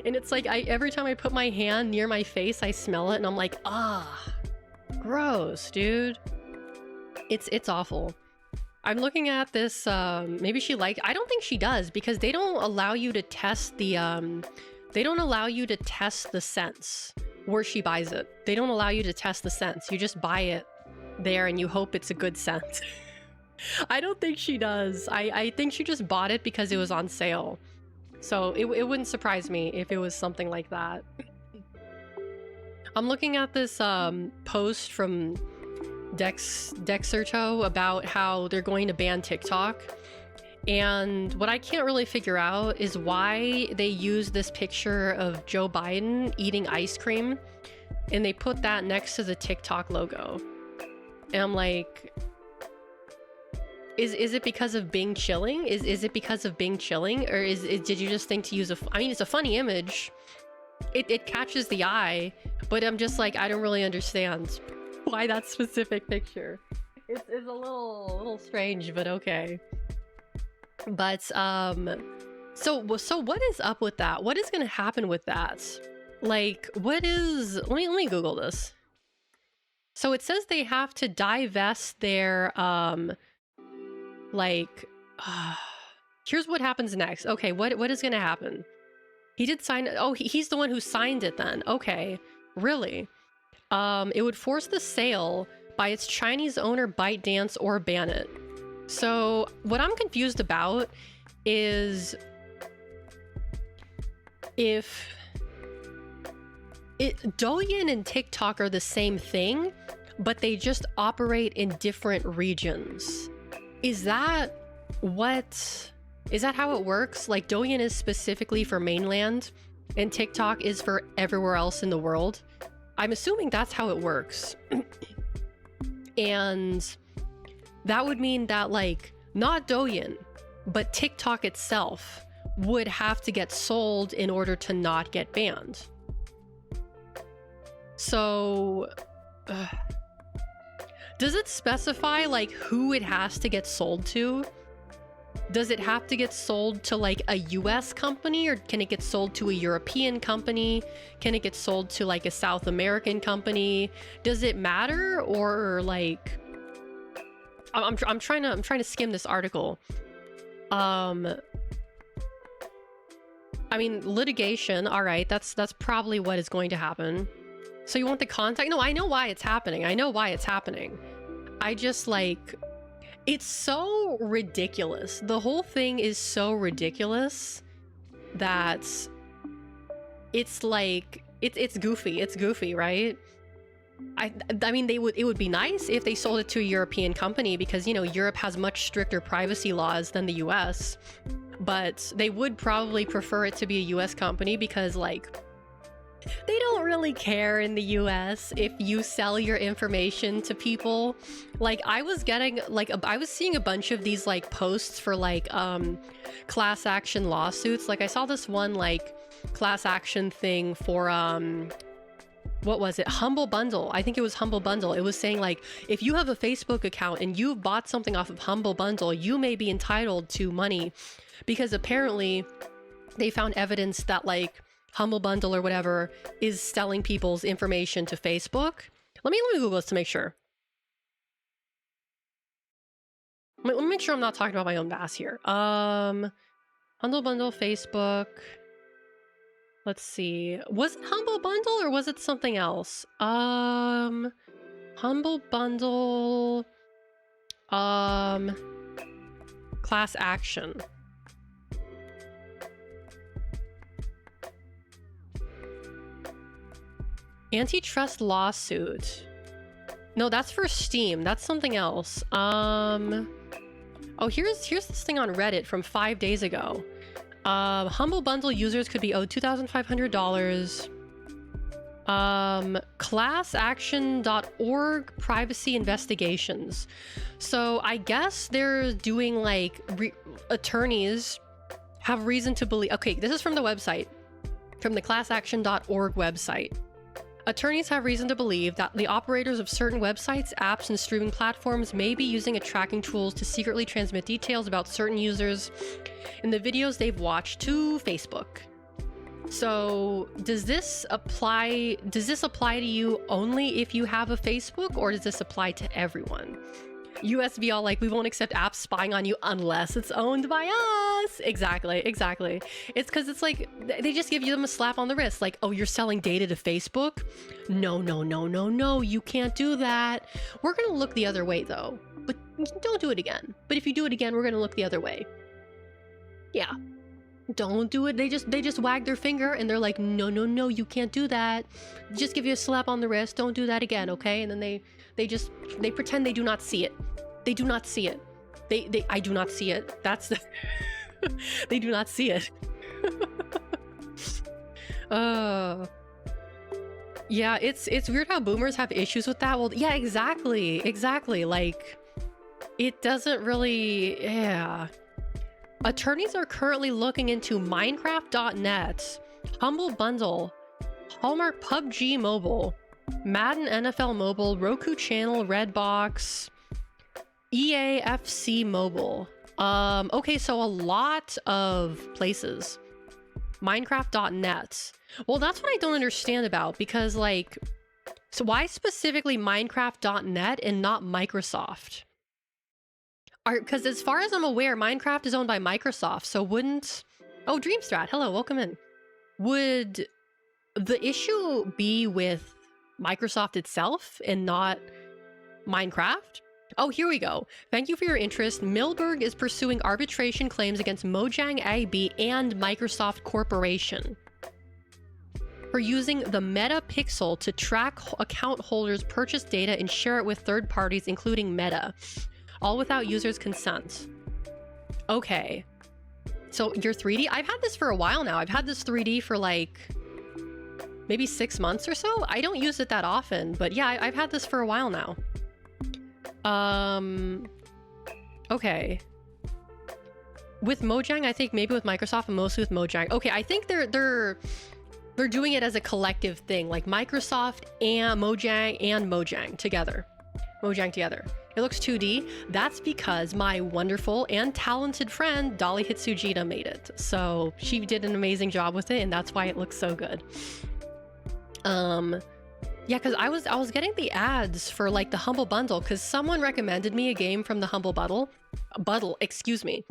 And it's like every time I put my hand near my face, I smell it and I'm like, ah. Gross, dude. It's awful. I'm looking at this, maybe she I don't think she does because they don't allow you to test the, they don't allow you to test the scents where she buys it. They don't allow you to test the scents. You just buy it there and you hope it's a good scent. I don't think she does. I think she just bought it because it was on sale. So it wouldn't surprise me if it was something like that. I'm looking at this post from Dexerto about how they're going to ban TikTok. And what I can't really figure out is why they use this picture of Joe Biden eating ice cream and they put that next to the TikTok logo. And I'm like, is it because of Bing chilling? Is it because of Bing chilling? Or did you just think to use I mean, it's a funny image. It catches the eye, but I'm just like, I don't really understand why that specific picture. It's a little strange, but okay. But so what is up with that? What is gonna happen with that? Like, what is, let me Google this. So it says they have to divest their here's what happens next. Okay, what is gonna happen? He did sign, oh, he's the one who signed it then. Okay, really? It would force the sale by its Chinese owner, ByteDance, or ban it. So what I'm confused about is if Douyin and TikTok are the same thing, but they just operate in different regions. Is that how it works? Like, Douyin is specifically for mainland and TikTok is for everywhere else in the world. I'm assuming that's how it works. And that would mean that, like, not Douyin, but TikTok itself would have to get sold in order to not get banned. So, does it specify, like, who it has to get sold to? Does it have to get sold to, like, a US company, or can it get sold to a European company? Can it get sold to, like, a South American company? Does it matter? Or, like, I'm trying to skim this article. I mean, litigation, all right, that's probably what is going to happen. So you want the contact? No, I know why it's happening. I just, like, it's so ridiculous. The whole thing is so ridiculous that it's like, it's goofy. It's goofy, right? I mean, it would be nice if they sold it to a European company, because, you know, Europe has much stricter privacy laws than the US, but they would probably prefer it to be a US company because, like, they don't really care in the US if you sell your information to people. Like, I was seeing a bunch of these, like, posts for, like, class action lawsuits. Like, I saw this one, like, class action thing for, what was it? Humble Bundle. I think it was Humble Bundle. It was saying, like, if you have a Facebook account and you've bought something off of Humble Bundle, you may be entitled to money, because apparently they found evidence that, like, Humble Bundle or whatever is selling people's information to Facebook. Let me Google this to make sure. Let me make sure I'm not talking about my own ass here. Humble Bundle, Facebook. Let's see. Was it Humble Bundle or was it something else? Humble Bundle. Class action. Antitrust lawsuit. No, that's for Steam. That's something else. Oh, here's this thing on Reddit from 5 days ago. Humble Bundle users could be owed $2,500. Classaction.org privacy investigations. So I guess they're doing, like, attorneys have reason to believe. Okay, this is from the website, from the classaction.org website. Attorneys have reason to believe that the operators of certain websites, apps, and streaming platforms may be using tracking tools to secretly transmit details about certain users in the videos they've watched to Facebook. So does this apply to you only if you have a Facebook, or does this apply to everyone? USB all like, we won't accept apps spying on you unless it's owned by us. Exactly. It's because it's like, they just give them a slap on the wrist. Like, oh, you're selling data to Facebook? No, you can't do that. We're going to look the other way though, but don't do it again. But if you do it again, we're going to look the other way. Yeah. Don't do it. They just wag their finger and they're like, no, you can't do that. Just give you a slap on the wrist. Don't do that again, okay? And then they pretend they do not see it. They do not see it. I do not see it. That's the they do not see it. Yeah, it's weird how boomers have issues with that. Well, yeah, exactly. Like, it doesn't really, yeah. Attorneys are currently looking into Minecraft.net, Humble Bundle, Hallmark PUBG Mobile, Madden NFL Mobile, Roku Channel, Redbox, EAFC Mobile. Okay, so a lot of places. Minecraft.net. Well, that's what I don't understand about, because like, so why specifically Minecraft.net and not Microsoft? Because as far as I'm aware, Minecraft is owned by Microsoft, so wouldn't... Oh, Dreamstrat, hello, welcome in. Would the issue be with Microsoft itself and not Minecraft? Oh, here we go. Thank you for your interest. Milberg is pursuing arbitration claims against Mojang AB and Microsoft Corporation for using the Meta Pixel to track account holders' purchase data and share it with third parties, including Meta, all without users' consent. Okay. So your 3D? I've had this for a while now. I've had this 3D for like maybe 6 months or so. I don't use it that often, but yeah, I've had this for a while now. Okay. With Mojang, I think maybe with Microsoft and mostly with Mojang. Okay, I think they're doing it as a collective thing, like Microsoft and Mojang together. Mojang together. It looks 2D. That's because my wonderful and talented friend Dollie Hitsujida made it. So she did an amazing job with it, and that's why it looks so good. Yeah, because I was getting the ads for like the Humble Bundle because someone recommended me a game from the Humble Bundle. Excuse me.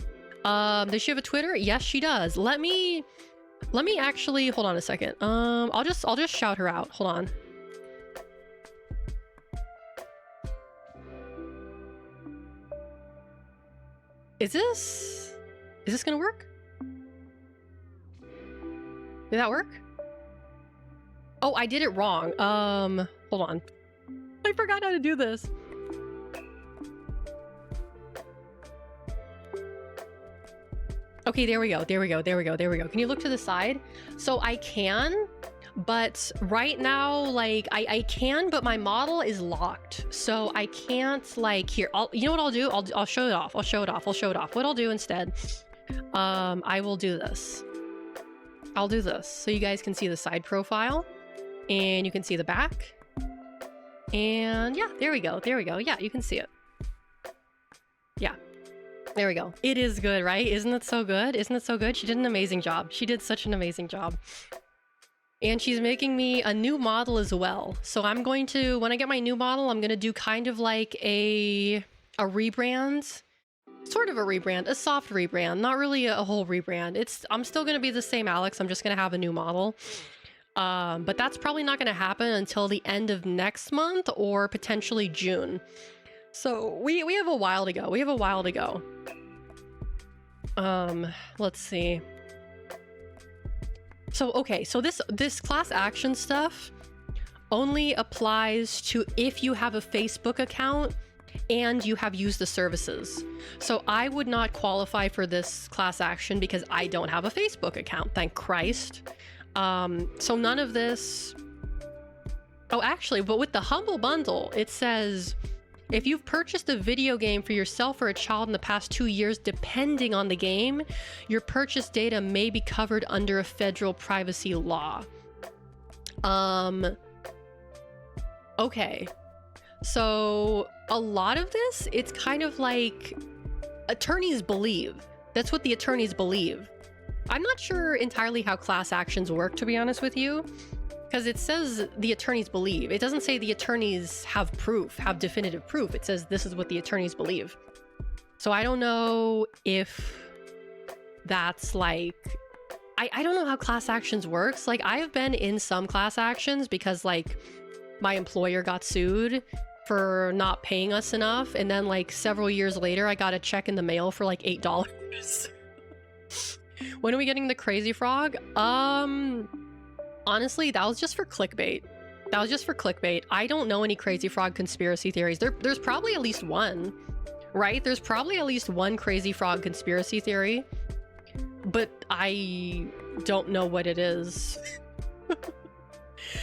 Does she have a Twitter? Yes, she does. Let me actually hold on a second. I'll just shout her out. Hold on. Is this gonna work? Did that work? Oh, I did it wrong. Hold on. I forgot how to do this. Okay, there we go. Can you look to the side? So I can, but right now, like, I can, but my model is locked. So I can't, like, here, you know what I'll do? I'll show it off. I'll show it off. What I'll do instead, I will do this. I'll do this so you guys can see the side profile. And you can see the back. And yeah, there we go. Yeah, you can see it. Yeah, there we go. It is good, right? Isn't it so good? She did an amazing job. She did such an amazing job. And she's making me a new model as well. So I'm going to, when I get my new model, I'm going to do kind of like a rebrand. Sort of a rebrand, a soft rebrand, not really a whole rebrand. I'm still going to be the same Alex. I'm just going to have a new model. But that's probably not going to happen until the end of next month or potentially June. So we have a while to go. Let's see. So, okay, so this class action stuff only applies to if you have a Facebook account and you have used the services. So I would not qualify for this class action because I don't have a Facebook account, thank Christ. So none of this... Oh, actually, but with the Humble Bundle, it says, if you've purchased a video game for yourself or a child in the past 2 years, depending on the game, your purchase data may be covered under a federal privacy law. Okay. So a lot of this, it's kind of like attorneys believe. That's what the attorneys believe. I'm not sure entirely how class actions work, to be honest with you, because it says the attorneys believe. It doesn't say the attorneys have definitive proof. It says this is what the attorneys believe. So I don't know if that's like... I don't know how class actions works. Like, I've been in some class actions because, like, my employer got sued for not paying us enough, and then, like, several years later, I got a check in the mail for, like, $8. When are we getting the Crazy Frog? Honestly, that was just for clickbait. I don't know any Crazy Frog conspiracy theories. There's probably at least one, right? There's probably at least one Crazy Frog conspiracy theory, but I don't know what it is.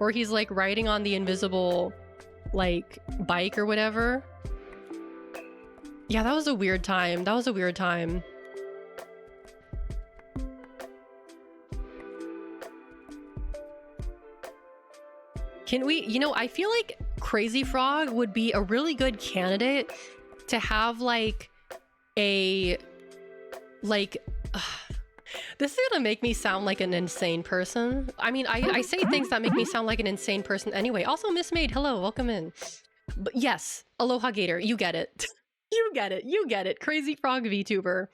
Or he's like riding on the invisible like bike or whatever. Yeah, that was a weird time. That was a weird time. Can we, you know, I feel like Crazy Frog would be a really good candidate to have like a, like, this is gonna make me sound like an insane person. I mean, I say things that make me sound like an insane person anyway. Also, Miss Maid, hello, welcome in. But yes, Aloha Gator, you get it. You get it, you get it. Crazy Frog VTuber.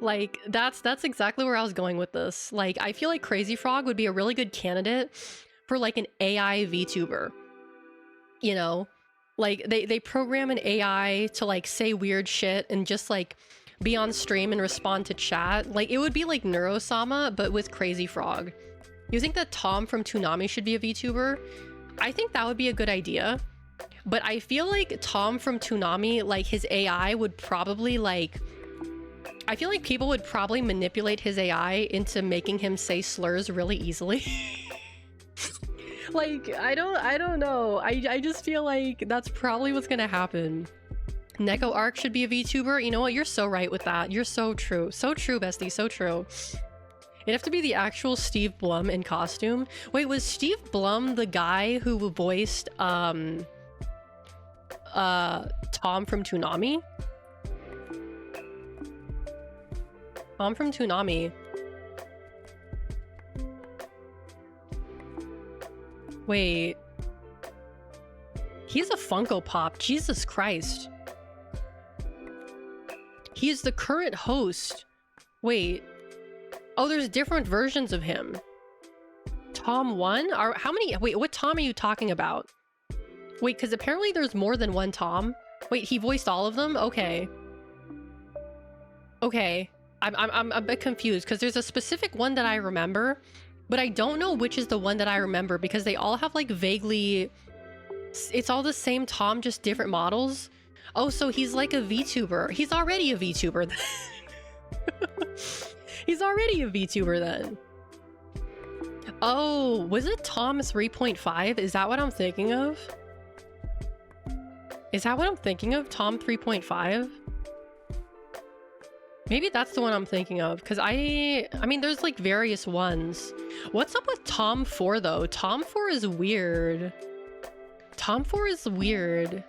Like, that's exactly where I was going with this. Like, I feel like Crazy Frog would be a really good candidate for like an AI VTuber. You know? Like, they program an AI to like say weird shit and just like be on stream and respond to chat. Like, it would be like Neurosama, but with Crazy Frog. You think that Tom from Toonami should be a VTuber? I think that would be a good idea. But I feel like Tom from Toonami, like his AI would probably like... I feel like people would probably manipulate his AI into making him say slurs really easily. Like, I don't know. I just feel like that's probably what's gonna happen. Neko Arc should be a VTuber. You know what? You're so right with that. You're so true. So true, bestie. So true. It'd have to be the actual Steve Blum in costume. Wait, was Steve Blum the guy who voiced Tom from Toonami? Tom from Toonami. Wait. He's a Funko Pop. Jesus Christ. He is the current host. Wait. Oh, there's different versions of him. Tom 1? How many? Wait, what Tom are you talking about? Wait, because apparently there's more than one Tom. Wait, he voiced all of them? Okay. Okay. I'm a bit confused because there's a specific one that I remember, but I don't know which is the one that I remember because they all have like vaguely... It's all the same Tom, just different models. Oh, so he's like a VTuber. He's already a VTuber then. He's already a VTuber then. Oh, was it Tom 3.5? Is that what I'm thinking of? Is that what I'm thinking of? Tom 3.5? Maybe that's the one I'm thinking of, because I mean, there's like various ones. What's up with Tom 4 though? Tom 4 is weird. Tom 4 is weird.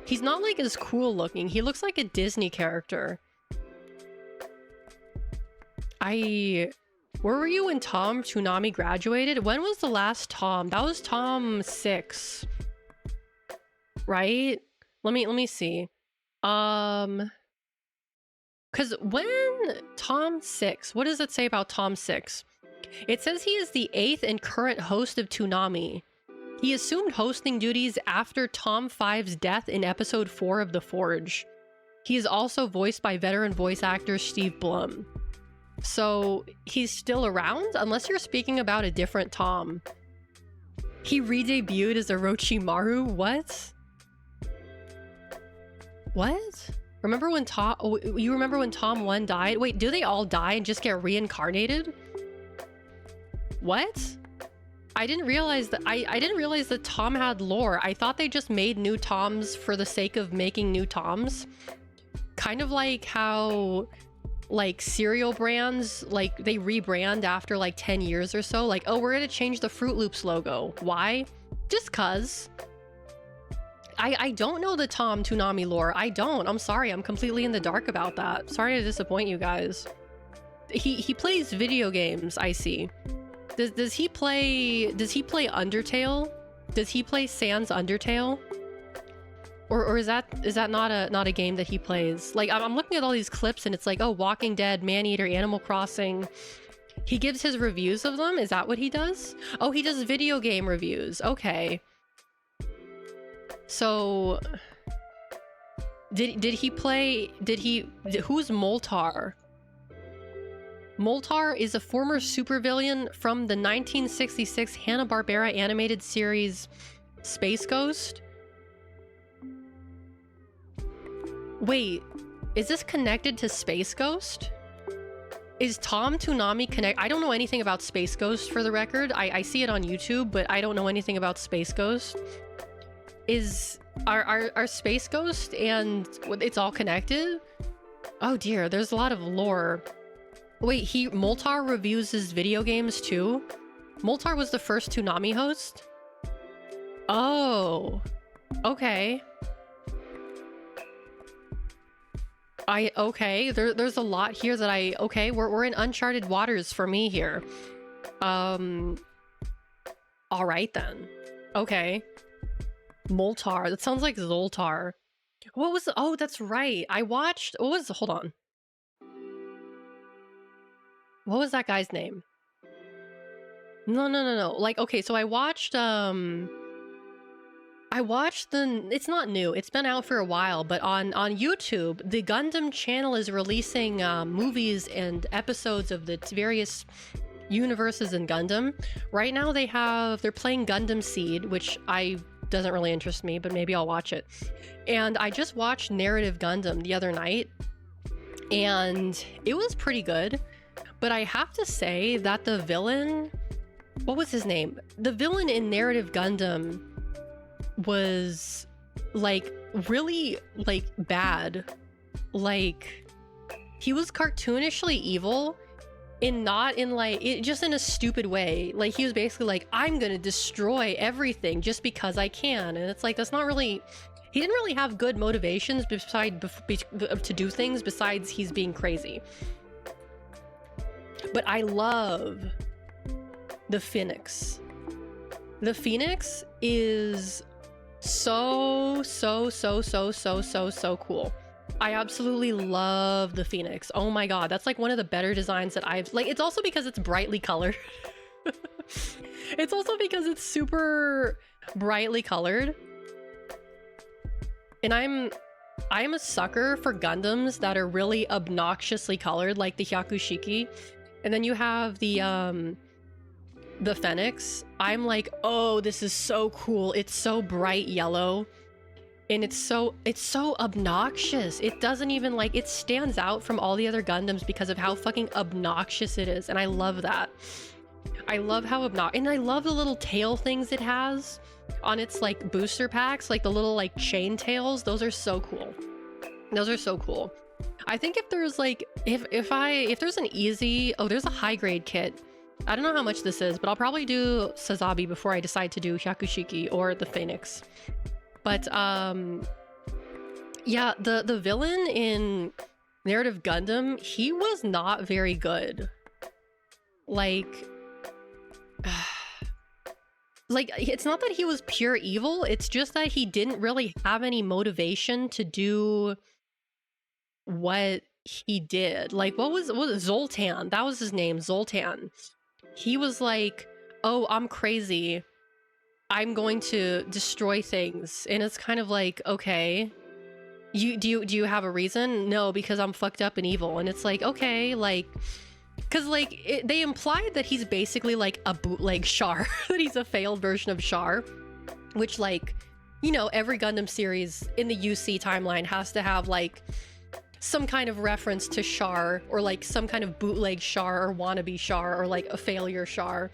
He's not like as cool looking. He looks like a Disney character. Where were you when Tom Toonami graduated? When was the last Tom? That was Tom 6. Right? Let me see. Because when Tom 6, what does it say about Tom 6? It says he is the 8th and current host of Toonami. He assumed hosting duties after Tom 5's death in episode 4 of The Forge. He is also voiced by veteran voice actor Steve Blum. So he's still around? Unless you're speaking about a different Tom. He re-debuted as Orochimaru? What? What? Remember when Tom... Oh, you remember when Tom 1 died? Wait, do they all die and just get reincarnated? What? I didn't realize that... I didn't realize that Tom had lore. I thought they just made new Toms for the sake of making new Toms. Kind of like how... like cereal brands, like they rebrand after like 10 years or so. Like, oh, we're gonna change the Fruit Loops logo. Why? Just cuz. I don't know the Tom Toonami lore. I don't. I'm sorry. I'm completely in the dark about that. Sorry to disappoint you guys. He plays video games, I see. Does he play Undertale? Does he play Sans Undertale? Or is that not a game that he plays? Like, I'm looking at all these clips and it's like, oh, Walking Dead, Maneater, Animal Crossing. He gives his reviews of them? Is that what he does? Oh, he does video game reviews. Okay. So did he play, who's Moltar? Moltar is a former supervillain from the 1966 Hanna-Barbera animated series Space Ghost. Wait, is this connected to Space Ghost? Is Tom Toonami connect? I don't know anything about Space Ghost, for the record. I see it on YouTube, but I don't know anything about Space Ghost. Are Space Ghost and it's all connected? Oh dear, there's a lot of lore. Wait, Moltar reviews his video games too? Moltar was the first Toonami host? Oh, okay. Okay, there's a lot here that okay, we're in uncharted waters for me here. All right then. Okay. Moltar, that sounds like Zoltar. What was, oh, that's right. I watched, hold on. What was that guy's name? No. Like, okay, so I watched it's not new, it's been out for a while, but on YouTube, the Gundam channel is releasing movies and episodes of the various universes in Gundam. Right now they're playing Gundam Seed, which doesn't really interest me, but maybe I'll watch it. And I just watched Narrative Gundam the other night, and it was pretty good, but I have to say that the villain, what was his name? The villain in Narrative Gundam was like really like bad. Like he was cartoonishly evil, and not in like just in a stupid way. Like he was basically like, I'm gonna destroy everything just because I can, and it's like, that's not really, he didn't really have good motivations to do things besides he's being crazy. But I love the Phoenix. The Phoenix is so cool. I absolutely love the Phoenix. Oh my god, that's like one of the better designs that I've like. It's also because it's brightly colored. It's also because it's super brightly colored. And I'm a sucker for Gundams that are really obnoxiously colored, like the Hyakushiki. And then you have the Phoenix. I'm like, oh, this is so cool. It's so bright yellow. And it's so obnoxious. It doesn't even like, it stands out from all the other Gundams because of how fucking obnoxious it is. And I love that. I love how obnoxious, and I love the little tail things it has on its like booster packs, like the little like chain tails. Those are so cool. Those are so cool. I think if there's like, if there's an easy, oh, there's a high grade kit. I don't know how much this is, but I'll probably do Sazabi before I decide to do Hyakushiki or the Phoenix. But yeah, the villain in Narrative Gundam, he was not very good. Like it's not that he was pure evil, it's just that he didn't really have any motivation to do what he did. Like what was Zoltan? That was his name, Zoltan. He was like, oh, I'm crazy, I'm going to destroy things. And it's kind of like, okay, do you have a reason? No, because I'm fucked up and evil. And it's like, okay, like, because like they implied that he's basically like a bootleg Char, that he's a failed version of Char, which, like, you know, every Gundam series in the UC timeline has to have like some kind of reference to Char, or like some kind of bootleg Char or wannabe Char, or like a failure Char.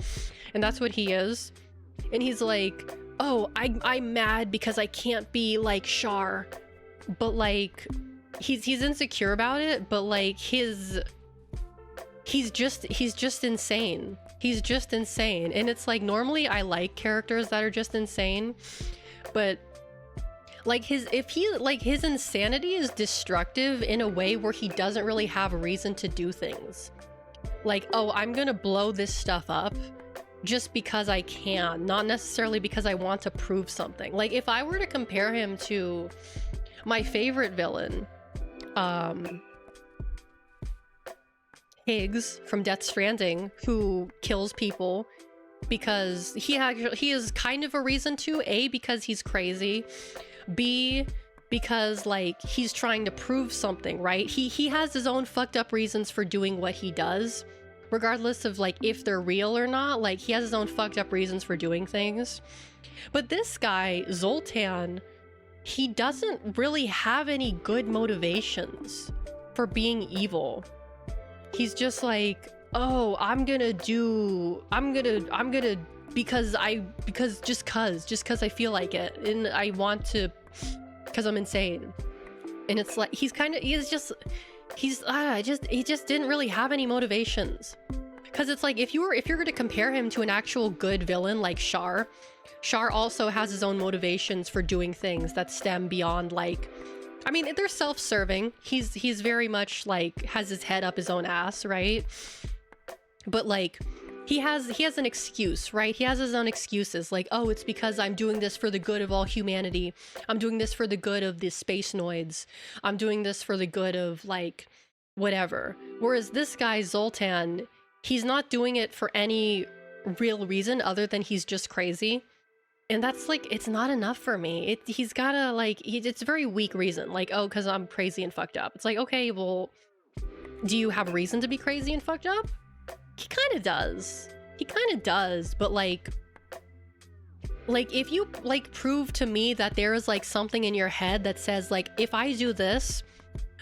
And that's what he is. And he's like, oh, I'm mad because I can't be like Char. But like he's insecure about it, but like he's just insane. He's just insane. And it's like, normally I like characters that are just insane, but like his insanity is destructive in a way where he doesn't really have a reason to do things. Like, oh, I'm gonna blow this stuff up just because I can, not necessarily because I want to prove something. Like, if I were to compare him to my favorite villain, Higgs from Death Stranding, who kills people because he is kind of a reason to. A, because he's crazy. B, because like he's trying to prove something, right? He has his own fucked up reasons for doing what he does, regardless of like if they're real or not. Like, he has his own fucked up reasons for doing things. But this guy, Zoltan, he doesn't really have any good motivations for being evil. he's just like, oh, I'm gonna because just cause I feel like it, and I want to, cause I'm insane. And it's like, he just didn't really have any motivations. Cause it's like, if you're going to compare him to an actual good villain like Char also has his own motivations for doing things that stem beyond, like, I mean, they're self-serving. He's very much like has his head up his own ass, right? But like, he has an excuse, right? He has his own excuses, like, oh, it's because I'm doing this for the good of all humanity. I'm doing this for the good of the space noids. I'm doing this for the good of, like, whatever. Whereas this guy, Zoltan, he's not doing it for any real reason other than he's just crazy. And that's like, it's not enough for me. He's gotta, like, it's a very weak reason. Like, oh, because I'm crazy and fucked up. It's like, okay, well, do you have a reason to be crazy and fucked up? He kind of does. He kind of does, but like if you like prove to me that there is like something in your head that says like, if I do this,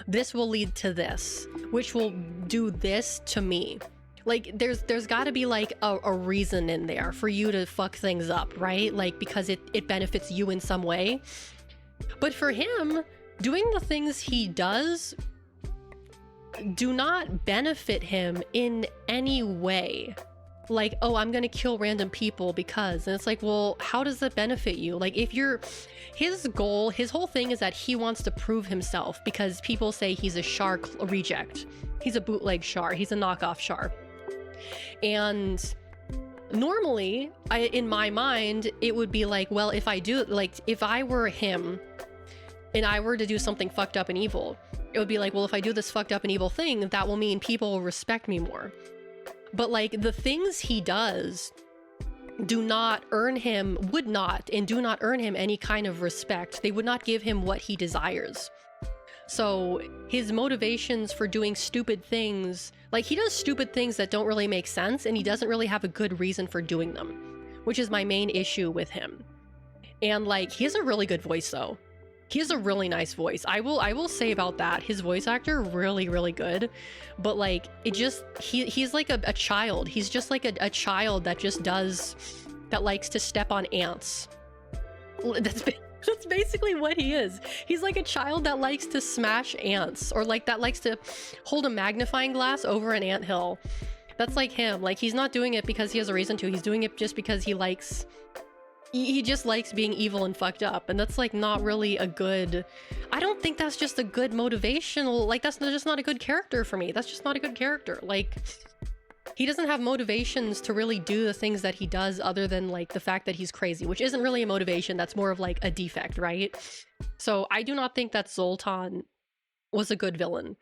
this will lead to this, which will do this to me. Like there's got to be like a reason in there for you to fuck things up, right? Like because it benefits you in some way. But for him, doing the things he does do not benefit him in any way. Like, oh, I'm gonna kill random people because, and it's like, well, how does that benefit you? Like, if you're, his goal, his whole thing is that he wants to prove himself because people say he's a Char reject. He's a bootleg Char. He's a knockoff Char. And normally, in my mind, it would be like, well, if I were him and I were to do something fucked up and evil, it would be like, well, if I do this fucked up and evil thing, that will mean people will respect me more. But like the things he does do not earn him any kind of respect. They would not give him what he desires. So his motivations for doing stupid things, like he does stupid things that don't really make sense, and he doesn't really have a good reason for doing them, which is my main issue with him. And like, he has a really good voice though. He has a really nice voice. I will say about that. His voice actor, really, really good. But like, it just, he's like a child. He's just like a child that likes to step on ants. That's basically what he is. He's like a child that likes to smash ants, or like that likes to hold a magnifying glass over an anthill. That's like him. Like, he's not doing it because he has a reason to. He's doing it just because he just likes being evil and fucked up, and that's like not really a good, I don't think that's just a good motivational, like that's just not a good character for me. That's just not a good character. Like, he doesn't have motivations to really do the things that he does other than like the fact that he's crazy, which isn't really a motivation. That's more of like a defect, right? So I do not think that Zoltan was a good villain.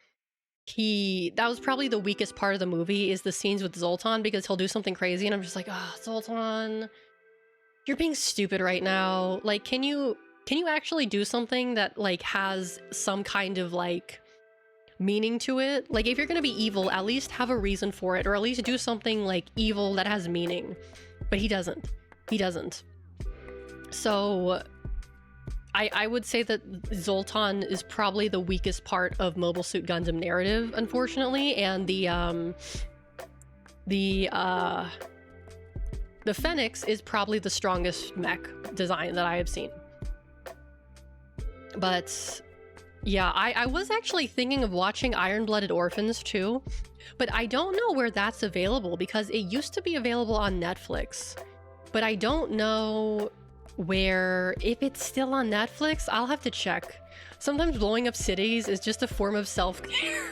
That was probably the weakest part of the movie, is the scenes with Zoltan, because he'll do something crazy and I'm just like, oh, Zoltan, you're being stupid right now. Like, can you actually do something that like has some kind of like meaning to it? Like, if you're gonna be evil, at least have a reason for it, or at least do something like evil that has meaning. But he doesn't. So I would say that Zoltan is probably the weakest part of Mobile Suit Gundam narrative, unfortunately, and the Phoenix is probably the strongest mech design that I have seen. But yeah, I was actually thinking of watching Iron-Blooded Orphans too, but I don't know where that's available, because it used to be available on Netflix, but I don't know if it's still on Netflix. I'll have to check. Sometimes blowing up cities is just a form of self-care.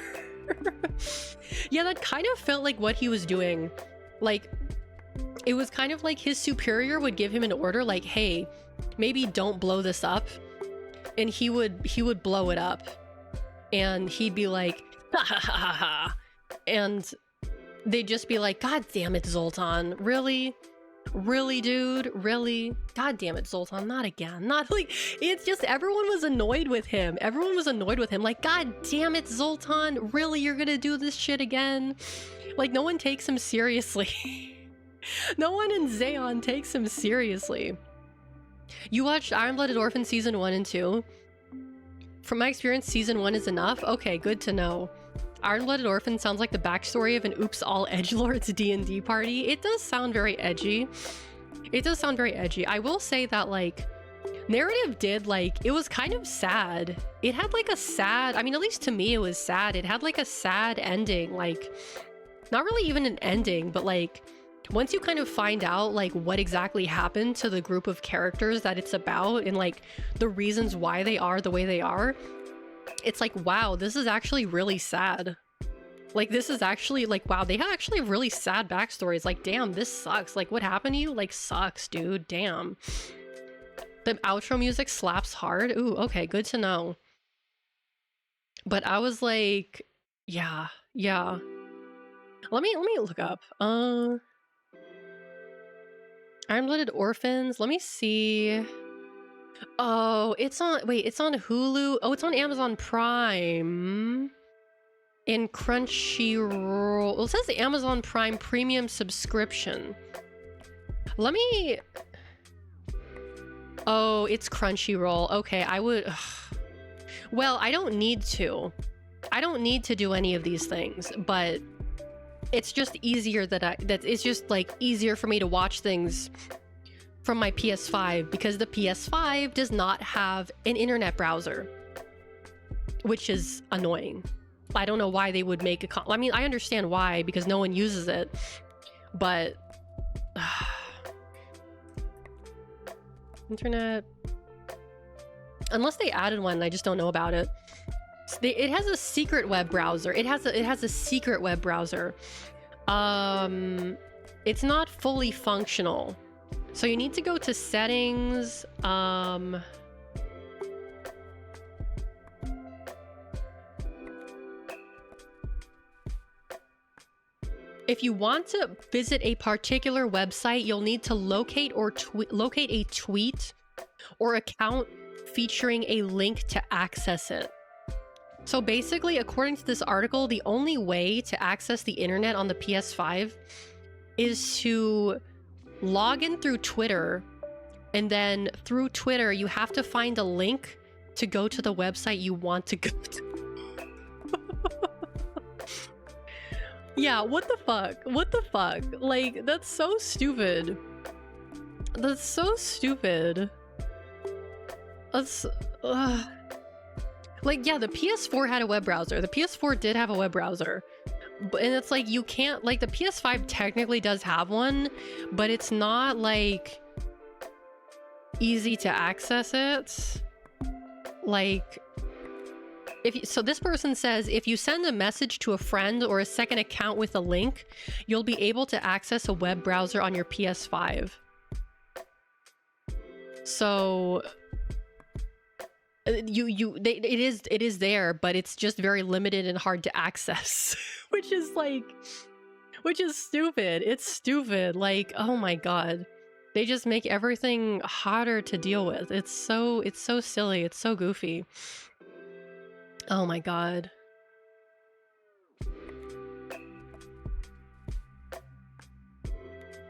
Yeah, that kind of felt like what he was doing. Like, it was kind of like his superior would give him an order like, hey, maybe don't blow this up. And he would blow it up. And he'd be like, ha ha ha ha ha. And they'd just be like, God damn it, Zoltan. Really? Really, dude? Really? God damn it, Zoltan. Not again. Not like, it's just everyone was annoyed with him. Like, God damn it, Zoltan. Really? You're gonna do this shit again? Like, no one takes him seriously. No one in Zeon takes him seriously. You watched Iron-Blooded Orphan Season 1 and 2? From my experience, Season 1 is enough? Okay, good to know. Iron-Blooded Orphan sounds like the backstory of an Oops All Edgelords D&D party. It does sound very edgy. It does sound very edgy. I will say that, like, narrative did, like, it was kind of sad. It had, like, a sad, I mean, at least to me it was sad. It had, like, a sad ending. Like, not really even an ending, but, like, once you kind of find out, like, what exactly happened to the group of characters that it's about and, like, the reasons why they are the way they are, it's like, wow, this is actually really sad. Like, this is actually, like, wow, they have actually really sad backstories. Like, damn, this sucks. Like, what happened to you? Like, sucks, dude. Damn. The outro music slaps hard. Ooh, okay, good to know. But I was like, yeah. Let me look up. Iron-Blooded Orphans. Let me see. Oh, it's on, wait, it's on Hulu. Oh, it's on Amazon Prime. In Crunchyroll. Well, it says the Amazon Prime Premium subscription. Let me... Oh, it's Crunchyroll. Okay, I would... Ugh. Well, I don't need to. I don't need to do any of these things, but it's just easier that it's just, like, easier for me to watch things from my PS5 because the PS5 does not have an internet browser, which is annoying. I don't know why they would make a I mean, I understand why, because no one uses it, but internet, unless they added one, I just don't know about it. It has a secret web browser. It has a secret web browser. It's not fully functional, so you need to go to settings. If you want to visit a particular website, you'll need to locate a tweet or account featuring a link to access it. So basically, according to this article, the only way to access the internet on the PS5 is to log in through Twitter, and then through Twitter, you have to find a link to go to the website you want to go to. Yeah, what the fuck? What the fuck? Like, that's so stupid. That's so stupid. That's... Like, yeah, the PS4 had a web browser. The PS4 did have a web browser. And it's like, you can't... Like, the PS5 technically does have one, but it's not, like, easy to access it. Like... So this person says, if you send a message to a friend or a second account with a link, you'll be able to access a web browser on your PS5. So it is there, but it's just very limited and hard to access, which is stupid. It's stupid. Like, oh my god. They just make everything harder to deal with. It's so silly. It's so goofy. Oh my god.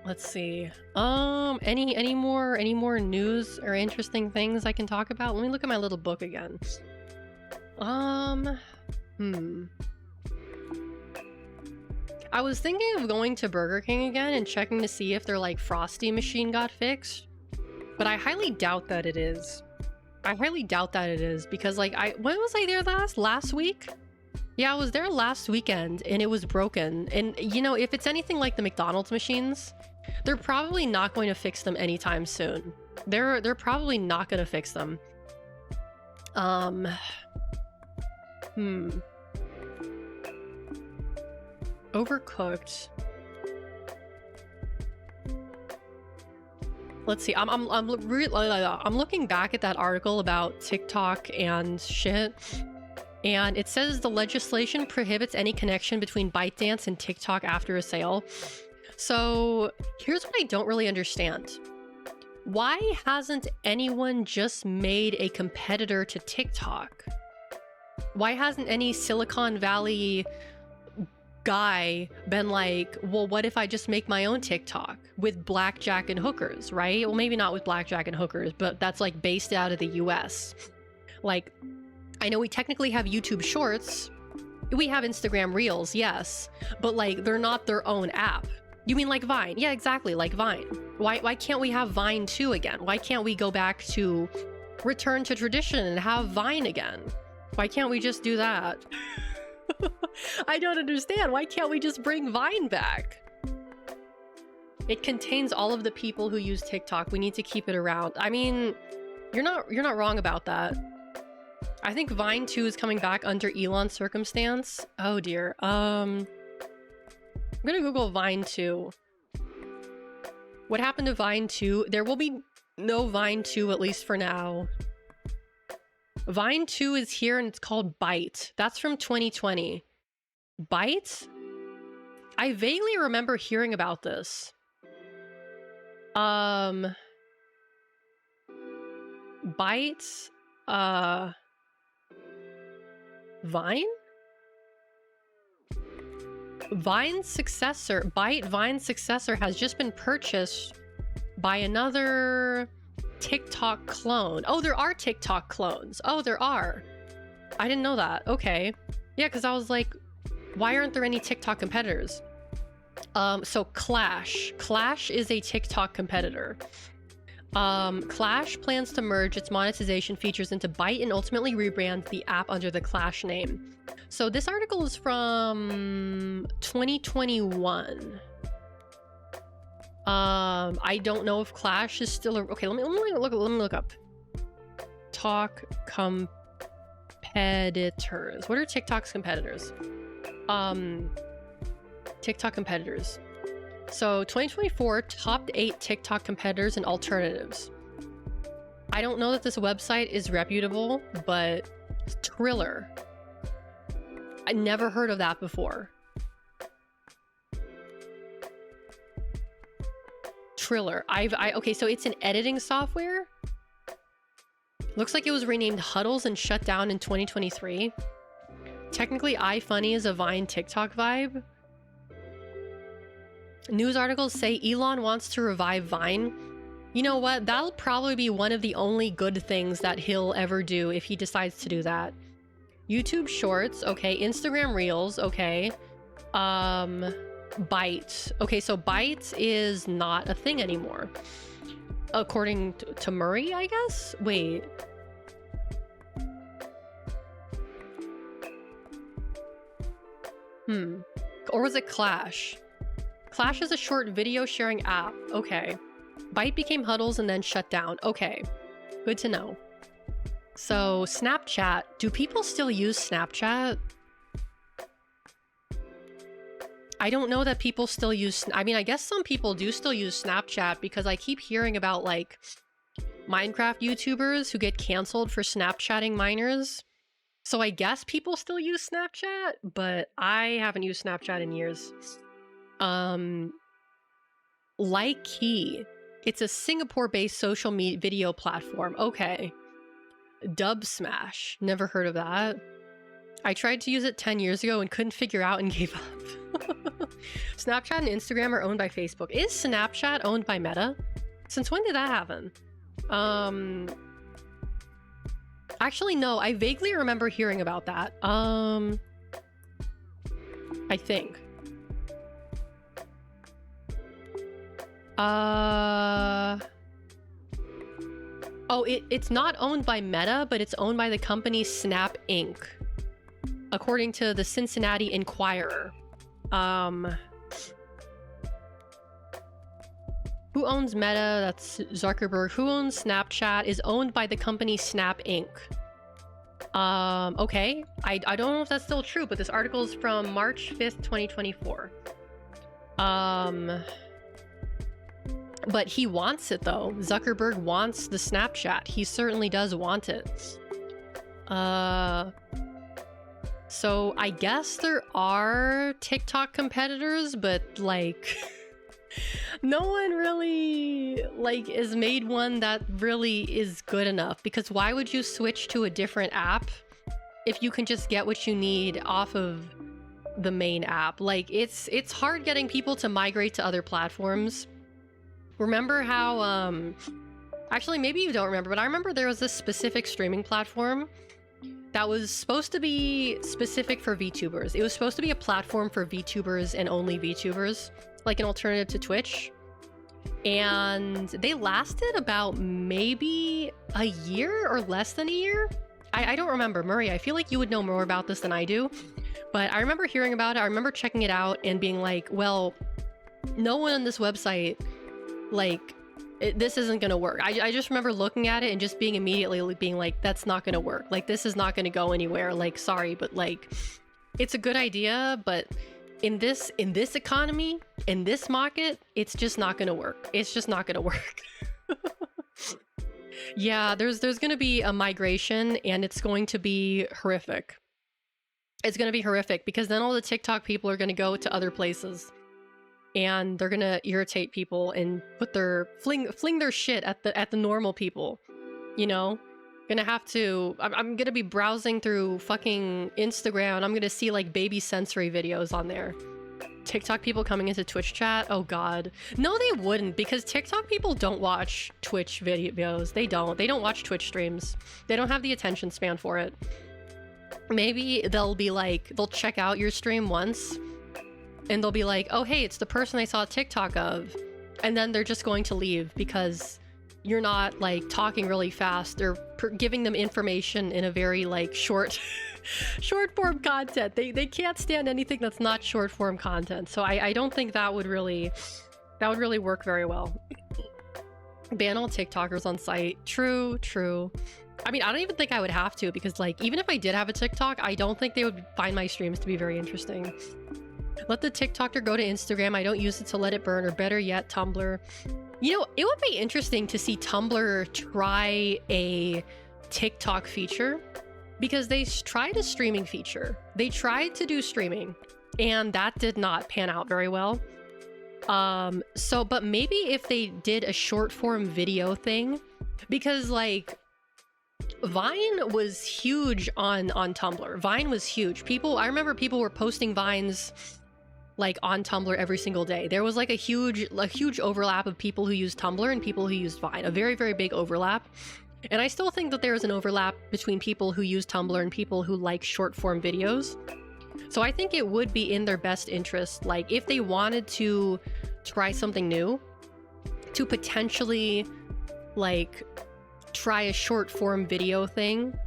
Let's see. Any more news or interesting things I can talk about? Let me look at my little book again. I was thinking of going to Burger King again and checking to see if their, like, Frosty machine got fixed, but I highly doubt that it is. I highly doubt that it is, because, like, when was I there last week? Yeah, I was there last weekend and it was broken. And, you know, if it's anything like the McDonald's machines, they're probably not going to fix them anytime soon. They're probably not going to fix them. Overcooked. Let's see. I'm looking back at that article about TikTok and shit, and it says the legislation prohibits any connection between ByteDance and TikTok after a sale. So here's what I don't really understand. Why hasn't anyone just made a competitor to TikTok? Why hasn't any Silicon Valley guy been like, well, what if I just make my own TikTok with blackjack and hookers, right? Well, maybe not with blackjack and hookers, but that's, like, based out of the US. Like, I know we technically have YouTube Shorts, We have Instagram Reels, yes, but like they're not their own app. You mean like Vine? Yeah, exactly, like Vine. Why can't we have Vine 2 again? Why can't we go back to return to tradition and have Vine again? Why can't we just do that? I don't understand. Why can't we just bring Vine back? It contains all of the people who use TikTok. We need to keep it around. I mean, you're not wrong about that. I think Vine 2 is coming back under Elon's circumstance. Oh dear. I'm gonna Google Vine 2. What happened to Vine 2? There will be no Vine 2, at least for now. Vine 2 is here and it's called Byte. That's from 2020. Byte? I vaguely remember hearing about this. Byte? Vine? Vine's successor, Vine's successor has just been purchased by another TikTok clone. Oh, there are TikTok clones. Oh, there are. I didn't know that. Okay. Yeah, because I was like, why aren't there any TikTok competitors? So Clash. Clash is a TikTok competitor. Clash plans to merge its monetization features into Byte and ultimately rebrand the app under the Clash name. So this article is from 2021. I don't know if Clash is still okay. Let me look up. Talk competitors. What are TikTok's competitors? TikTok competitors. So 2024 top 8 TikTok competitors and alternatives. I don't know that this website is reputable, but Triller. I never heard of that before. Triller. Okay, so it's an editing software. Looks like it was renamed Huddles and shut down in 2023. Technically, iFunny is a Vine TikTok vibe. News articles say Elon wants to revive Vine. You know what? That'll probably be one of the only good things that he'll ever do if he decides to do that. YouTube Shorts, okay. Instagram Reels, okay. Byte. Okay, so Byte is not a thing anymore. According to Murray, I guess? Wait. Or was it Clash? Clash is a short video sharing app. Okay. Byte became Huddles and then shut down. Okay. Good to know. So, Snapchat. Do people still use Snapchat? I don't know that people still use... I mean, I guess some people do still use Snapchat because I keep hearing about, like, Minecraft YouTubers who get canceled for Snapchatting minors. So I guess people still use Snapchat, but I haven't used Snapchat in years. Likey. It's a Singapore-based social media video platform. Okay. Dub Smash. Never heard of that. I tried to use it 10 years ago and couldn't figure out and gave up. Snapchat and Instagram are owned by Facebook. Is Snapchat owned by Meta? Since when did that happen? Actually, no. I vaguely remember hearing about that. I think. Oh, it's not owned by Meta, but it's owned by the company Snap Inc. According to the Cincinnati Enquirer. Who owns Meta? That's Zuckerberg. Who owns Snapchat is owned by the company Snap Inc. Okay. I don't know if that's still true, but this article is from March 5th, 2024. But he wants it, though. Zuckerberg wants the Snapchat. He certainly does want it. So I guess there are TikTok competitors, but, like... no one really, like, has made one that really is good enough. Because why would you switch to a different app if you can just get what you need off of the main app? Like, it's hard getting people to migrate to other platforms. Remember how, actually, maybe you don't remember, but I remember there was this specific streaming platform that was supposed to be specific for VTubers. It was supposed to be a platform for VTubers and only VTubers, like an alternative to Twitch. And they lasted about maybe a year or less than a year. I don't remember. Murray, I feel like you would know more about this than I do. But I remember hearing about it. I remember checking it out and being like, well, no one on this website, like, this isn't gonna work. I just remember looking at it and just being immediately being like, that's not gonna work. Like, this is not gonna go anywhere. Like, sorry, but like, it's a good idea, but in this economy, in this market, it's just not gonna work. It's just not gonna work. Yeah, there's gonna be a migration and it's going to be horrific. It's gonna be horrific because then all the TikTok people are gonna go to other places and they're gonna irritate people and put their fling their shit at the normal people, you know? Gonna have to, I'm gonna be browsing through fucking Instagram and I'm gonna see like baby sensory videos on there. TikTok people coming into Twitch chat, oh god. No, they wouldn't, because TikTok people don't watch Twitch videos. They don't watch Twitch streams. They don't have the attention span for it. Maybe they'll be like, they'll check out your stream once and they'll be like, oh hey, it's the person I saw a TikTok of. And then they're just going to leave because you're not like talking really fast or giving them information in a very like short form content. They can't stand anything that's not short form content. So I don't think that would really work very well. Ban all TikTokers on site. True. I mean, I don't even think I would have to, because like, even if I did have a TikTok, I don't think they would find my streams to be very interesting. Let the TikToker go to Instagram. I don't use it to let it burn, or better yet, Tumblr. You know, it would be interesting to see Tumblr try a TikTok feature, because they tried a streaming feature. They tried to do streaming and that did not pan out very well. But maybe if they did a short form video thing, because like Vine was huge on Tumblr. Vine was huge. I remember people were posting Vines like on Tumblr every single day. There was like a huge overlap of people who used Tumblr and people who used Vine. A very, very big overlap. And I still think that there is an overlap between people who use Tumblr and people who like short form videos. So I think it would be in their best interest, like if they wanted to try something new, to potentially like try a short form video thing.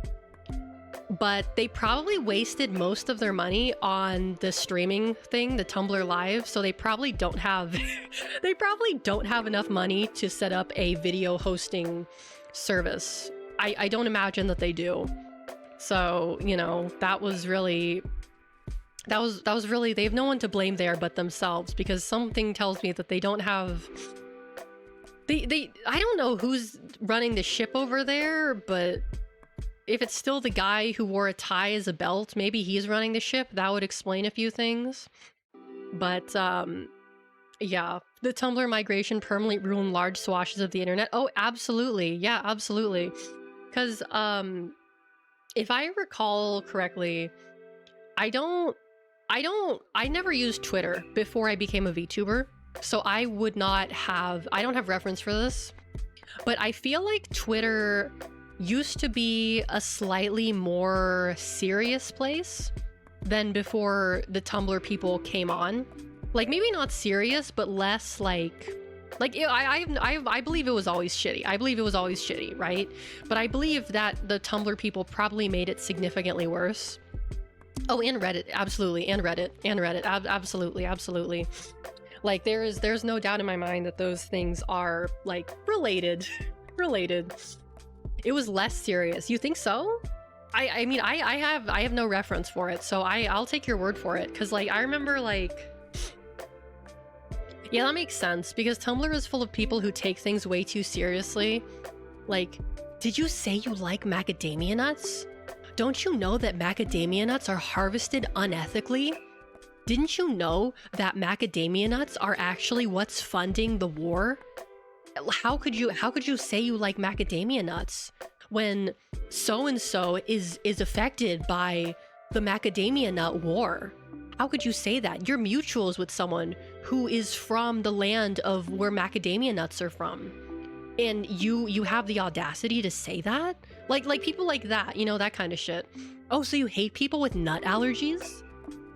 But they probably wasted most of their money on the streaming thing, the Tumblr Live, so they probably don't have enough money to set up a video hosting service. I don't imagine that they do. So, you know, that was really they have no one to blame there but themselves, because something tells me that they don't have I don't know who's running the ship over there, but if it's still the guy who wore a tie as a belt, maybe he's running the ship. That would explain a few things. But yeah, the Tumblr migration permanently ruined large swathes of the internet. Oh, absolutely. Yeah, absolutely. Because if I recall correctly, I never used Twitter before I became a VTuber. So I don't have reference for this. But I feel like Twitter used to be a slightly more serious place than before the Tumblr people came on. Like, maybe not serious, but less like I believe it was always shitty. I believe it was always shitty, right? But I believe that the Tumblr people probably made it significantly worse. Oh, and Reddit, absolutely, and Reddit, absolutely. Like, there's no doubt in my mind that those things are like related. It was less serious. You think so? I mean, I have no reference for it, so I'll take your word for it. Cause like, I remember like, yeah, that makes sense, because Tumblr is full of people who take things way too seriously. Like, did you say you like macadamia nuts? Don't you know that macadamia nuts are harvested unethically? Didn't you know that macadamia nuts are actually what's funding the war? How could you say you like macadamia nuts when so-and-so is affected by the macadamia nut war? How could you say that? You're mutuals with someone who is from the land of where macadamia nuts are from. and you have the audacity to say that? Like people like that, you know, that kind of shit. Oh, so you hate people with nut allergies?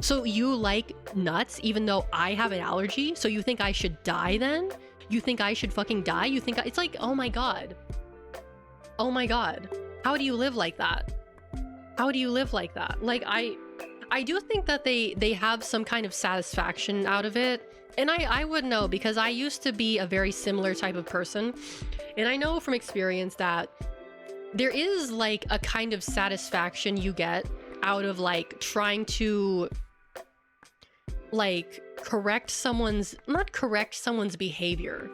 So you like nuts even though I have an allergy? So you think I should die then? You think I should fucking die? You think it's like, oh my god. Oh my god. How do you live like that? How do you live like that? Like, I do think that they have some kind of satisfaction out of it. And I would know, because I used to be a very similar type of person. And I know from experience that there is like a kind of satisfaction you get out of like trying to like not correct someone's behavior,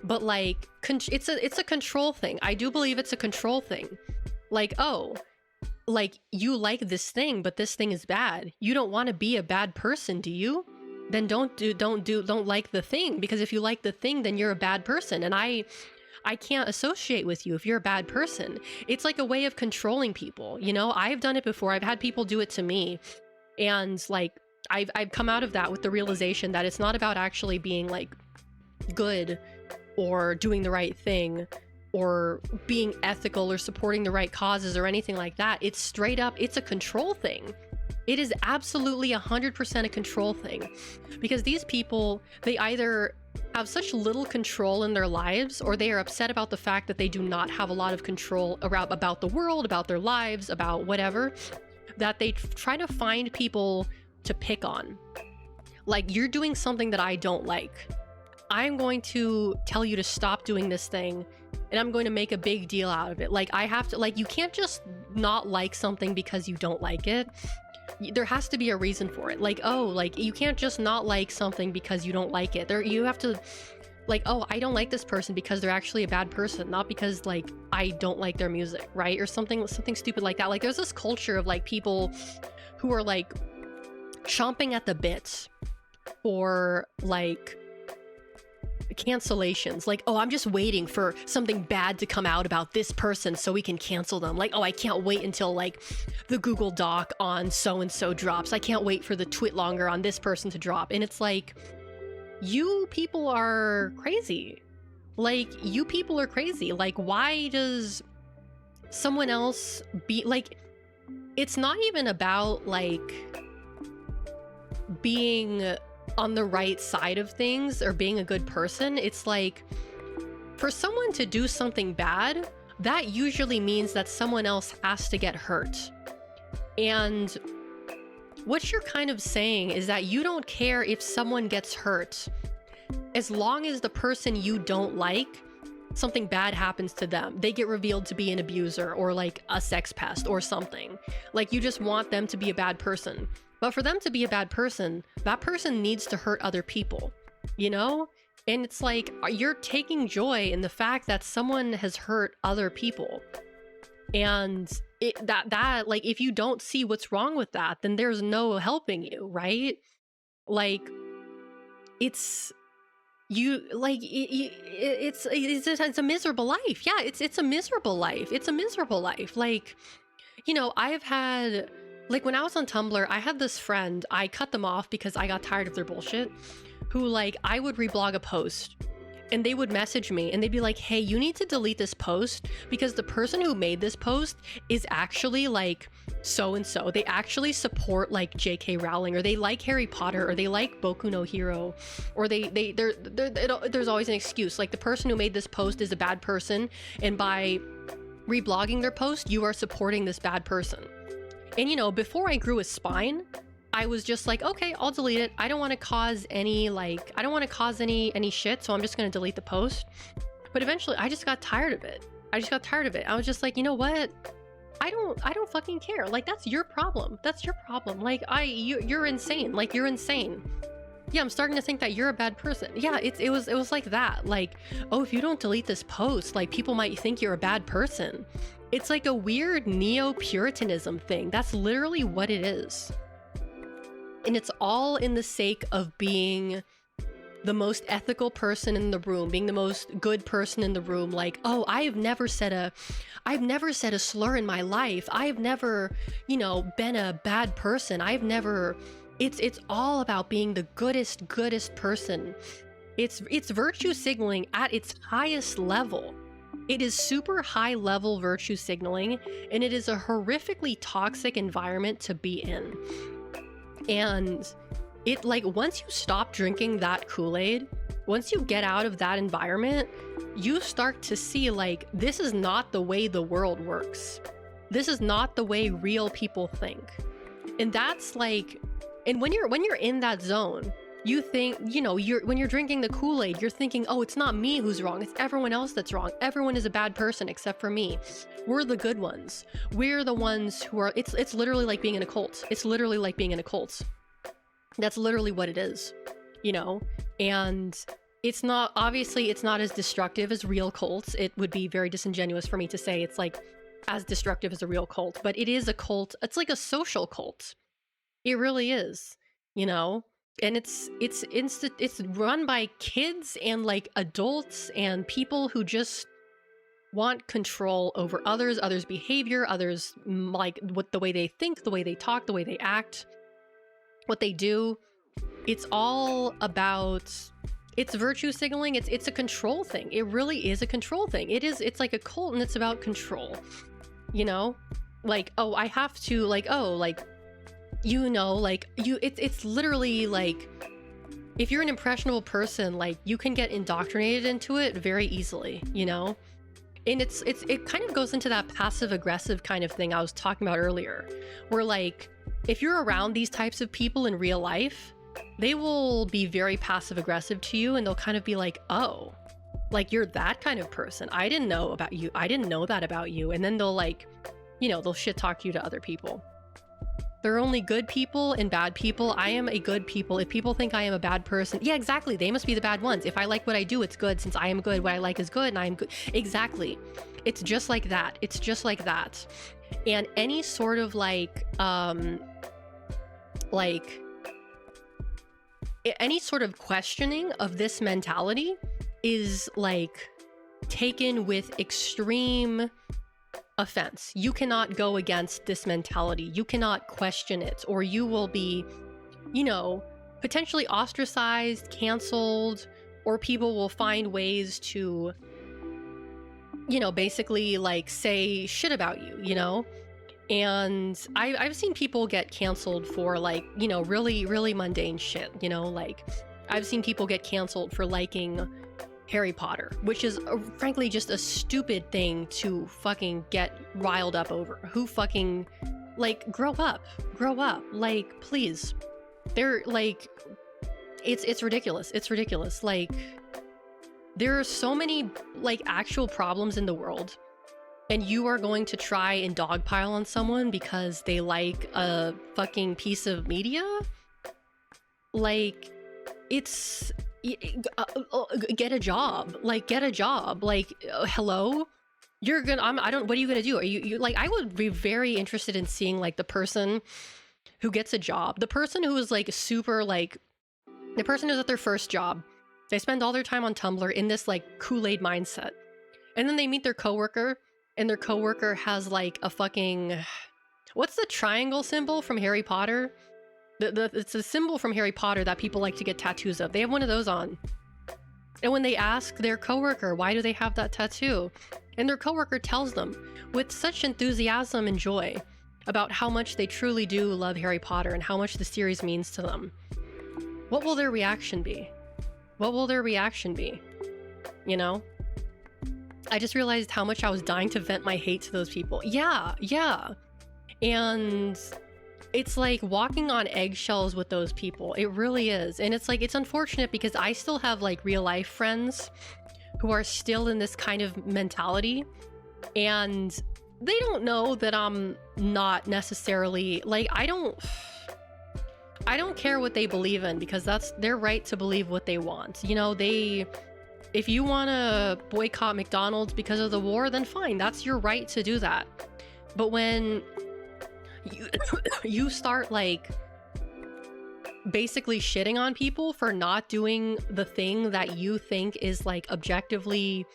but like it's a control thing. I do believe it's a control thing. Like, oh, like you like this thing, but this thing is bad. You don't want to be a bad person, do you? Then don't like the thing, because if you like the thing, then you're a bad person, and I can't associate with you if you're a bad person. It's like a way of controlling people, you know? I've done it before. I've had people do it to me, and like I've come out of that with the realization that it's not about actually being like good or doing the right thing or being ethical or supporting the right causes or anything like that. It's straight up, it's a control thing. It is absolutely 100% a control thing, because these people, they either have such little control in their lives, or they are upset about the fact that they do not have a lot of control about the world, about their lives, about whatever, that they try to find people to pick on. Like, you're doing something that I don't like. I'm going to tell you to stop doing this thing, and I'm going to make a big deal out of it. Like, I have to, like, you can't just not like something because you don't like it. There has to be a reason for it. Like, oh, like, you can't just not like something because you don't like it. You have to, like, oh, I don't like this person because they're actually a bad person, not because, like, I don't like their music, right? Or something stupid like that. Like, there's this culture of, like, people who are, like, chomping at the bit for, like, cancellations. Like, oh, I'm just waiting for something bad to come out about this person so we can cancel them. Like, oh, I can't wait until like the Google Doc on so-and-so drops. I can't wait for the tweet longer on this person to drop. And it's like, you people are crazy. Like, you people are crazy. Like, why does someone else be like, it's not even about like being on the right side of things or being a good person. It's like, for someone to do something bad, that usually means that someone else has to get hurt. And what you're kind of saying is that you don't care if someone gets hurt, as long as the person you don't like, something bad happens to them. They get revealed to be an abuser or like a sex pest or something. Like, you just want them to be a bad person. But for them to be a bad person, that person needs to hurt other people, you know? And it's like, you're taking joy in the fact that someone has hurt other people. And that like, if you don't see what's wrong with that, then there's no helping you, right? Like, it's a miserable life. Yeah, it's a miserable life. It's a miserable life. Like, you know, I've had, like, when I was on Tumblr, I had this friend, I cut them off because I got tired of their bullshit, who, like, I would reblog a post and they would message me and they'd be like, hey, you need to delete this post because the person who made this post is actually like so-and-so. They actually support like J.K. Rowling, or they like Harry Potter, or they like Boku no Hero, or there's always an excuse. Like, the person who made this post is a bad person, and by reblogging their post, you are supporting this bad person. And, you know, before I grew a spine, I was just like, okay, I'll delete it. I don't want to cause any, like, I don't want to cause any shit, so I'm just going to delete the post. But eventually, I just got tired of it. I was just like, you know what? I don't fucking care. Like, that's your problem. That's your problem. Like, you're insane. Like, you're insane. Yeah, I'm starting to think that you're a bad person. Yeah, it was like that. Like, oh, if you don't delete this post, like, people might think you're a bad person. It's like a weird neo-Puritanism thing. That's literally what it is. And it's all in the sake of being the most ethical person in the room, being the most good person in the room. Like, oh, I've never said a slur in my life. I've never, you know, been a bad person. It's all about being the goodest person It's virtue signaling at its highest level. It is super high level virtue signaling, and it is a horrifically toxic environment to be in. And it, like, once you stop drinking that Kool-Aid, once you get out of that environment, you start to see, like, this is not the way the world works. This is not the way real people think. And that's like, and when you're in that zone, you think, you know, when you're drinking the Kool-Aid, you're thinking, oh, it's not me who's wrong, it's everyone else that's wrong. Everyone is a bad person except for me. We're the good ones. We're the ones who are, it's literally like being in a cult. It's literally like being in a cult. That's literally what it is, you know? And it's not, obviously it's not as destructive as real cults. It would be very disingenuous for me to say it's like as destructive as a real cult, but it is a cult. It's like a social cult. It really is, you know? And it's run by kids and like adults and people who just want control over others' behavior, others, like what the way they think, the way they talk, the way they act, what they do. It's all about, it's virtue signaling. It's a control thing. It really is a control thing. It's like a cult, and it's about control, you know? Like, oh, I have to, like, oh, like, you know, like, it's literally like, if you're an impressionable person, like, you can get indoctrinated into it very easily, you know? And it kind of goes into that passive aggressive kind of thing I was talking about earlier, where, like, if you're around these types of people in real life, they will be very passive aggressive to you, and they'll kind of be like, oh, like, you're that kind of person. I didn't know about you. I didn't know that about you. And then they'll, like, you know, they'll shit talk you to other people. There are only good people and bad people. I am a good people. If people think I am a bad person, yeah, exactly. They must be the bad ones. If I like what I do, it's good. Since I am good, what I like is good, and I am good. Exactly. It's just like that. It's just like that. And any sort of like any sort of questioning of this mentality is like taken with extreme offense. You cannot go against this mentality. You cannot question it, or you will be, you know, potentially ostracized, canceled, or people will find ways to, you know, basically like say shit about you, you know? And I've seen people get canceled for, like, you know, really, really mundane shit, you know? Like, I've seen people get canceled for liking Harry Potter, which is frankly just a stupid thing to fucking get riled up over. Who fucking, like, grow up, like, please. They're like, it's ridiculous. It's ridiculous. Like, there are so many, like, actual problems in the world, and you are going to try and dogpile on someone because they like a fucking piece of media? Like, it's, get a job. Like, get a job. Like, hello? You're gonna, what are you gonna do? Are you like, I would be very interested in seeing, like, the person who gets a job. The person who is, like, super, like, the person who's at their first job. They spend all their time on Tumblr in this, like, Kool-Aid mindset. And then they meet their coworker, and their coworker has, like, a fucking, what's the triangle symbol from Harry Potter? It's a symbol from Harry Potter that people like to get tattoos of. They have one of those on. And when they ask their coworker, why do they have that tattoo? And their coworker tells them with such enthusiasm and joy about how much they truly do love Harry Potter and how much the series means to them. What will their reaction be? What will their reaction be? You know? I just realized how much I was dying to vent my hate to those people. Yeah. And it's like walking on eggshells with those people. It really is. And it's like, it's unfortunate because I still have, like, real life friends who are still in this kind of mentality, and they don't know that I'm not necessarily, like, I don't care what they believe in, because that's their right to believe what they want. You know, if you want to boycott McDonald's because of the war, then fine, that's your right to do that. But when you start, like, basically shitting on people for not doing the thing that you think is, like, objectively,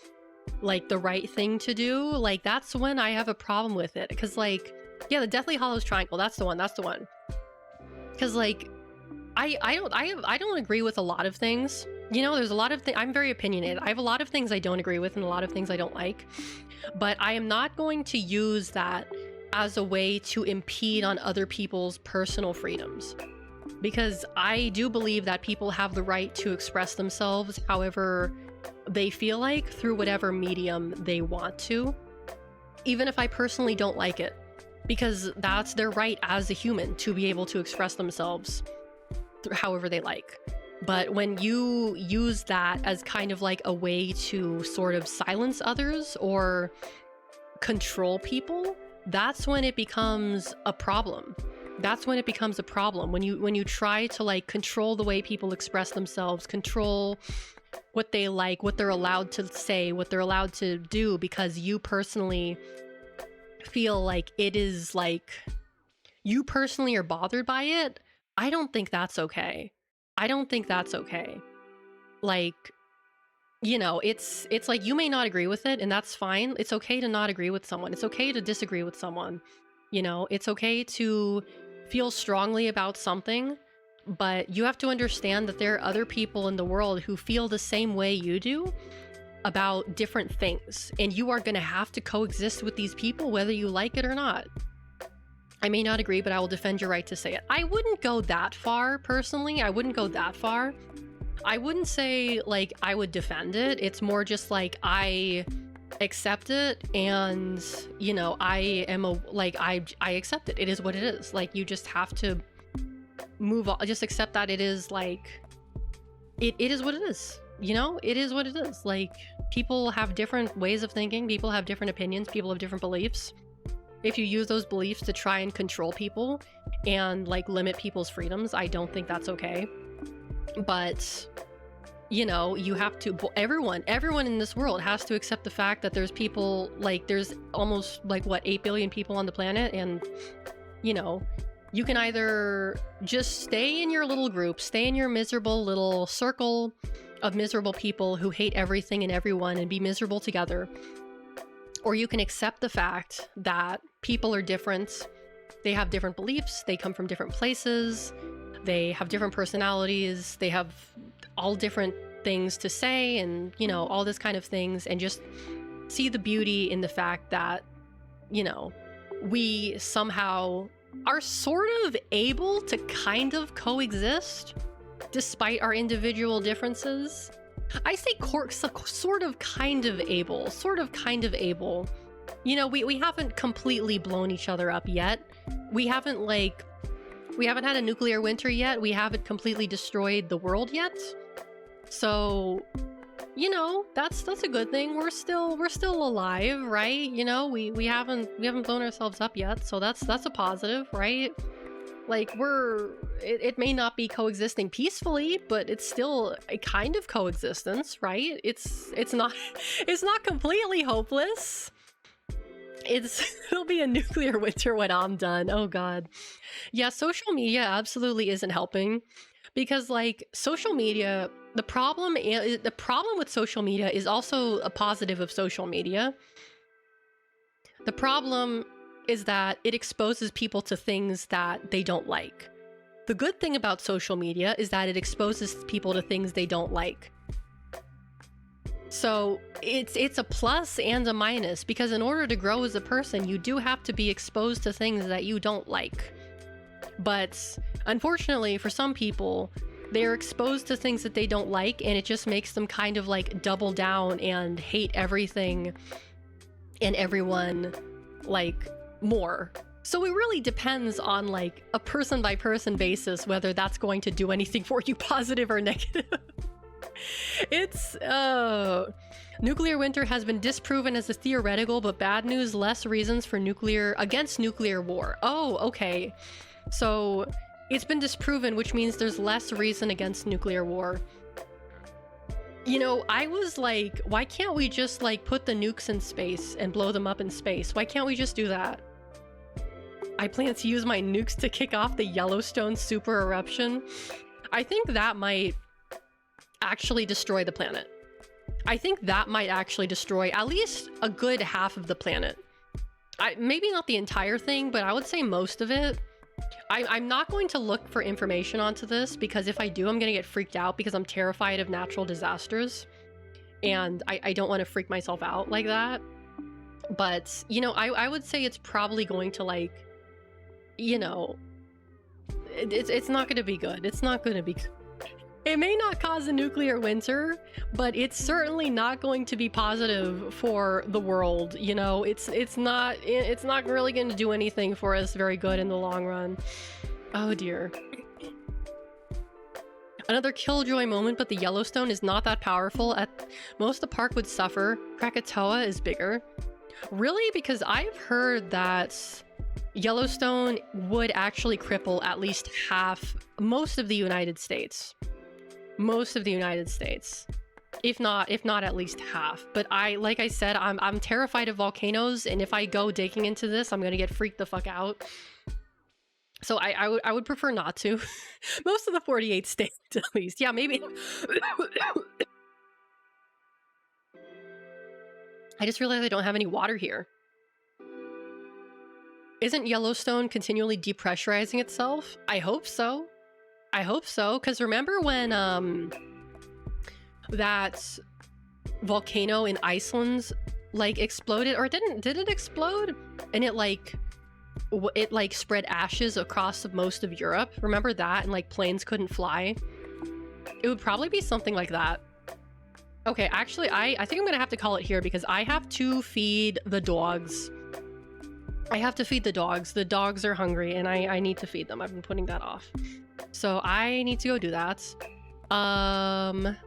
like, the right thing to do, like, that's when I have a problem with it. Because, like, yeah, the Deathly Hallows Triangle, that's the one. Because, like, I don't agree with a lot of things. You know, there's a lot of things. I'm very opinionated. I have a lot of things I don't agree with and a lot of things I don't like. But I am not going to use that as a way to impede on other people's personal freedoms. Because I do believe that people have the right to express themselves however they feel like through whatever medium they want to, even if I personally don't like it. Because that's their right as a human to be able to express themselves however they like. But when you use that as kind of like a way to sort of silence others or control people, that's when it becomes a problem. That's when it becomes a problem. When you try to like control the way people express themselves, control what they like, what they're allowed to say, what they're allowed to do, because you personally feel like it is like you personally are bothered by it. I don't think that's okay. I don't think that's okay. Like, you know, it's like you may not agree with it, and that's fine. It's okay to not agree with someone. It's okay to disagree with someone. You know, it's okay to feel strongly about something, but you have to understand that there are other people in the world who feel the same way you do about different things, and you are going to have to coexist with these people whether you like it or not. I may not agree, but I will defend your right to say it. I wouldn't go that far, personally. I wouldn't go that far. I wouldn't say, like, I would defend it. It's more just, like, I accept it, and, you know, I accept it. It is what it is. Like, you just have to move on. Just accept that it is, like, it is what it is. You know? It is what it is. Like, people have different ways of thinking. People have different opinions. People have different beliefs. If you use those beliefs to try and control people and like limit people's freedoms, I don't think that's okay. But, you know, you have to, everyone in this world has to accept the fact that there's people, like there's almost like what, 8 billion people on the planet, and, you know, you can either just stay in your little group, stay in your miserable little circle of miserable people who hate everything and everyone and be miserable together, or you can accept the fact that people are different. They have different beliefs. They come from different places. They have different personalities. They have all different things to say and, you know, all this kind of things, and just see the beauty in the fact that, you know, we somehow are sort of able to kind of coexist despite our individual differences. I say sort of kind of able. You know, we haven't completely blown each other up yet. We haven't had a nuclear winter yet. We haven't completely destroyed the world yet. So, you know, that's a good thing. We're still alive, right? You know, we haven't blown ourselves up yet. So that's a positive, right? Like, it may not be coexisting peacefully, but it's still a kind of coexistence, right? It's not completely hopeless. It'll be a nuclear winter when I'm done. Oh god. Yeah, social media absolutely isn't helping, because like social media, the problem with social media is also a positive of social media. The problem is that it exposes people to things that they don't like. The good thing about social media is that it exposes people to things they don't like. So it's a plus and a minus, because in order to grow as a person, you do have to be exposed to things that you don't like. But unfortunately, for some people, they're exposed to things that they don't like, and it just makes them kind of like double down and hate everything and everyone like more. So it really depends on like a person by person basis whether that's going to do anything for you, positive or negative. It's nuclear winter has been disproven as a theoretical but bad news, less reasons for against nuclear war. Oh, okay. So it's been disproven, which means there's less reason against nuclear war. You know, I was like, why can't we just like put the nukes in space and blow them up in space? Why can't we just do that? I plan to use my nukes to kick off the Yellowstone super eruption. I think that might actually destroy the planet. I think that might actually destroy at least a good half of the planet. Maybe not the entire thing, but I would say most of it. I'm not going to look for information onto this, because if I do, I'm gonna get freaked out because I'm terrified of natural disasters. And I don't want to freak myself out like that. But, you know, I would say it's probably going to, like, you know, it's not going to be good. It's not going to be good. It may not cause a nuclear winter, but it's certainly not going to be positive for the world. You know, it's not really going to do anything for us very good in the long run. Oh dear. Another killjoy moment, but the Yellowstone is not that powerful. At most, the park would suffer. Krakatoa is bigger. Really? Because I've heard that Yellowstone would actually cripple at least most of the United States. Most of the United States, if not at least half. But like I said, I'm terrified of volcanoes, and if I go digging into this, I'm gonna get freaked the fuck out. So I would prefer not to. Most of the 48 states, at least. Yeah, maybe. I just realized I don't have any water here. Isn't Yellowstone continually depressurizing itself? I hope so. I hope so, because remember when that volcano in Iceland like exploded, or did it explode? And it like spread ashes across most of Europe. Remember that? And like planes couldn't fly. It would probably be something like that. Okay, actually, I think I'm gonna have to call it here because I have to feed the dogs. I have to feed the dogs. The dogs are hungry and I need to feed them. I've been putting that off. So I need to go do that.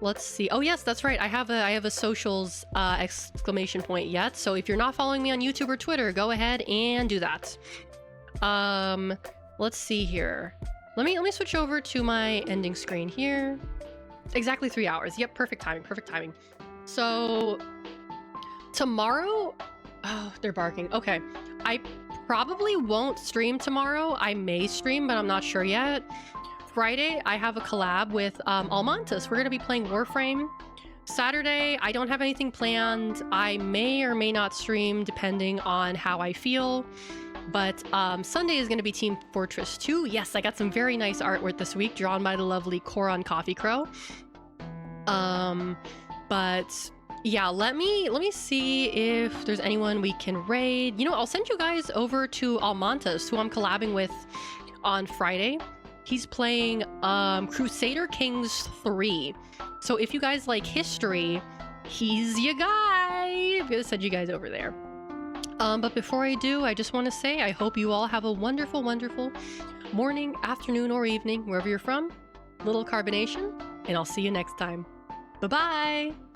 Let's see. Oh yes, that's right. I have a socials exclamation point yet. So if you're not following me on YouTube or Twitter, go ahead and do that. Let's see here. Let me switch over to my ending screen here. Exactly 3 hours. Yep, perfect timing. Perfect timing. So tomorrow, oh, they're barking. Okay. I probably won't stream tomorrow. I may stream, but I'm not sure yet. Friday, I have a collab with Almantas. We're going to be playing Warframe. Saturday, I don't have anything planned. I may or may not stream depending on how I feel. But Sunday is going to be Team Fortress 2. Yes, I got some very nice artwork this week drawn by the lovely Coron Coffee Crow. But yeah, let me see if there's anyone we can raid. You know, I'll send you guys over to Almantas, who I'm collabing with on Friday. He's playing Crusader Kings 3. So if you guys like history, he's your guy. I'm gonna send you guys over there. But before I do, I just want to say I hope you all have a wonderful, wonderful morning, afternoon, or evening, wherever you're from. Little carbonation, and I'll see you next time. Bye-bye!